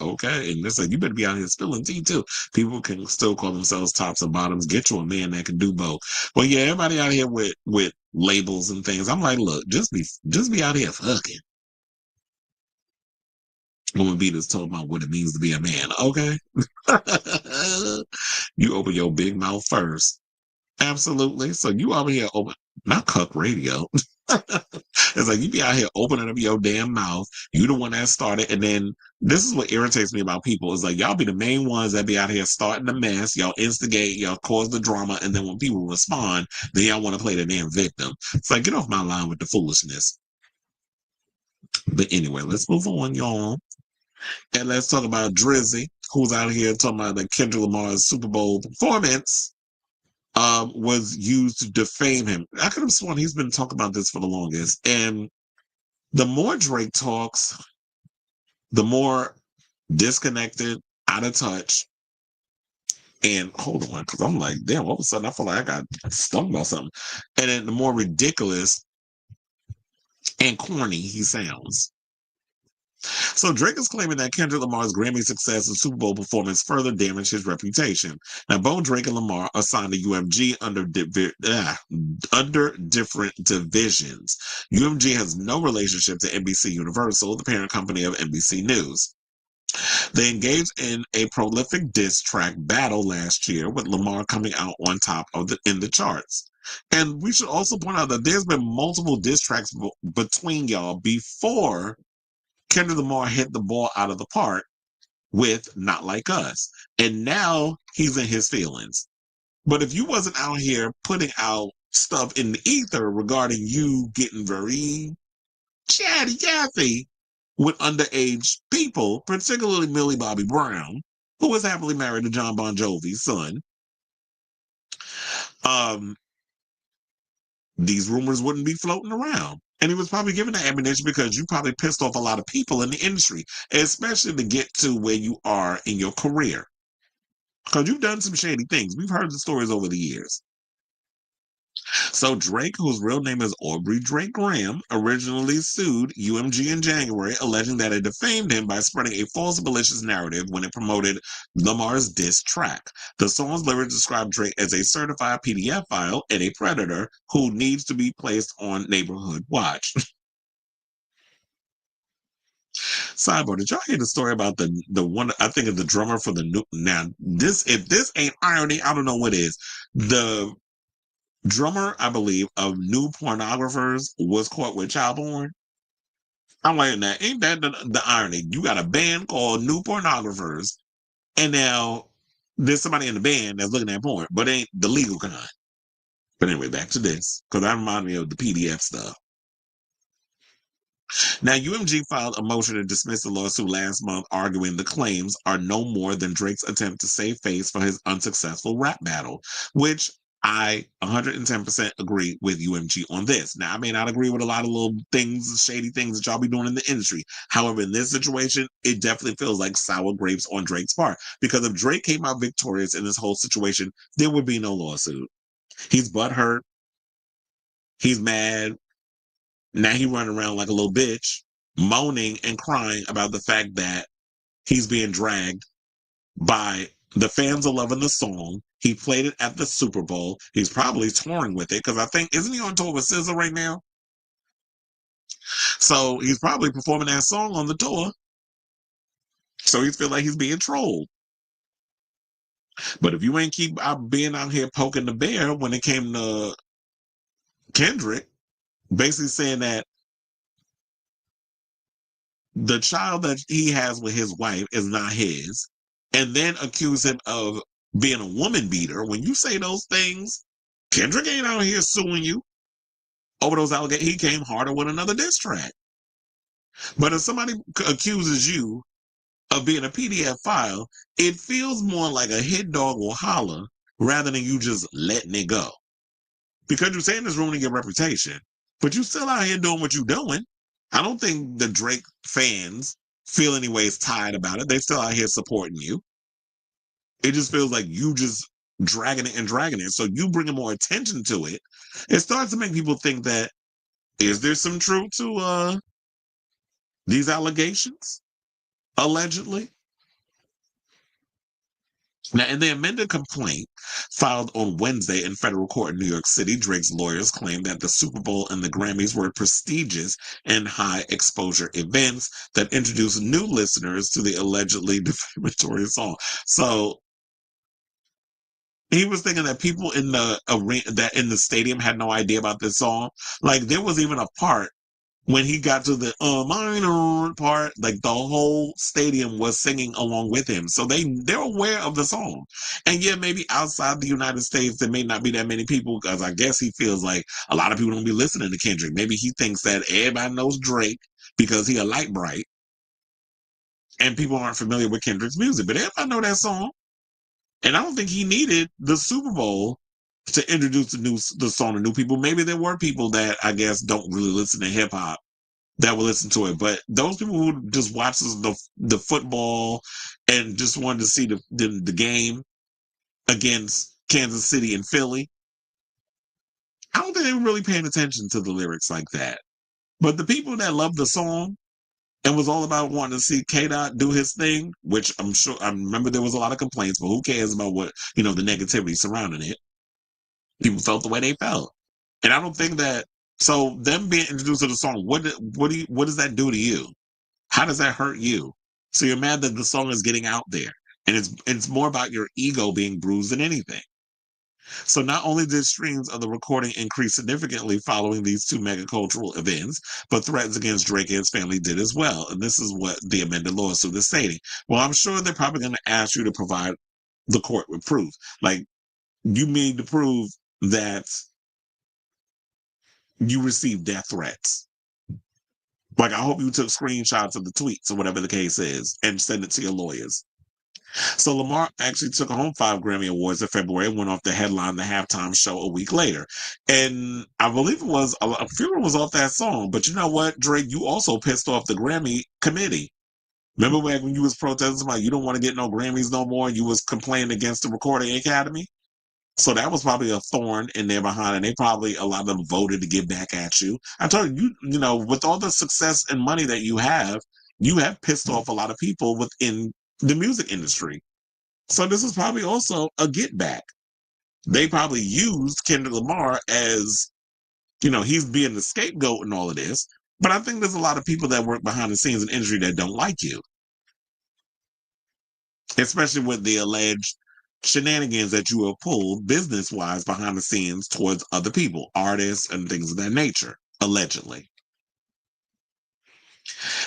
Okay, and listen, you better be out here spilling tea too. People can still call themselves tops and bottoms. Get you a man that can do both. Well, yeah, everybody out here with labels and things. I'm like, look, just be out here fucking. Woman Beaters told about what it means to be a man. Okay. You open your big mouth first. Absolutely. So you over here open, not cuck radio. It's like you be out here opening up your damn mouth. You the one that started. And then this is what irritates me about people. It's like y'all be the main ones that be out here starting the mess. Y'all instigate, y'all cause the drama. And then when people respond, then y'all want to play the damn victim. It's like, get off my line with the foolishness. But anyway, let's move on, y'all. And let's talk about Drizzy, who's out here talking about that Kendrick Lamar's Super Bowl performance was used to defame him. I could have sworn he's been talking about this for the longest. And the more Drake talks, the more disconnected, out of touch. And hold on, because I'm like, damn, all of a sudden I feel like I got stung by something. And then the more ridiculous and corny he sounds. So Drake is claiming that Kendrick Lamar's Grammy success and Super Bowl performance further damaged his reputation. Now, both Drake and Lamar are signed to UMG under different divisions. UMG has no relationship to NBC Universal, the parent company of NBC News. They engaged in a prolific diss track battle last year, with Lamar coming out on top of in the charts. And we should also point out that there's been multiple diss tracks between y'all before Kendrick Lamar hit the ball out of the park with Not Like Us. And now he's in his feelings. But if you wasn't out here putting out stuff in the ether regarding you getting very chatty Cathy with underage people, particularly Millie Bobby Brown, who was happily married to John Bon Jovi's son, these rumors wouldn't be floating around. And he was probably given that ammunition because you probably pissed off a lot of people in the industry, especially to get to where you are in your career. Because you've done some shady things. We've heard the stories over the years. So Drake, whose real name is Aubrey Drake Graham, originally sued UMG in January, alleging that it defamed him by spreading a false malicious narrative when it promoted Lamar's diss track. The song's lyrics describe Drake as a certified PDF file and a predator who needs to be placed on neighborhood watch. Sidebar, did y'all hear the story about the one, I think of the drummer for the new, now this, if this ain't irony, I don't know what is. The drummer, I believe, of New Pornographers was caught with child porn. I'm like, now, ain't that the irony? You got a band called New Pornographers, and now there's somebody in the band that's looking at porn, but ain't the legal kind. But anyway, back to this, because that reminded me of the PDF stuff. Now, UMG filed a motion to dismiss the lawsuit last month, arguing the claims are no more than Drake's attempt to save face for his unsuccessful rap battle, which I 110% agree with UMG on this. Now, I may not agree with a lot of little things, shady things that y'all be doing in the industry. However, in this situation, it definitely feels like sour grapes on Drake's part. Because if Drake came out victorious in this whole situation, there would be no lawsuit. He's butthurt. He's mad. Now he running around like a little bitch, moaning and crying about the fact that he's being dragged by the fans are loving the song. He played it at the Super Bowl. He's probably touring with it because I think, isn't he on tour with SZA right now? So he's probably performing that song on the tour. So he feel like he's being trolled. But if you ain't keep being out here poking the bear when it came to Kendrick, basically saying that the child that he has with his wife is not his, and then accuse him of being a woman beater. When you say those things, Kendrick ain't out here suing you over those allegations. He came harder with another diss track. But if somebody accuses you of being a PDF file, it feels more like a hit dog will holler rather than you just letting it go. Because you're saying it's ruining your reputation, but you still out here doing what you're doing. I don't think the Drake fans feel any ways tired about it. They still out here supporting you. It just feels like you just dragging it and dragging it. So you bringing more attention to it. It starts to make people think that, is there some truth to these allegations? Allegedly. Now, in the amended complaint filed on Wednesday in federal court in New York City, Drake's lawyers claimed that the Super Bowl and the Grammys were prestigious and high-exposure events that introduced new listeners to the allegedly defamatory song. So he was thinking that people in the arena, that in the stadium, had no idea about this song. Like, there was even a part when he got to the minor part, like the whole stadium was singing along with him. So they're aware of the song. And yeah, maybe outside the United States, there may not be that many people, because I guess he feels like a lot of people don't be listening to Kendrick. Maybe he thinks that everybody knows Drake because he a light bright and people aren't familiar with Kendrick's music. But everybody know that song. And I don't think he needed the Super Bowl to introduce the song to new people. Maybe there were people that I guess don't really listen to hip hop that will listen to it, but those people who just watch the football and just wanted to see the game against Kansas City and Philly, I don't think they were really paying attention to the lyrics like that. But the people that loved the song and was all about wanting to see K-Dot do his thing, which I'm sure, I remember there was a lot of complaints, but who cares about what, the negativity surrounding it? People felt the way they felt. And I don't think that, so them being introduced to the song, what does that do to you? How does that hurt you? So you're mad that the song is getting out there, and it's more about your ego being bruised than anything. So not only did streams of the recording increase significantly following these two mega cultural events, but threats against Drake and his family did as well. And this is what the amended lawsuit is stating. Well, I'm sure they're probably going to ask you to provide the court with proof. Like, you need to prove that you received death threats. Like, I hope you took screenshots of the tweets or whatever the case is and send it to your lawyers. So Lamar actually took home 5 Grammy Awards in February and went off to headline the halftime show a week later. And I believe it was, a funeral was off that song. But you know what, Drake, you also pissed off the Grammy committee. Remember when you was protesting about you don't want to get no Grammys no more and you was complaining against the Recording Academy? So that was probably a thorn in their behind, and they probably, a lot of them voted to get back at you. I told you, with all the success and money that you have pissed off a lot of people within the music industry. So this is probably also a get back. They probably used Kendrick Lamar as, he's being the scapegoat in all of this. But I think there's a lot of people that work behind the scenes in the industry that don't like you. Especially with the alleged shenanigans that you have pulled business-wise behind the scenes towards other people, artists and things of that nature, allegedly.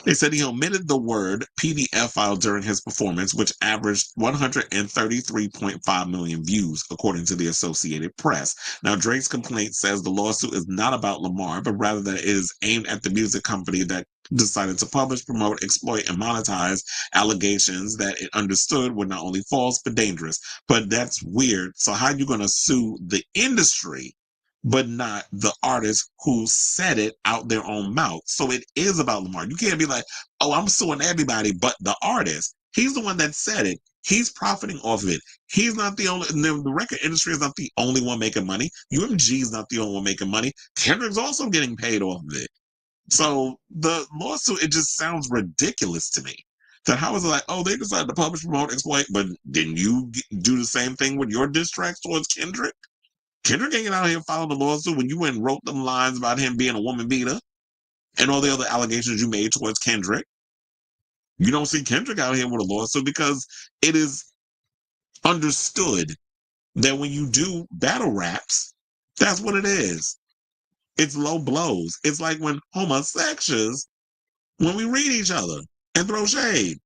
They said he omitted the word PDF file during his performance, which averaged 133.5 million views, according to the Associated Press. Now, Drake's complaint says the lawsuit is not about Lamar, but rather that it is aimed at the music company that decided to publish, promote, exploit, and monetize allegations that it understood were not only false, but dangerous. But that's weird. So how are you going to sue the industry but not the artist who said it out their own mouth? So it is about Lamar. You can't be like, oh, I'm suing everybody but the artist. He's the one that said it. He's profiting off of it. He's not the only, the record industry is not the only one making money. UMG is not the only one making money. Kendrick's also getting paid off of it. So the lawsuit, it just sounds ridiculous to me. So how is it like, oh, they decided to publish, promote, exploit, but didn't you do the same thing with your diss tracks towards Kendrick? Kendrick ain't out here filing the lawsuit when you went and wrote them lines about him being a woman beater and all the other allegations you made towards Kendrick. You don't see Kendrick out here with a lawsuit because it is understood that when you do battle raps, that's what it is. It's low blows. It's like when homosexuals, when we read each other and throw shade.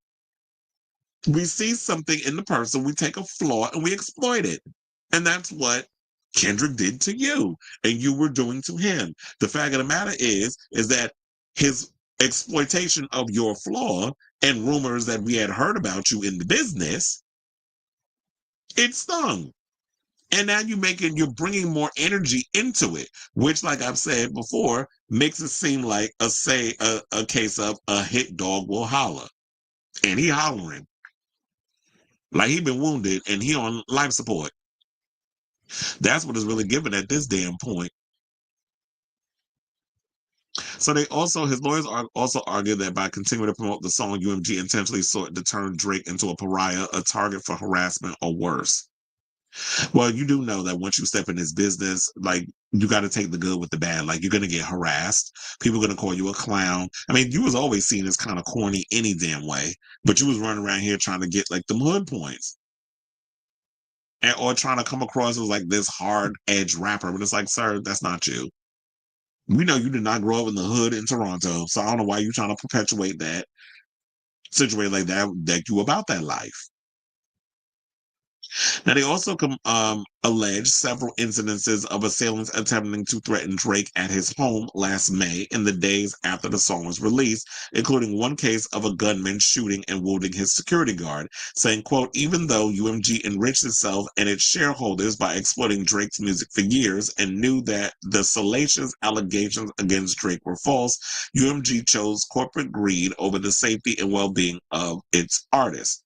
We see something in the person, we take a flaw and we exploit it. And that's what Kendrick did to you and you were doing to him. The fact of the matter is that his exploitation of your flaw and rumors that we had heard about you in the business, it stung. And now you're bringing more energy into it, which, like I've said before, makes it seem like a case of a hit dog will holler. And he hollering. Like he been wounded and he on life support. That's what is really given at this damn point. So his lawyers also argue that by continuing to promote the song, UMG intentionally sought to turn Drake into a pariah, a target for harassment or worse. Well, you do know that once you step in this business, like you got to take the good with the bad. Like you're going to get harassed. People are going to call you a clown. I mean, you was always seen as kind of corny any damn way, but you was running around here trying to get like them hood points. Or trying to come across as like this hard edge rapper, but it's like, sir, that's not you. We know you did not grow up in the hood in Toronto, so I don't know why you're trying to perpetuate that situation like that you about that life. Now, they also allege several incidences of assailants attempting to threaten Drake at his home last May in the days after the song was released, including one case of a gunman shooting and wounding his security guard, saying, quote, even though UMG enriched itself and its shareholders by exploiting Drake's music for years and knew that the salacious allegations against Drake were false, UMG chose corporate greed over the safety and well-being of its artists.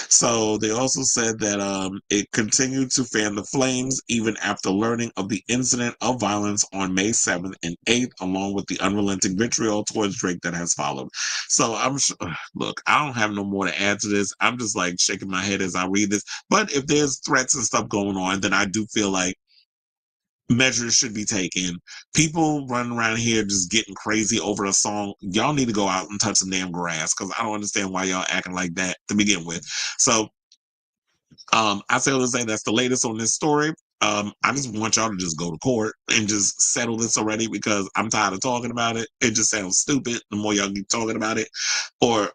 So they also said that it continued to fan the flames even after learning of the incident of violence on May 7th and 8th, along with the unrelenting vitriol towards Drake that has followed. So look, I don't have no more to add to this. I'm just like shaking my head as I read this. But if there's threats and stuff going on, then I do feel like measures should be taken. People running around here just getting crazy over a song. Y'all need to go out and touch some damn grass because I don't understand why y'all acting like that to begin with. So I say to say that's the latest on this story. I just want y'all to just go to court and just settle this already because I'm tired of talking about it. It just sounds stupid the more y'all keep talking about it. Or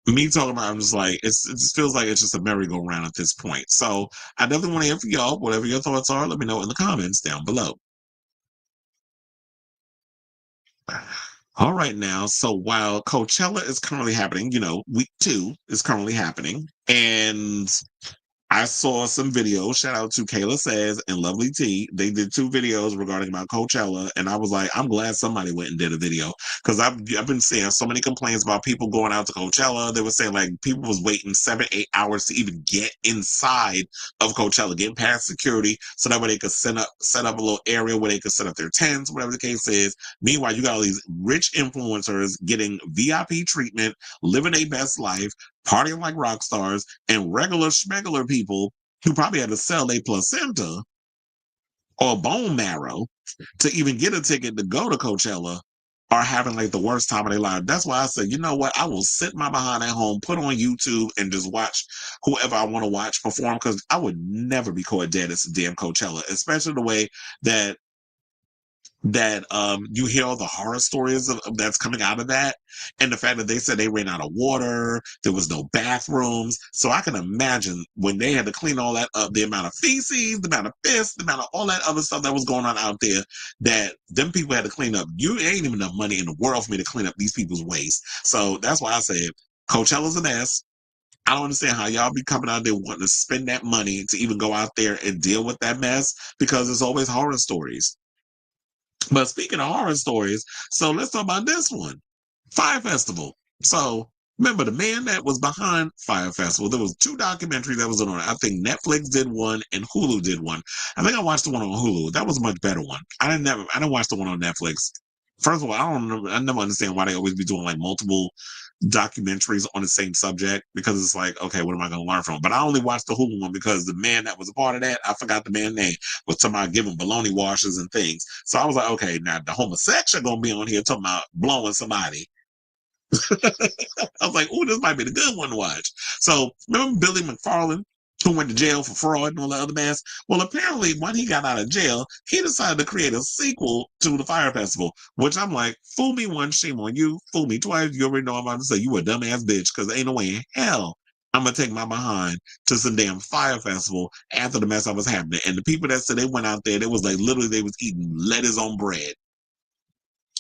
me talking about it, I'm just like, it just feels like it's just a merry-go-round at this point. So I definitely want to hear from y'all. Whatever your thoughts are, let me know in the comments down below. All right now, so while Coachella is currently happening, week 2 is currently happening, and I saw some videos. Shout out to Kayla Says and Lovely T. They did 2 videos regarding about Coachella, and I was like, I'm glad somebody went and did a video because I've been seeing so many complaints about people going out to Coachella. They were saying like people was waiting 7-8 hours to even get inside of Coachella, getting past security, so that way they could set up a little area where they could set up their tents, whatever the case is. Meanwhile, you got all these rich influencers getting VIP treatment, living their best life, partying like rock stars, and regular schmegular people who probably had to sell their placenta or bone marrow to even get a ticket to go to Coachella are having like the worst time of their life. That's why I said, you know what? I will sit my behind at home, put on YouTube, and just watch whoever I want to watch perform because I would never be caught dead at damn Coachella, especially the way that you hear all the horror stories of that's coming out of that, and the fact that they said they ran out of water, there was no bathrooms. So I can imagine when they had to clean all that up, the amount of feces, the amount of piss, the amount of all that other stuff that was going on out there that them people had to clean up. You ain't even enough money in the world for me to clean up these people's waste. So that's why I said Coachella's a mess. I don't understand how y'all be coming out there wanting to spend that money to even go out there and deal with that mess because there's always horror stories. But speaking of horror stories, so let's talk about this one, Fyre Festival. So remember the man that was behind Fyre Festival, there was 2 documentaries that was on it. I think Netflix did one and Hulu did one. I think I watched the one on Hulu. That was a much better one. I didn't watch the one on Netflix. First of all, I never understand why they always be doing like multiple documentaries on the same subject, because it's like, okay, what am I going to learn from? But I only watched the Hulu one because the man that was a part of that, I forgot the man's name, was talking about giving baloney washes and things. So I was like, okay, now the homosexual going to be on here talking about blowing somebody. I was like, oh, this might be the good one to watch. So remember Billy McFarland, who went to jail for fraud and all the other mess? Well, apparently when he got out of jail, he decided to create a sequel to the Fyre Festival, which I'm like, fool me once, shame on you. Fool me twice, you already know I'm about to say you a dumbass bitch, because ain't no way in hell I'm going to take my behind to some damn Fyre Festival after the mess that was happening. And the people that said they went out there, they was like, literally, they was eating lettuce on bread.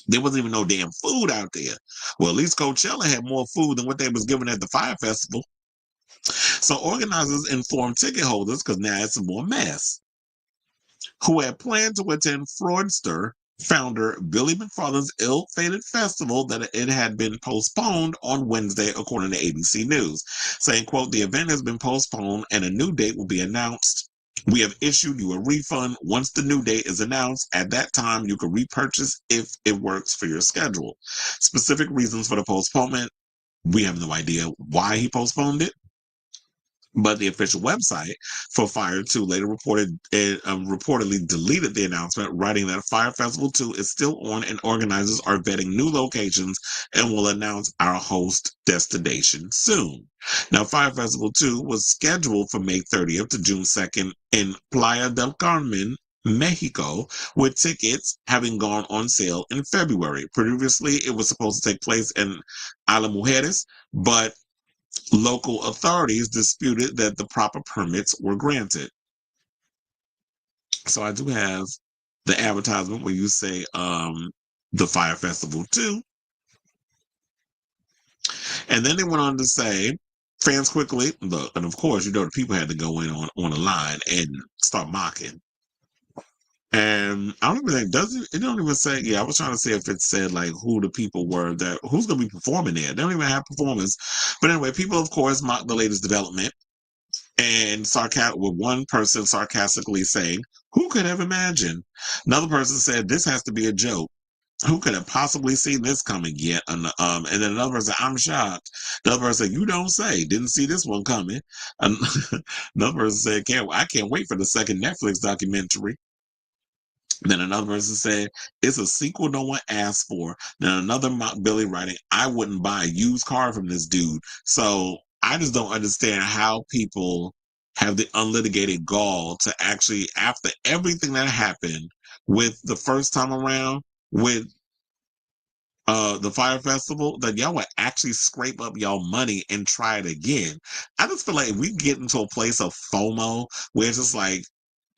There wasn't even no damn food out there. Well, at least Coachella had more food than what they was giving at the Fyre Festival. So organizers informed ticket holders, because now it's a more mess, who had planned to attend fraudster founder Billy McFarland's ill-fated festival, that it had been postponed on Wednesday, according to ABC News, saying, quote, the event has been postponed and a new date will be announced. We have issued you a refund. Once the new date is announced, at that time, you can repurchase if it works for your schedule. Specific reasons for the postponement, we have no idea why he postponed it. But the official website for Fyre 2 later reportedly deleted the announcement, writing that Fyre Festival 2 is still on and organizers are vetting new locations and will announce our host destination soon. Now, Fyre Festival 2 was scheduled for May 30th to June 2nd in Playa del Carmen, Mexico, with tickets having gone on sale in February. Previously, it was supposed to take place in Isla Mujeres, but local authorities disputed that the proper permits were granted. So I do have the advertisement where you say the Fyre Festival 2. And then they went on to say, fans quickly, look, and of course, you know, the people had to go in on the line and start mocking. And I don't even think, it don't even say, yeah, I was trying to say if it said like who the people were that, who's going to be performing there. They don't even have performers. But anyway, people, of course, mocked the latest development. And with one person sarcastically saying, who could have imagined? Another person said, this has to be a joke. Who could have possibly seen this coming yet? And then another person said, I'm shocked. Another person said, you don't say. Didn't see this one coming. Another person said, I can't wait for the second Netflix documentary. Then another person said, it's a sequel no one asked for. Then another mocked Billy writing, I wouldn't buy a used car from this dude. So I just don't understand how people have the unlitigated gall to actually, after everything that happened with the first time around with the Fyre Festival, that y'all would actually scrape up y'all money and try it again. I just feel like we get into a place of FOMO where it's just like,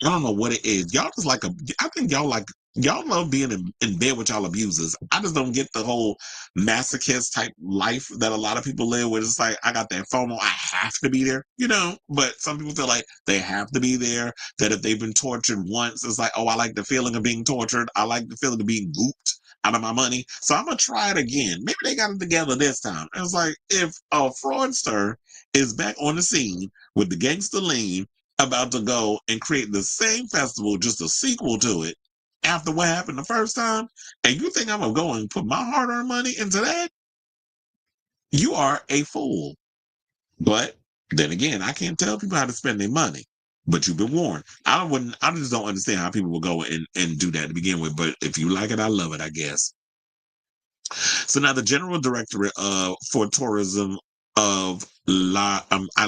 I don't know what it is. Y'all just I think y'all love being in bed with y'all abusers. I just don't get the whole masochist type life that a lot of people live, where it's like, I got that FOMO, I have to be there, you know? But some people feel like they have to be there, that if they've been tortured once, it's like, oh, I like the feeling of being tortured. I like the feeling of being gooped out of my money. So I'm going to try it again. Maybe they got it together this time. And it's like, if a fraudster is back on the scene with the gangster lean, about to go and create the same festival, just a sequel to it, after what happened the first time, and you think I'm going to go and put my hard-earned money into that? You are a fool. But then again, I can't tell people how to spend their money, but you've been warned. I just don't understand how people will go and do that to begin with, but if you like it, I love it, I guess. So now the General Directorate for Tourism of Isla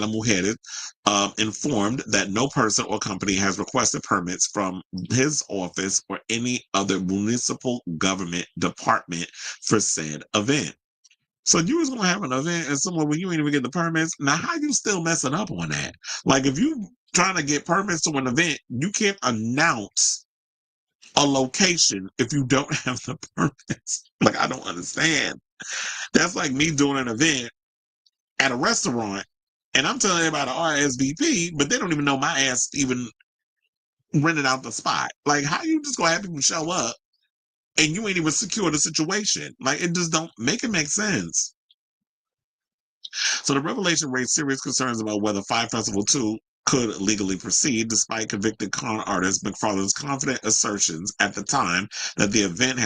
Mujeres informed that no person or company has requested permits from his office or any other municipal government department for said event. So you was gonna have an event and somewhere where you ain't even get the permits. Now how you still messing up on that? Like if you trying to get permits to an event, you can't announce a location if you don't have the permits. Like I don't understand. That's like me doing an event at a restaurant and I'm telling everybody RSVP, but they don't even know my ass even rented out the spot. Like how you just gonna have people show up and you ain't even secure the situation? Like it just don't make sense. So the revelation raised serious concerns about whether Fyre Festival 2 could legally proceed, despite convicted con artist McFarlane's confident assertions at the time that the event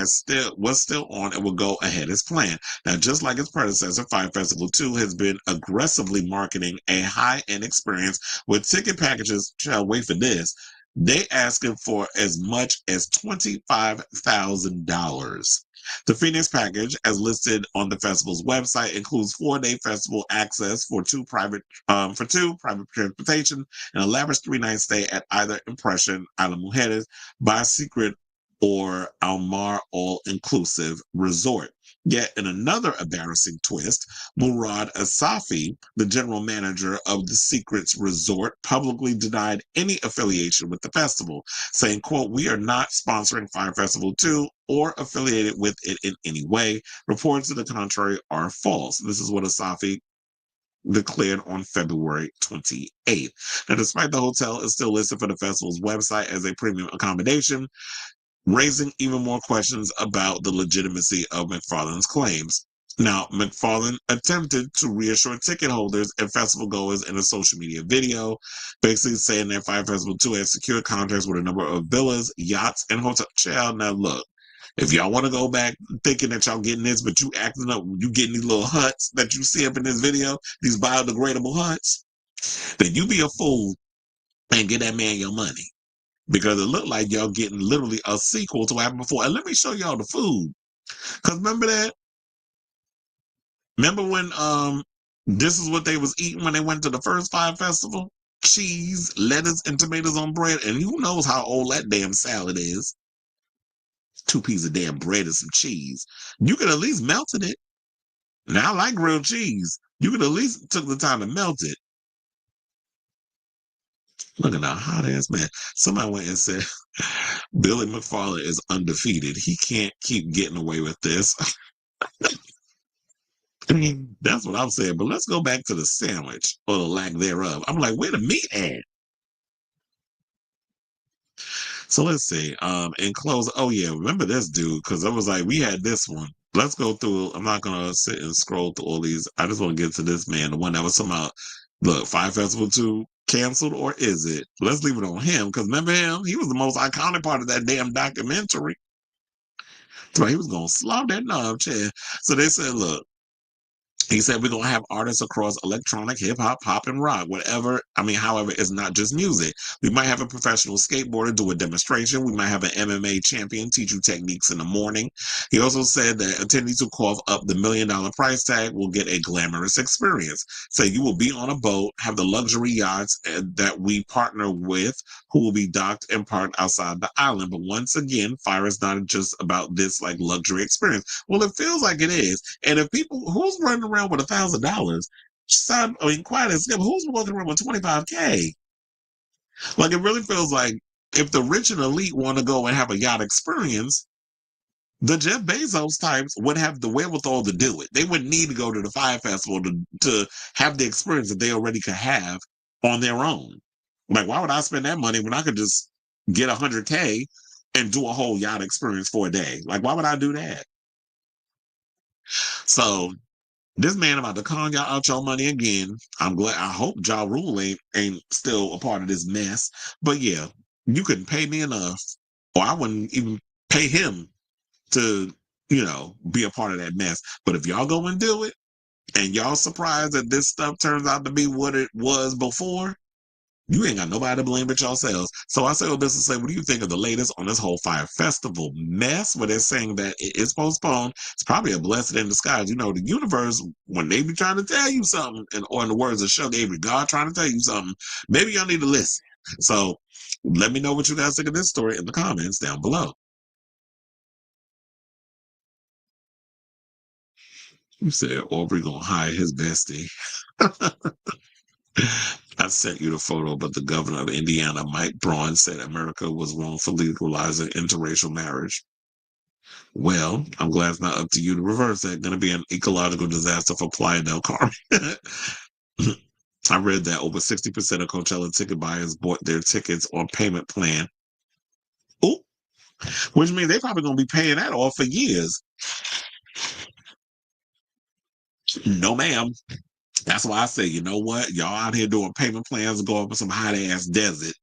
was still on and would go ahead as planned. Now, just like its predecessor, Fyre Festival 2 has been aggressively marketing a high-end experience with ticket packages. Shall wait for this. They asking for as much as $25,000. The Phoenix package, as listed on the festival's website, includes 4-day festival access for two private transportation, and a lavish 3-night stay at either Impression, Isla Mujeres, By Secret, or Almar all-inclusive resort. Yet, in another embarrassing twist, Murad Asafi, the general manager of the Secrets Resort, publicly denied any affiliation with the festival, saying, quote, "We are not sponsoring Fyre Festival 2 or affiliated with it in any way. Reports to the contrary are false." This is what Asafi declared on February 28th. Now, despite the hotel is still listed for the festival's website as a premium accommodation, raising even more questions about the legitimacy of McFarlane's claims. Now, McFarlane attempted to reassure ticket holders and festival goers in a social media video, basically saying that Fyre Festival 2 has secured contracts with a number of villas, yachts, and hotels. Child, now look, if y'all want to go back thinking that y'all getting this, but you acting up, you getting these little huts that you see up in this video, these biodegradable huts, then you be a fool and get that man your money. Because it looked like y'all getting literally a sequel to what happened before. And let me show y'all the food. Because remember that? Remember when this is what they was eating when they went to the first Fyre Festival? Cheese, lettuce, and tomatoes on bread. And who knows how old that damn salad is? 2 pieces of damn bread and some cheese. You could at least melted it. Now, I like grilled cheese. You could at least took the time to melt it. Look at that hot ass man. Somebody went and said, Billy McFarlane is undefeated. He can't keep getting away with this. That's what I'm saying. But let's go back to the sandwich or the lack thereof. I'm like, where the meat at? So let's see. In close, oh yeah, remember this dude? Because I was like, we had this one. Let's go through. I'm not gonna sit and scroll through all these. I just want to get to this man, the one that was somehow look, Fyre Festival 2 canceled, or is it? Let's leave it on him, because remember him? He was the most iconic part of that damn documentary. So he was gonna slaughter that knob chair. So they said, look, he said, we're going to have artists across electronic, hip hop, pop, and rock, whatever. I mean, however, it's not just music. We might have a professional skateboarder do a demonstration. We might have an MMA champion teach you techniques in the morning. He also said that attendees who cough up the $1 million price tag will get a glamorous experience. So you will be on a boat, have the luxury yachts that we partner with, who will be docked and parked outside the island. But once again, Fyre is not just about this like luxury experience. Well, it feels like it is. And if people, who's running around with $1,000, quiet as kept, who's walking around with $25K? Like, it really feels like if the rich and elite want to go and have a yacht experience, the Jeff Bezos types would have the wherewithal to do it. They wouldn't need to go to the Fyre Festival to have the experience that they already could have on their own. Like, why would I spend that money when I could just get $100K and do a whole yacht experience for a day? Like, why would I do that? So this man about to con y'all out your money again. I'm glad. I hope Ja Rule ain't still a part of this mess. But yeah, you couldn't pay me enough, or I wouldn't even pay him to, be a part of that mess. But if y'all go and do it, and y'all surprised that this stuff turns out to be what it was before, you ain't got nobody to blame but yourselves. So I say all this to say, what do you think of the latest on this whole Fyre Festival mess where they're saying that it is postponed? It's probably a blessing in disguise. The universe, when they be trying to tell you something, or in the words of Sugar Avery, God trying to tell you something, maybe y'all need to listen. So let me know what you guys think of this story in the comments down below. You said Aubrey gonna hire his bestie. I sent you the photo, but the governor of Indiana, Mike Braun, said America was wrong for legalizing interracial marriage. Well, I'm glad it's not up to you to reverse that. Going to be an ecological disaster for Playa del Carmen. I read that over 60% of Coachella ticket buyers bought their tickets on payment plan. Ooh, which means they're probably going to be paying that off for years. No, ma'am. That's why I say, you know what? Y'all out here doing payment plans to go up in some hot ass desert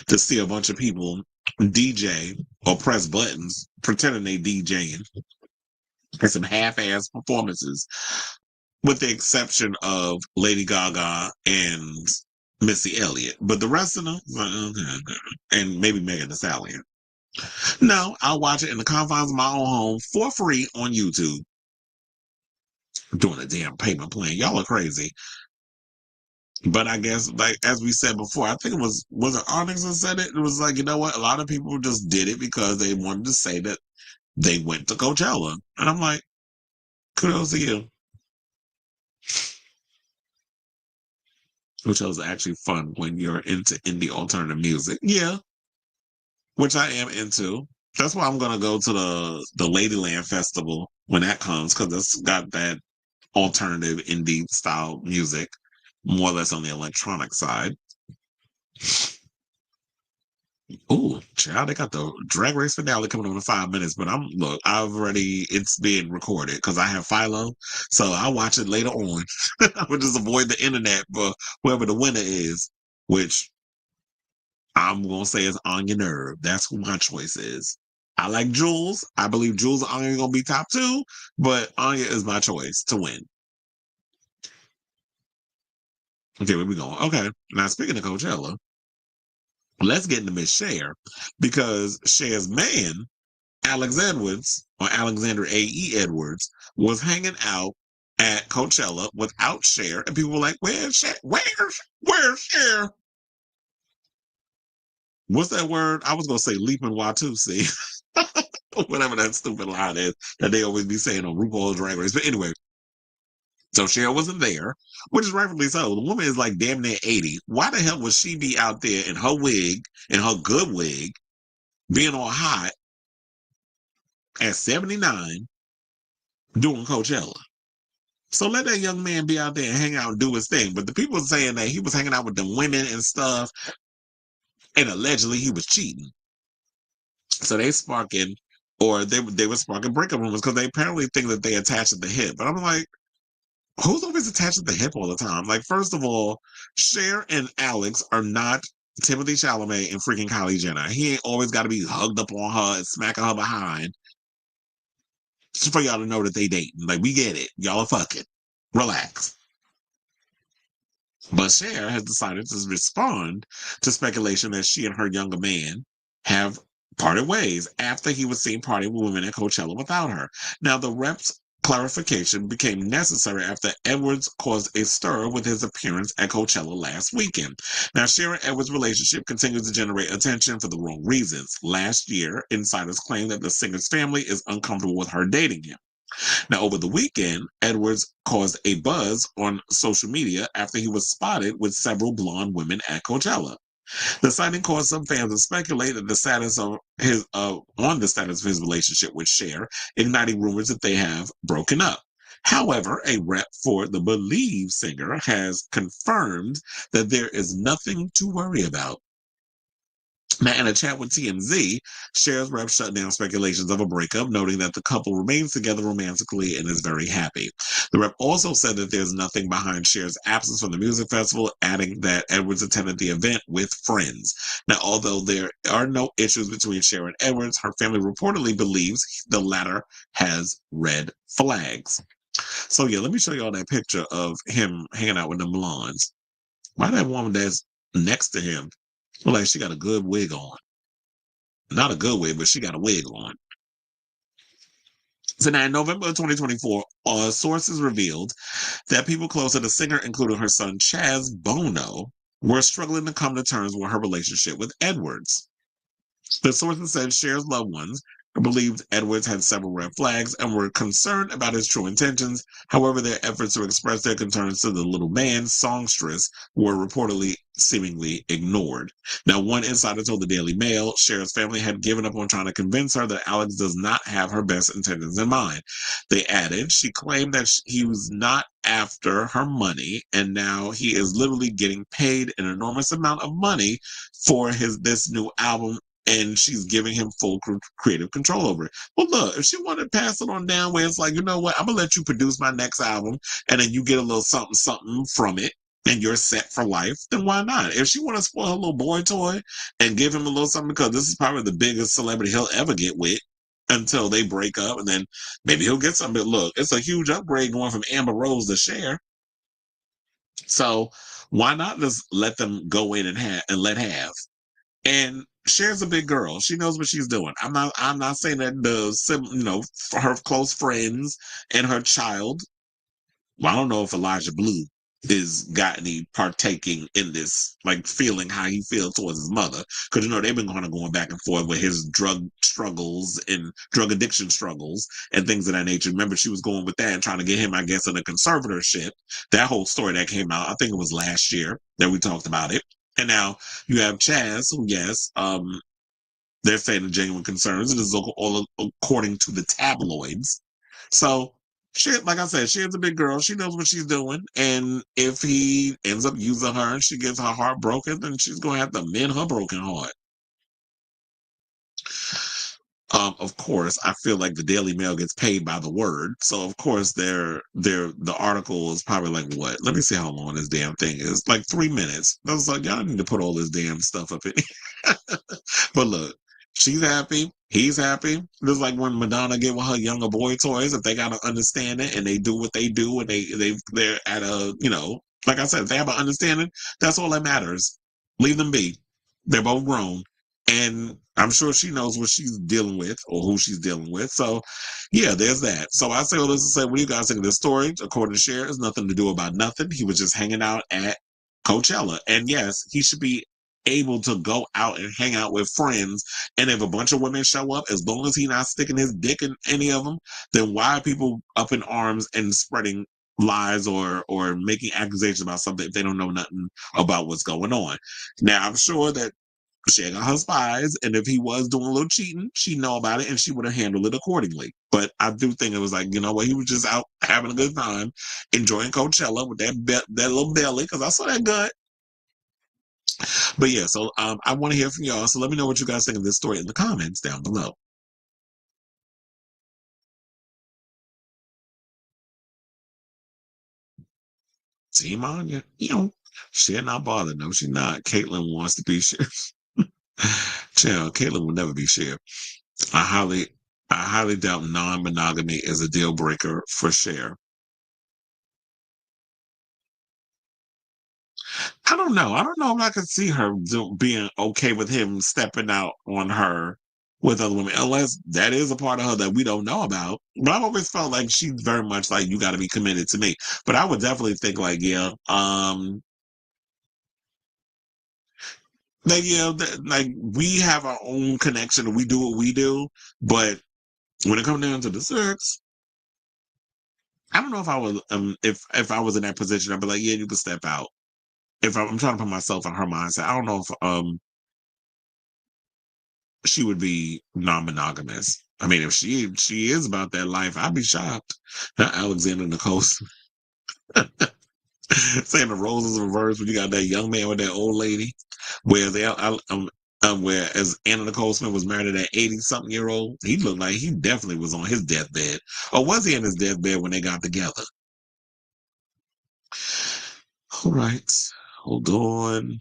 to see a bunch of people DJ or press buttons pretending they DJing and some half-ass performances, with the exception of Lady Gaga and Missy Elliott. But the rest of them, and maybe Megan Thee Stallion. No, I'll watch it in the confines of my own home for free on YouTube. Doing a damn payment plan. Y'all are crazy. But I guess, like, as we said before, I think was it Onyx that said it? It was like, you know what? A lot of people just did it because they wanted to say that they went to Coachella. And I'm like, kudos to you. Which was actually fun when you're into indie alternative music. Yeah. Which I am into. That's why I'm going to go to the Ladyland Festival when that comes, because it's got that alternative indie style music, more or less on the electronic side. Ooh, child, they got the Drag Race finale coming on in 5 minutes, but it's being recorded because I have Philo, so I'll watch it later on. I would just avoid the internet for whoever the winner is, which I'm going to say is Anya Nerve. That's who my choice is. I like Jules. I believe Jules and Anya are going to be top 2, but Anya is my choice to win. Okay, where we going? Okay, now speaking of Coachella, let's get into Miss Cher, because Cher's man, Alex Edwards, or Alexander A.E. Edwards, was hanging out at Coachella without Cher, and people were like, where's Cher? Where's Cher? What's that word? I was going to say leaping Watusi. Whatever that stupid line is that they always be saying on RuPaul's Drag Race. But anyway, so Cher wasn't there, which is rightfully so. The woman is like damn near 80. Why the hell would she be out there in her wig, in her good wig, being all hot at 79 doing Coachella? So let that young man be out there and hang out and do his thing. But the people saying that he was hanging out with the women and stuff, and allegedly he was cheating. So they sparking, or they were sparking breakup rumors because they apparently think that they attached at the hip. But I'm like, who's always attached at the hip all the time? Like, first of all, Cher and Alex are not Timothy Chalamet and freaking Kylie Jenner. He ain't always got to be hugged up on her and smacking her behind just for y'all to know that they dating. Like, we get it. Y'all are fucking. Relax. But Cher has decided to respond to speculation that she and her younger man have parted ways after he was seen partying with women at Coachella without her. Now, the rep's clarification became necessary after Edwards caused a stir with his appearance at Coachella last weekend. Now, Cher and Edwards' relationship continues to generate attention for the wrong reasons. Last year, insiders claimed that the singer's family is uncomfortable with her dating him. Now, over the weekend, Edwards caused a buzz on social media after he was spotted with several blonde women at Coachella. The sighting caused some fans to speculate that the status of his relationship with Cher, igniting rumors that they have broken up. However, a rep for the Believe singer has confirmed that there is nothing to worry about. Now, in a chat with TMZ, Cher's rep shut down speculations of a breakup, noting that the couple remains together romantically and is very happy. The rep also said that there's nothing behind Cher's absence from the music festival, adding that Edwards attended the event with friends. Now, although there are no issues between Cher and Edwards, her family reportedly believes the latter has red flags. So, yeah, let me show y'all that picture of him hanging out with the blondes. Why that woman that's next to him? Like she got a good wig on. Not a good wig, but she got a wig on. So now in November of 2024, sources revealed that people close to the singer, including her son Chaz Bono, were struggling to come to terms with her relationship with Edwards. The sources said Cher's loved ones believed Edwards had several red flags and were concerned about his true intentions. However, their efforts to express their concerns to the little band songstress were reportedly seemingly ignored. Now, one insider told the Daily Mail Cher's family had given up on trying to convince her that Alex does not have her best intentions in mind. They added, she claimed that he was not after her money, and now he is literally getting paid an enormous amount of money for this new album and she's giving him full creative control over it. Well, look, if she wanted to pass it on down where it's like, you know what, I'm gonna let you produce my next album, and then you get a little something, something from it, and you're set for life, then why not? If she want to spoil her little boy toy and give him a little something, because this is probably the biggest celebrity he'll ever get with until they break up, and then maybe he'll get something. But look, it's a huge upgrade going from Amber Rose to Cher. So why not just let them go in and let have? And Cher's a big girl. She knows what she's doing. I'm not saying that for her close friends and her child. Well, I don't know if Elijah Blue is got any partaking in this, like feeling how he feels towards his mother. Because, they've been going back and forth with his drug struggles and drug addiction struggles and things of that nature. Remember, she was going with that and trying to get him, I guess, in a conservatorship. That whole story that came out, I think it was last year that we talked about it. And now you have Chaz, who, yes, they're saying the genuine concerns. It is all according to the tabloids. So, like I said, she's a big girl. She knows what she's doing. And if he ends up using her and she gets her heart broken, then she's going to have to mend her broken heart. Of course, I feel like the Daily Mail gets paid by the word. So, of course, the article is probably like, what? Let me see how long this damn thing is. Like 3 minutes. I was like, y'all need to put all this damn stuff up in here. But look, she's happy. He's happy. Just like when Madonna get with her younger boy toys, if they got to understand it and they do what they do and they're at a, like I said, if they have an understanding, that's all that matters. Leave them be. They're both grown. And I'm sure she knows what she's dealing with or who she's dealing with. So, yeah, there's that. So I say all this to say, what do you guys think of this story? According to Cher, it's nothing to do about nothing. He was just hanging out at Coachella. And yes, he should be able to go out and hang out with friends. And if a bunch of women show up, as long as he's not sticking his dick in any of them, then why are people up in arms and spreading lies or making accusations about something if they don't know nothing about what's going on? Now, I'm sure that she got her spies, and if he was doing a little cheating, she'd know about it and she would have handled it accordingly. But I do think it was like, you know what, he was just out having a good time, enjoying Coachella with that little belly, because I saw that gut. But yeah, so I want to hear from y'all. So let me know what you guys think of this story in the comments down below. Team Anya, she's not bothered. No, she's not. Caitlyn wants to be Cher. Child, Caitlyn will never be Cher. I highly doubt non-monogamy is a deal breaker for Cher. I don't know. I don't know if I could see her being okay with him stepping out on her with other women, unless that is a part of her that we don't know about. But I've always felt like she's very much like, you got to be committed to me. But I would definitely think like, like we have our own connection and we do what we do. But when it comes down to the sex, I don't know if I was if I was in that position, I'd be like, yeah, you can step out. If I'm trying to put myself in her mindset, I don't know if she would be non-monogamous. I mean, if she is about that life, I'd be shocked. Not Alexander Nicole saying the roles is reversed when you got that young man with that old lady, where whereas Anna Nicole Smith was married to that 80-something-year-old, he looked like he definitely was on his deathbed. Or was he in his deathbed when they got together? All right. Hold on.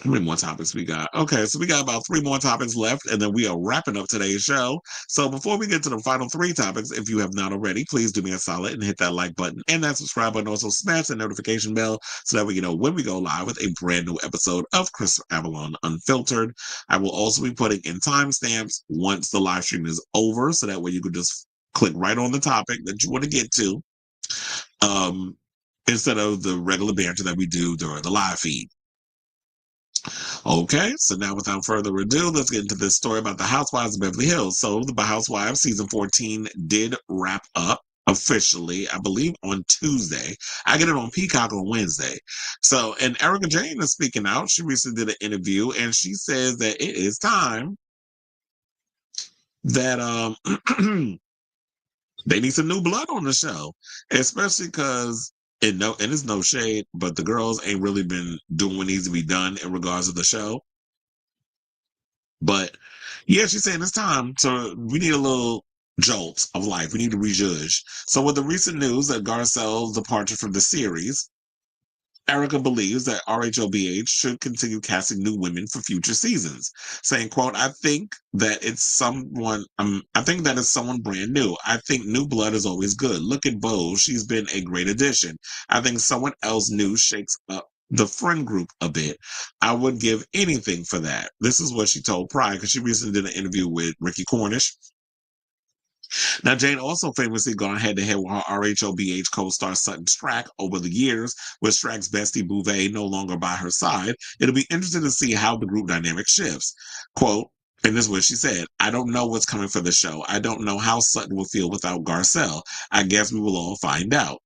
How many more topics we got? Okay, so we got about 3 more topics left, and then we are wrapping up today's show. So before we get to the final 3 topics, if you have not already, please do me a solid and hit that like button and that subscribe button. Also smash the notification bell so that way you know when we go live with a brand new episode of Chris Avalon Unfiltered. I will also be putting in timestamps once the live stream is over, so that way you can just click right on the topic that you want to get to, instead of the regular banter that we do during the live feed. Okay, so now without further ado, let's get into this story about the Housewives of Beverly Hills. So the Housewives season 14 did wrap up officially, I believe, on Tuesday. I get it on Peacock on Wednesday. So, and Erica Jane is speaking out. She recently did an interview, and she says that it is time that they need some new blood on the show, especially because and it's no shade, but the girls ain't really been doing what needs to be done in regards to the show. But yeah, she's saying it's time we need a little jolt of life. We need to rejudge. So with the recent news that Garcelle's departure from the series, Erica believes that RHOBH should continue casting new women for future seasons, saying, quote, I think that it's someone brand new. I think new blood is always good. Look at Bo. She's been a great addition. I think someone else new shakes up the friend group a bit. I would give anything for that. This is what she told Pride, because she recently did an interview with Ricky Cornish. Now, Jane also famously gone head-to-head with her RHOBH co-star Sutton Strack over the years, with Strack's bestie Bouvet no longer by her side. It'll be interesting to see how the group dynamic shifts. Quote, and this is what she said, I don't know what's coming for the show. I don't know how Sutton will feel without Garcelle. I guess we will all find out.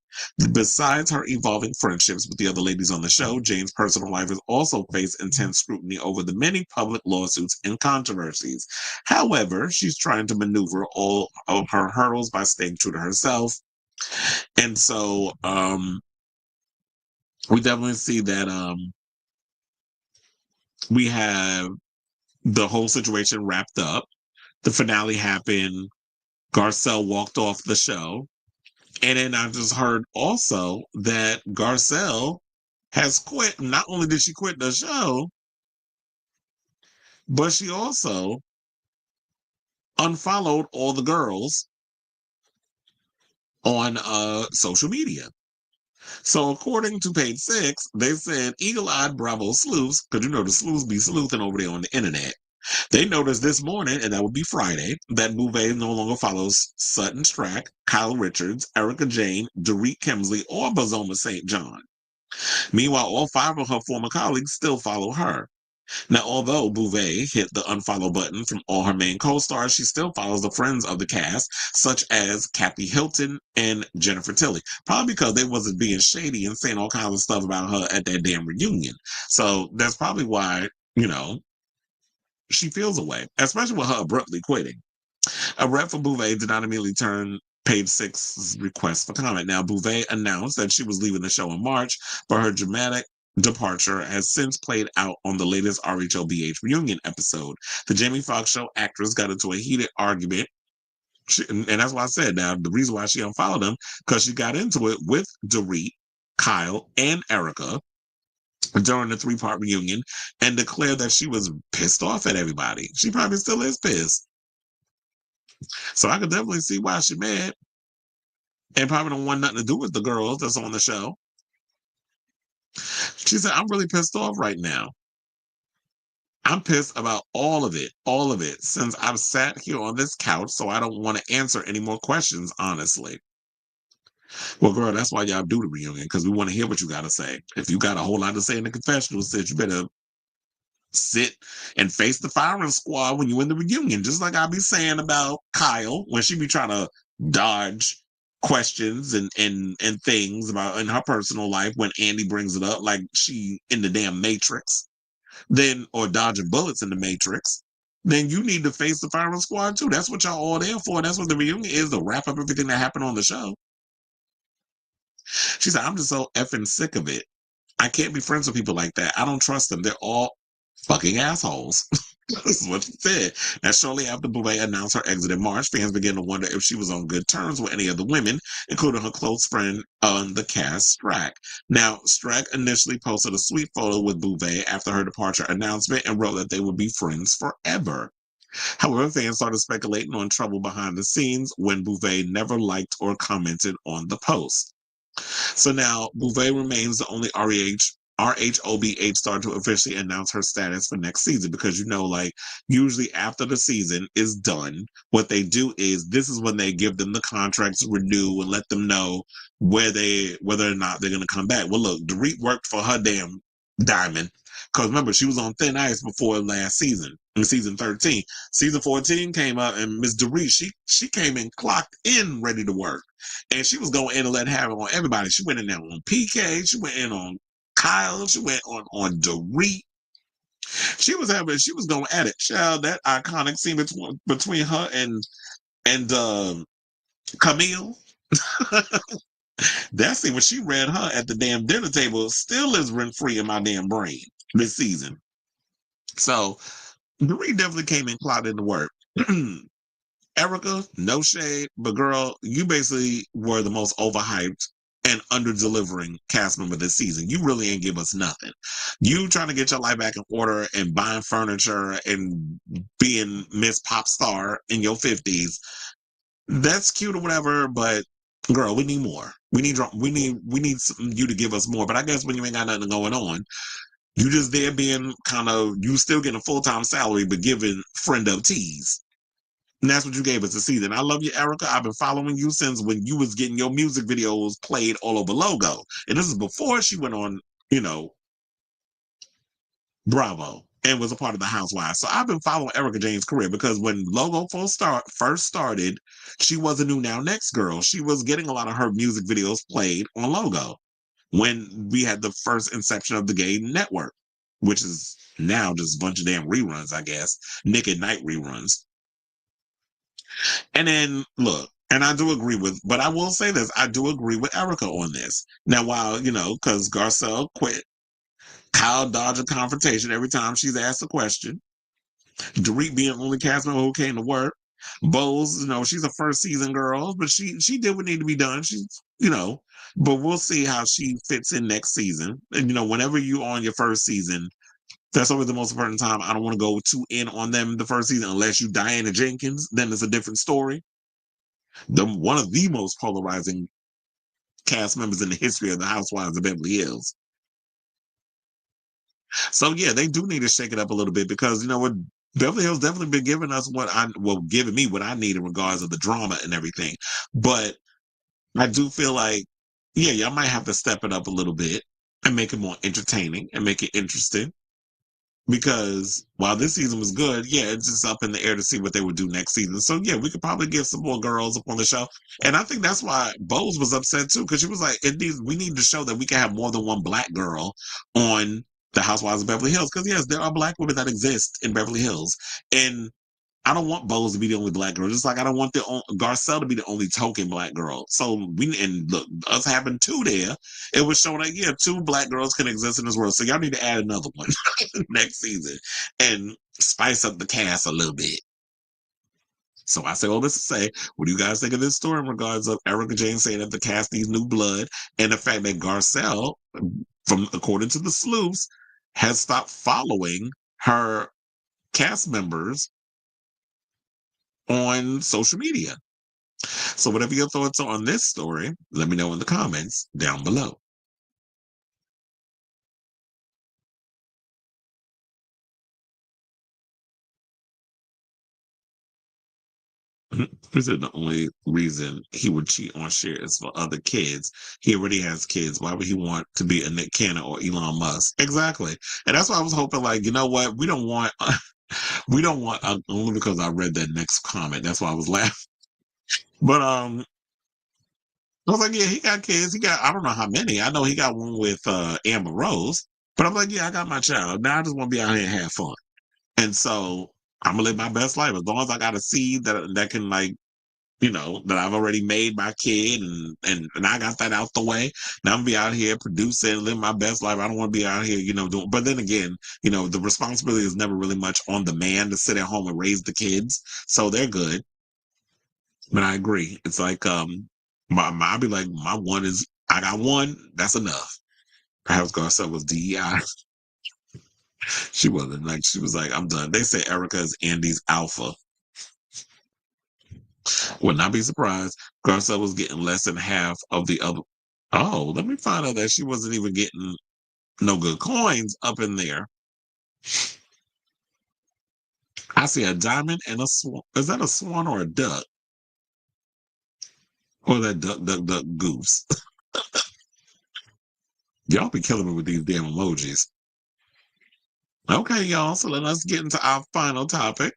Besides her evolving friendships with the other ladies on the show, Jane's personal life has also faced intense scrutiny over the many public lawsuits and controversies. However, she's trying to maneuver all of her hurdles by staying true to herself. And so we definitely see that we have the whole situation wrapped up. The finale happened. Garcelle walked off the show. And then I just heard also that Garcelle has quit. Not only did she quit the show, but she also unfollowed all the girls on social media. So according to page 6, they said eagle-eyed Bravo sleuths, because you know the sleuths be sleuthing over there on the internet. They noticed this morning, and that would be Friday, that Bouvet no longer follows Sutton Strack, Kyle Richards, Erica Jane, Dorit Kemsley, or Bazoma St. John. Meanwhile, all 5 of her former colleagues still follow her. Now, although Bouvet hit the unfollow button from all her main co-stars, she still follows the friends of the cast, such as Kathy Hilton and Jennifer Tilly. Probably because they wasn't being shady and saying all kinds of stuff about her at that damn reunion. So that's probably why, she feels away, especially with her abruptly quitting. A rep for Bouvet did not immediately turn page 6's request for comment. Now, Bouvet announced that she was leaving the show in March, but her dramatic departure has since played out on the latest RHOBH reunion episode. The Jamie Foxx show actress got into a heated argument. And that's why I said, now, the reason why she unfollowed him, because she got into it with Dorit, Kyle, and Erica during the 3-part reunion and declared that she was pissed off at everybody. She probably still is pissed. So I could definitely see why she's mad. And probably don't want nothing to do with the girls that's on the show. She said, I'm really pissed off right now. I'm pissed about all of it, since I've sat here on this couch, so I don't want to answer any more questions, honestly. Well, girl, that's why y'all do the reunion, because we want to hear what you got to say. If you got a whole lot to say in the confessional, sis, you better sit and face the firing squad when you in the reunion. Just like I be saying about Kyle when she be trying to dodge questions and things about in her personal life when Andy brings it up, like she in the damn Matrix, then or dodging bullets in the Matrix. Then you need to face the firing squad too. That's what y'all all there for. That's what the reunion is, to wrap up everything that happened on the show. She said, I'm just so effing sick of it. I can't be friends with people like that. I don't trust them. They're all fucking assholes. This is what she said. Now, shortly after Bouvet announced her exit in March, fans began to wonder if she was on good terms with any of the women, including her close friend on the cast, Strack. Now, Strack initially posted a sweet photo with Bouvet after her departure announcement and wrote that they would be friends forever. However, fans started speculating on trouble behind the scenes when Bouvet never liked or commented on the post. So now, Bouvet remains the only RHOBH star to officially announce her status for next season, because usually after the season is done, what they do is this is when they give them the contracts to renew and let them know whether or not they're going to come back. Well, look, Dorit worked for her damn diamond, because remember, she was on thin ice before last season. In season 13, season 14 came up, and Miss Dorit, she came in clocked in ready to work, and she was going in and let have it on everybody. She went in there on PK, she went in on Kyle, she went on Dorit. She was going at it. Child, that iconic scene between her and Camille. That scene when she read her at the damn dinner table still is rent free in my damn brain this season. So Doreen definitely came in plotting to work. Erica, no shade, but girl, you basically were the most overhyped and under-delivering cast member this season. You really ain't give us nothing. You trying to get your life back in order and buying furniture and being Miss Pop Star in your 50s. That's cute or whatever, but girl, we need more. We need you to give us more. But I guess when you ain't got nothing going on, you just there being kind of, you still getting a full-time salary, but giving friend of tease. And that's what you gave us this season. I love you, Erica. I've been following you since when you was getting your music videos played all over Logo. And this is before she went on, Bravo and was a part of the Housewives. So I've been following Erica Jane's career because when Logo first started, she was a New Now Next girl. She was getting a lot of her music videos played on Logo when we had the first inception of the gay network, which is now just a bunch of damn reruns, I guess. Nick at Night reruns. And then look, and I do agree but I will say this, I do agree with Erica on this. Now, while, because Garcelle quit, Kyle dodged a confrontation every time she's asked a question. Dorit being the only cast member who came to work. Bose, she's a first season girl, but she did what needed to be done. She's, but we'll see how she fits in next season. And, whenever you're on your first season, that's always the most important time. I don't want to go too in on them the first season unless you Diana Jenkins, then it's a different story. One of the most polarizing cast members in the history of the Housewives of Beverly Hills. So yeah, they do need to shake it up a little bit because what, Beverly Hills definitely been giving us giving me what I need in regards of the drama and everything. But I do feel like, yeah, y'all might have to step it up a little bit and make it more entertaining and make it interesting. Because while this season was good, yeah, it's just up in the air to see what they would do next season. So yeah, we could probably get some more girls up on the show. And I think that's why Bose was upset too, because she was like, we need to show that we can have more than one black girl on the Housewives of Beverly Hills. Because yes, there are black women that exist in Beverly Hills. And I don't want Bose to be the only black girl, just like I don't want Garcelle to be the only token black girl. So look, us having two there, it was showing that, yeah, two black girls can exist in this world. So y'all need to add another one next season and spice up the cast a little bit. So I say all this to say, what do you guys think of this story in regards of Erica Jane saying that the cast needs new blood and the fact that Garcelle, according to the sleuths, has stopped following her cast members on social media? So whatever your thoughts are on this story, let me know in the comments down below. He said the only reason he would cheat on Cher is for other kids. He already has kids. Why would he want to be a Nick Cannon or Elon Musk? Exactly. And that's why I was hoping, like, you know what? We don't want, only because I read that next comment. That's why I was laughing. But, I was like, yeah, he got kids. I don't know how many. I know he got one with Amber Rose. But I'm like, yeah, I got my child. Now I just want to be out here and have fun. And so I'm going to live my best life. As long as I got a seed that can, like, that I've already made my kid and I got that out the way. Now I'm going to be out here producing, live my best life. I don't want to be out here, doing, but then again, the responsibility is never really much on the man to sit at home and raise the kids. So they're good. But I agree. It's like, I'll be like, I got one, that's enough. Perhaps Garcelle was DEI. She wasn't. Like, she was like, I'm done. They say Erica is Andy's alpha. Would not be surprised. Garcelle was getting less than half of the other. Oh, let me find out that she wasn't even getting no good coins up in there. I see a diamond and a swan. Is that a swan or a duck? Or that duck goose? Y'all be killing me with these damn emojis. Okay, y'all. So let us get into our final topic.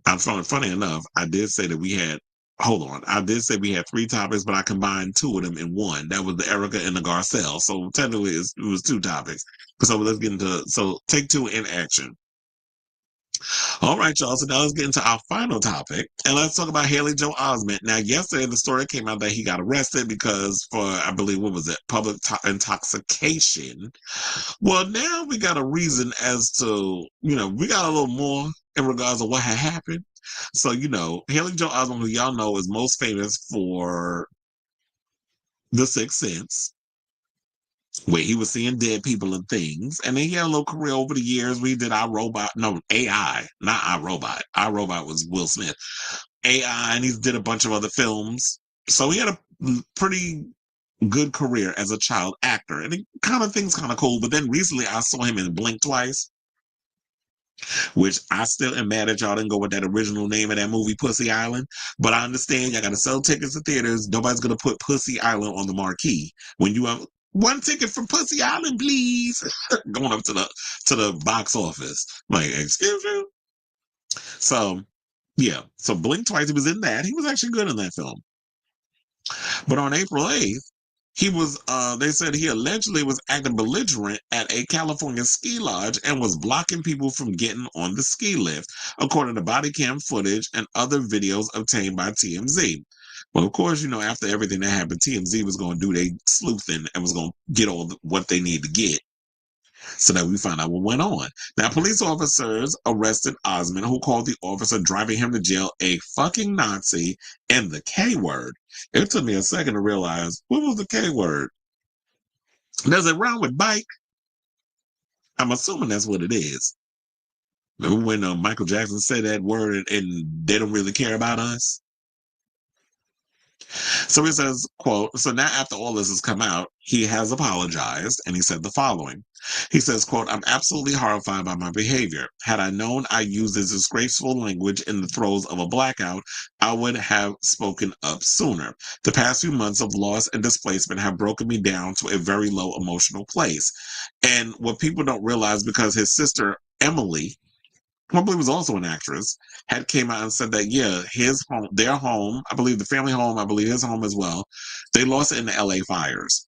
I'm funny enough, I did say that we had. Hold on. I did say we had 3 topics, but I combined 2 of them in one. That was the Erica and the Garcelle. So technically it was 2 topics. So let's get into, so take 2 in action. All right, y'all. So now let's get into our final topic, and let's talk about Haley Joel Osment. Now, yesterday the story came out that he got arrested because for, I believe, what was it, public intoxication. Well, now we got a reason as to, we got a little more in regards to what had happened. So, Haley Joel Osment, who y'all know is most famous for The Sixth Sense, where he was seeing dead people and things. And then he had a little career over the years. We did AI, not iRobot. iRobot was Will Smith. AI, and he did a bunch of other films. So he had a pretty good career as a child actor. And he kind of cool. But then recently I saw him in Blink Twice, which I still am mad at y'all didn't go with that original name of that movie, Pussy Island. But I understand y'all got to sell tickets to theaters. Nobody's going to put Pussy Island on the marquee. When you have one ticket for Pussy Island, please, going up to the box office. Like, excuse you? So, yeah. So Blink Twice, he was in that. He was actually good in that film. But on April 8th, he was, they said he allegedly was acting belligerent at a California ski lodge and was blocking people from getting on the ski lift, according to body cam footage and other videos obtained by TMZ. Well, of course, after everything that happened, TMZ was going to do their sleuthing and was going to get what they need to get so that we find out what went on. Now, police officers arrested Osment, who called the officer driving him to jail a fucking Nazi and the K word. It took me a second to realize, what was the K word? Does it rhyme with bike? I'm assuming that's what it is. Remember when Michael Jackson said that word and they don't really care about us? So he says, quote, so now after all this has come out, he has apologized and he said the following. He says, quote, I'm absolutely horrified by my behavior. Had I known I used this disgraceful language in the throes of a blackout, I would have spoken up sooner. The past few months of loss and displacement have broken me down to a very low emotional place. And what people don't realize, because his sister, Emily, who I believe was also an actress, had came out and said that, yeah, his home, their home, I believe the family home, I believe his home as well, they lost it in the LA fires.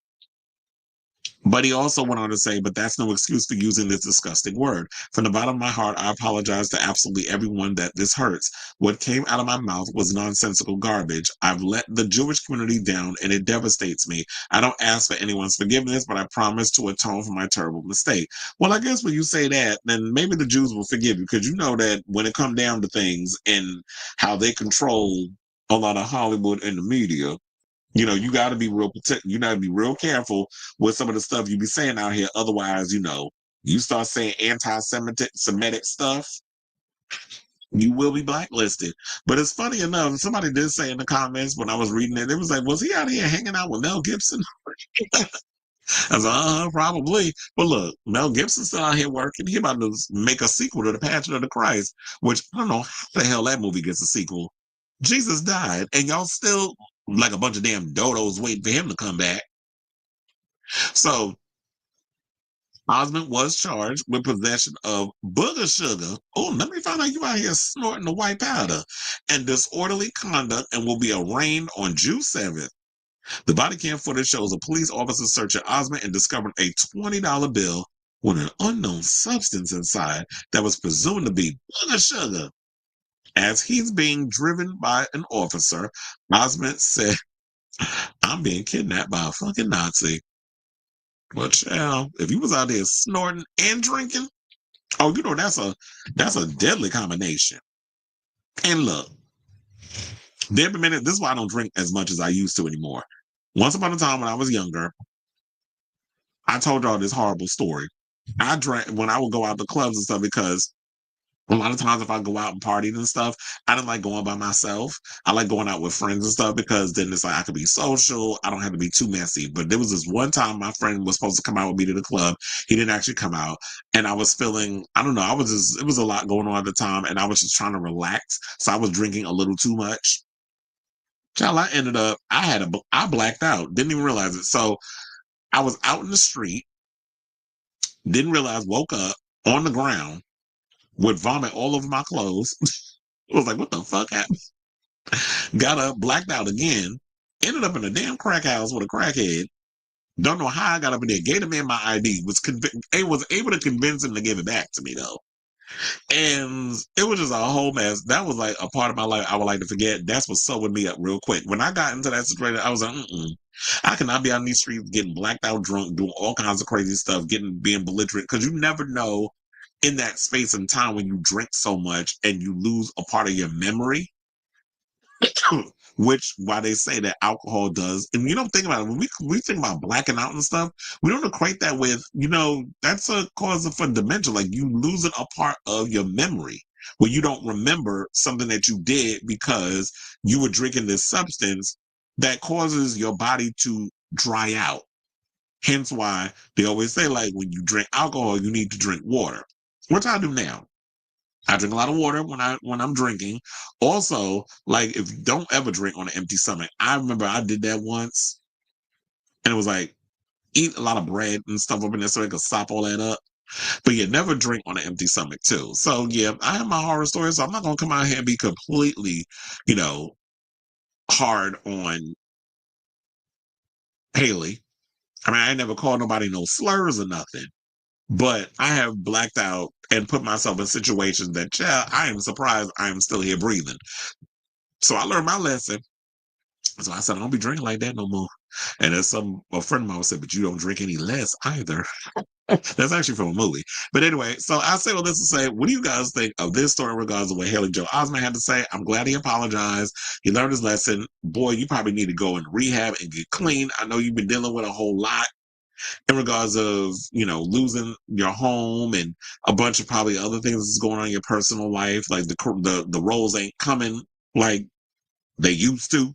But he also went on to say, but that's no excuse for using this disgusting word. From the bottom of my heart, I apologize to absolutely everyone that this hurts. What came out of my mouth was nonsensical garbage. I've let the Jewish community down and it devastates me. I don't ask for anyone's forgiveness, but I promise to atone for my terrible mistake. Well, I guess when you say that, then maybe the Jews will forgive you, because you know that when it comes down to things and how they control a lot of Hollywood and the media, you got to be you got to be real careful with some of the stuff you be saying out here. Otherwise, you start saying anti-Semitic stuff, you will be blacklisted. But it's funny enough, somebody did say in the comments when I was reading it, it was like, was he out here hanging out with Mel Gibson? I was like, probably. But look, Mel Gibson's still out here working. He about to make a sequel to The Passion of the Christ, which I don't know how the hell that movie gets a sequel. Jesus died, and y'all still like a bunch of damn dodos waiting for him to come back. So Osment was charged with possession of booger sugar. Oh, let me find out you out here snorting the white powder and disorderly conduct, and will be arraigned on June 7th. The body cam footage shows a police officer searching Osment and discovering a $20 bill with an unknown substance inside that was presumed to be booger sugar. As he's being driven by an officer, Osment said, I'm being kidnapped by a fucking Nazi. Well, child, if you was out there snorting and drinking, oh, that's a deadly combination. And look, there been minute. This is why I don't drink as much as I used to anymore. Once upon a time when I was younger, I told y'all this horrible story. I drank when I would go out to clubs and stuff, because a lot of times if I go out and party and stuff, I didn't like going by myself. I like going out with friends and stuff, because then it's like I could be social. I don't have to be too messy. But there was this one time my friend was supposed to come out with me to the club. He didn't actually come out. And I was feeling, I don't know, it was a lot going on at the time. And I was just trying to relax. So I was drinking a little too much. Child, I ended up, I blacked out. Didn't even realize it. So I was out in the street. Didn't realize, woke up on the ground with vomit all over my clothes. I was like, what the fuck happened? Got up, blacked out again, ended up in a damn crack house with a crackhead. Don't know how I got up in there. Gave the man my ID. Was able to convince him to give it back to me, though. And it was just a whole mess. That was like a part of my life I would like to forget. That's what sewed me up real quick. When I got into that situation, I was like, I cannot be on these streets getting blacked out drunk, doing all kinds of crazy stuff, being belligerent, because you never know in that space and time when you drink so much and you lose a part of your memory. Which why they say that alcohol does, and you don't think about it when we think about blacking out and stuff, we don't equate that with, that's a cause for dementia. Like you losing a part of your memory where you don't remember something that you did because you were drinking this substance that causes your body to dry out. Hence why they always say, like, when you drink alcohol, you need to drink water, which I do now. I drink a lot of water when I'm drinking. Also, like, if you don't ever drink on an empty stomach, I remember I did that once, and it was like eat a lot of bread and stuff up in there so it could sop all that up. But you never drink on an empty stomach too. So yeah, I have my horror stories. So I'm not gonna come out here and be completely, hard on Haley. I mean, I ain't never called nobody no slurs or nothing. But I have blacked out and put myself in situations that, I am surprised I am still here breathing. So I learned my lesson. So I said, I don't be drinking like that no more. And as a friend of mine said, but you don't drink any less either. That's actually from a movie. But anyway, so I say all this to say, what do you guys think of this story in regards to what Haley Joel Osment had to say? I'm glad he apologized. He learned his lesson. Boy, you probably need to go in rehab and get clean. I know you've been dealing with a whole lot in regards of, losing your home and a bunch of probably other things that's going on in your personal life. Like the roles ain't coming like they used to.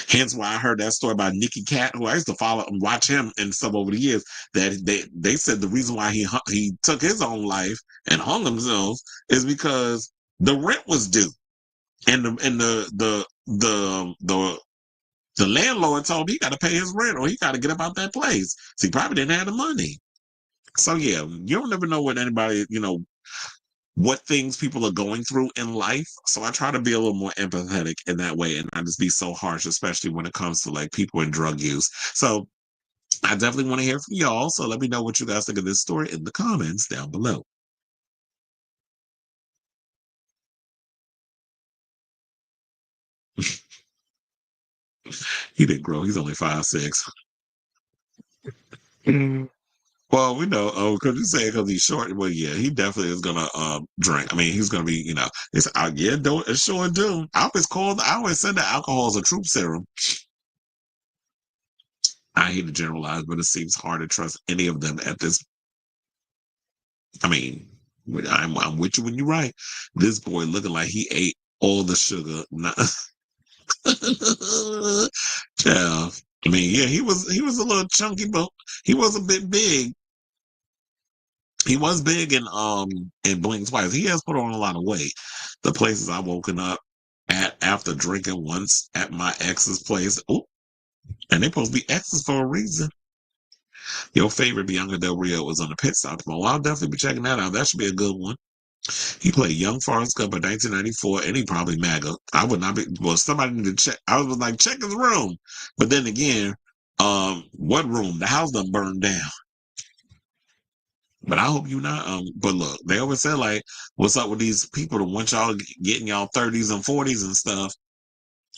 Hence why I heard that story about Nicky Cat, who I used to follow and watch him and stuff over the years, that they said the reason why he took his own life and hung himself is because the rent was due. And the landlord told him he got to pay his rent or he got to get up out that place. So he probably didn't have the money. So yeah, you don't never know what anybody, what things people are going through in life. So I try to be a little more empathetic in that way and not just be so harsh, especially when it comes to like people in drug use. So I definitely want to hear from y'all. So let me know what you guys think of this story in the comments down below. He didn't grow. He's only 5'6". Well, we know. Oh, because you say because he's short. Well, yeah, he definitely is gonna drink. I mean, he's gonna be. It's yeah, do it sure do. I always said that alcohol is a troop serum. I hate to generalize, but it seems hard to trust any of them at this. I mean, I'm with you when you're right. This boy looking like he ate all the sugar. Child. I mean, yeah, he was a little chunky, but he was a bit big. He was big in Blink Twice. He has put on a lot of weight. The places I've woken up at after drinking once at my ex's place. Ooh, and they supposed to be exes for a reason. Your favorite Bianca Del Rio was on the pit stop tomorrow. Well, I'll definitely be checking that out. That should be a good one. He played young Forrest Gump in 1994, and he probably MAGA. I would not be. Well, somebody need to check. I was like, check his room. But then again, what room? The house done burned down. But I hope you not. But look, they always say like, what's up with these people that want y'all getting y'all 30s and 40s and stuff?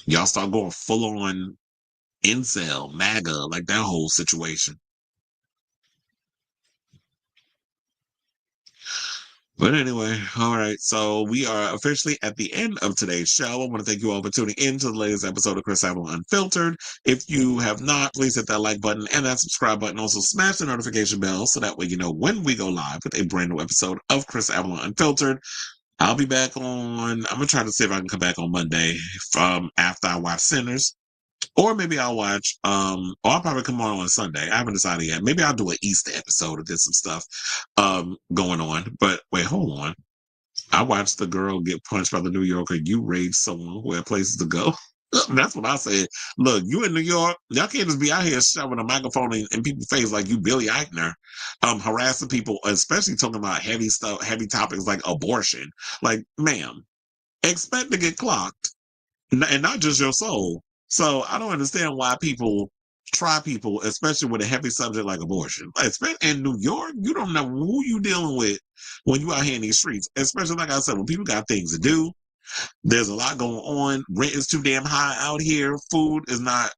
Y'all start going full on incel, MAGA, like that whole situation. But anyway, all right. So we are officially at the end of today's show. I want to thank you all for tuning in to the latest episode of Chris Avalon Unfiltered. If you have not, please hit that like button and that subscribe button. Also smash the notification bell so that way you know when we go live with a brand new episode of Chris Avalon Unfiltered. I'll be back I'm going to try to see if I can come back on Monday after I watch Sinners. Or maybe I'll watch, or I'll probably come on Sunday. I haven't decided yet. Maybe I'll do an Easter episode to get some stuff going on. But wait, hold on. I watched the girl get punched by the New Yorker. You raised someone who had places to go. That's what I said. Look, you in New York, y'all can't just be out here shoving a microphone in people's face like you Billy Eichner, harassing people, especially talking about heavy stuff, heavy topics like abortion. Like, ma'am, expect to get clocked, and not just your soul. So I don't understand why people try people, especially with a heavy subject like abortion. In New York, you don't know who you dealing with when you out here in these streets. Especially, like I said, when people got things to do, there's a lot going on. Rent is too damn high out here. Food is not,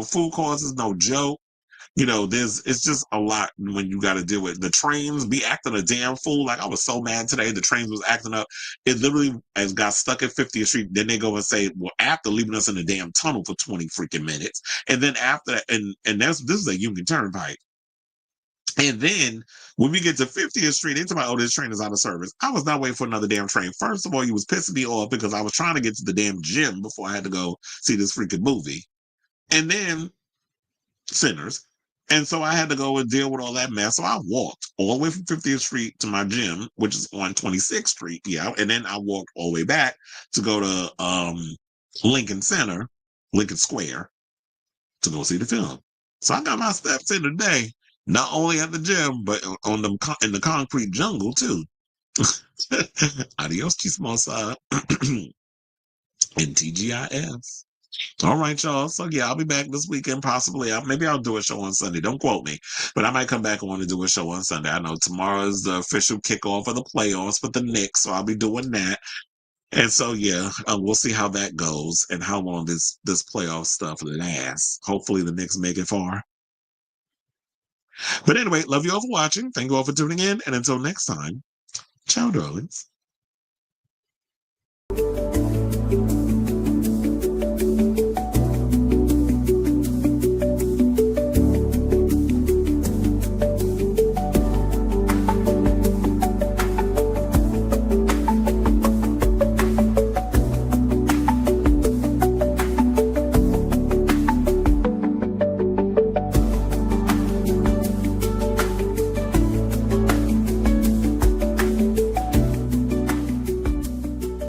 food costs is no joke. It's just a lot when you got to deal with the trains be acting a damn fool. Like I was so mad today, the trains was acting up. It literally has got stuck at 50th Street. Then they go and say, well, after leaving us in the damn tunnel for 20 freaking minutes. And then after that, and this is a Union Turnpike. And then when we get to 50th Street, it's about, oh, this train is out of service. I was not waiting for another damn train. First of all, you was pissing me off because I was trying to get to the damn gym before I had to go see this freaking movie. And then Sinners. And so I had to go and deal with all that mess. So I walked all the way from 50th Street to my gym, which is on 26th Street. Yeah. And then I walked all the way back to go to Lincoln Square to go see the film. So I got my steps in today, not only at the gym, but in the concrete jungle too. Adios, chismosa. And TGIF. All right, y'all. So yeah, I'll be back this weekend. Possibly, maybe I'll do a show on Sunday. Don't quote me, but I might come back and want to do a show on Sunday. I know tomorrow is the official kickoff of the playoffs with the Knicks, so I'll be doing that. And so yeah, we'll see how that goes and how long this playoff stuff lasts. Hopefully, the Knicks make it far. But anyway, love you all for watching. Thank you all for tuning in, and until next time, ciao, darlings.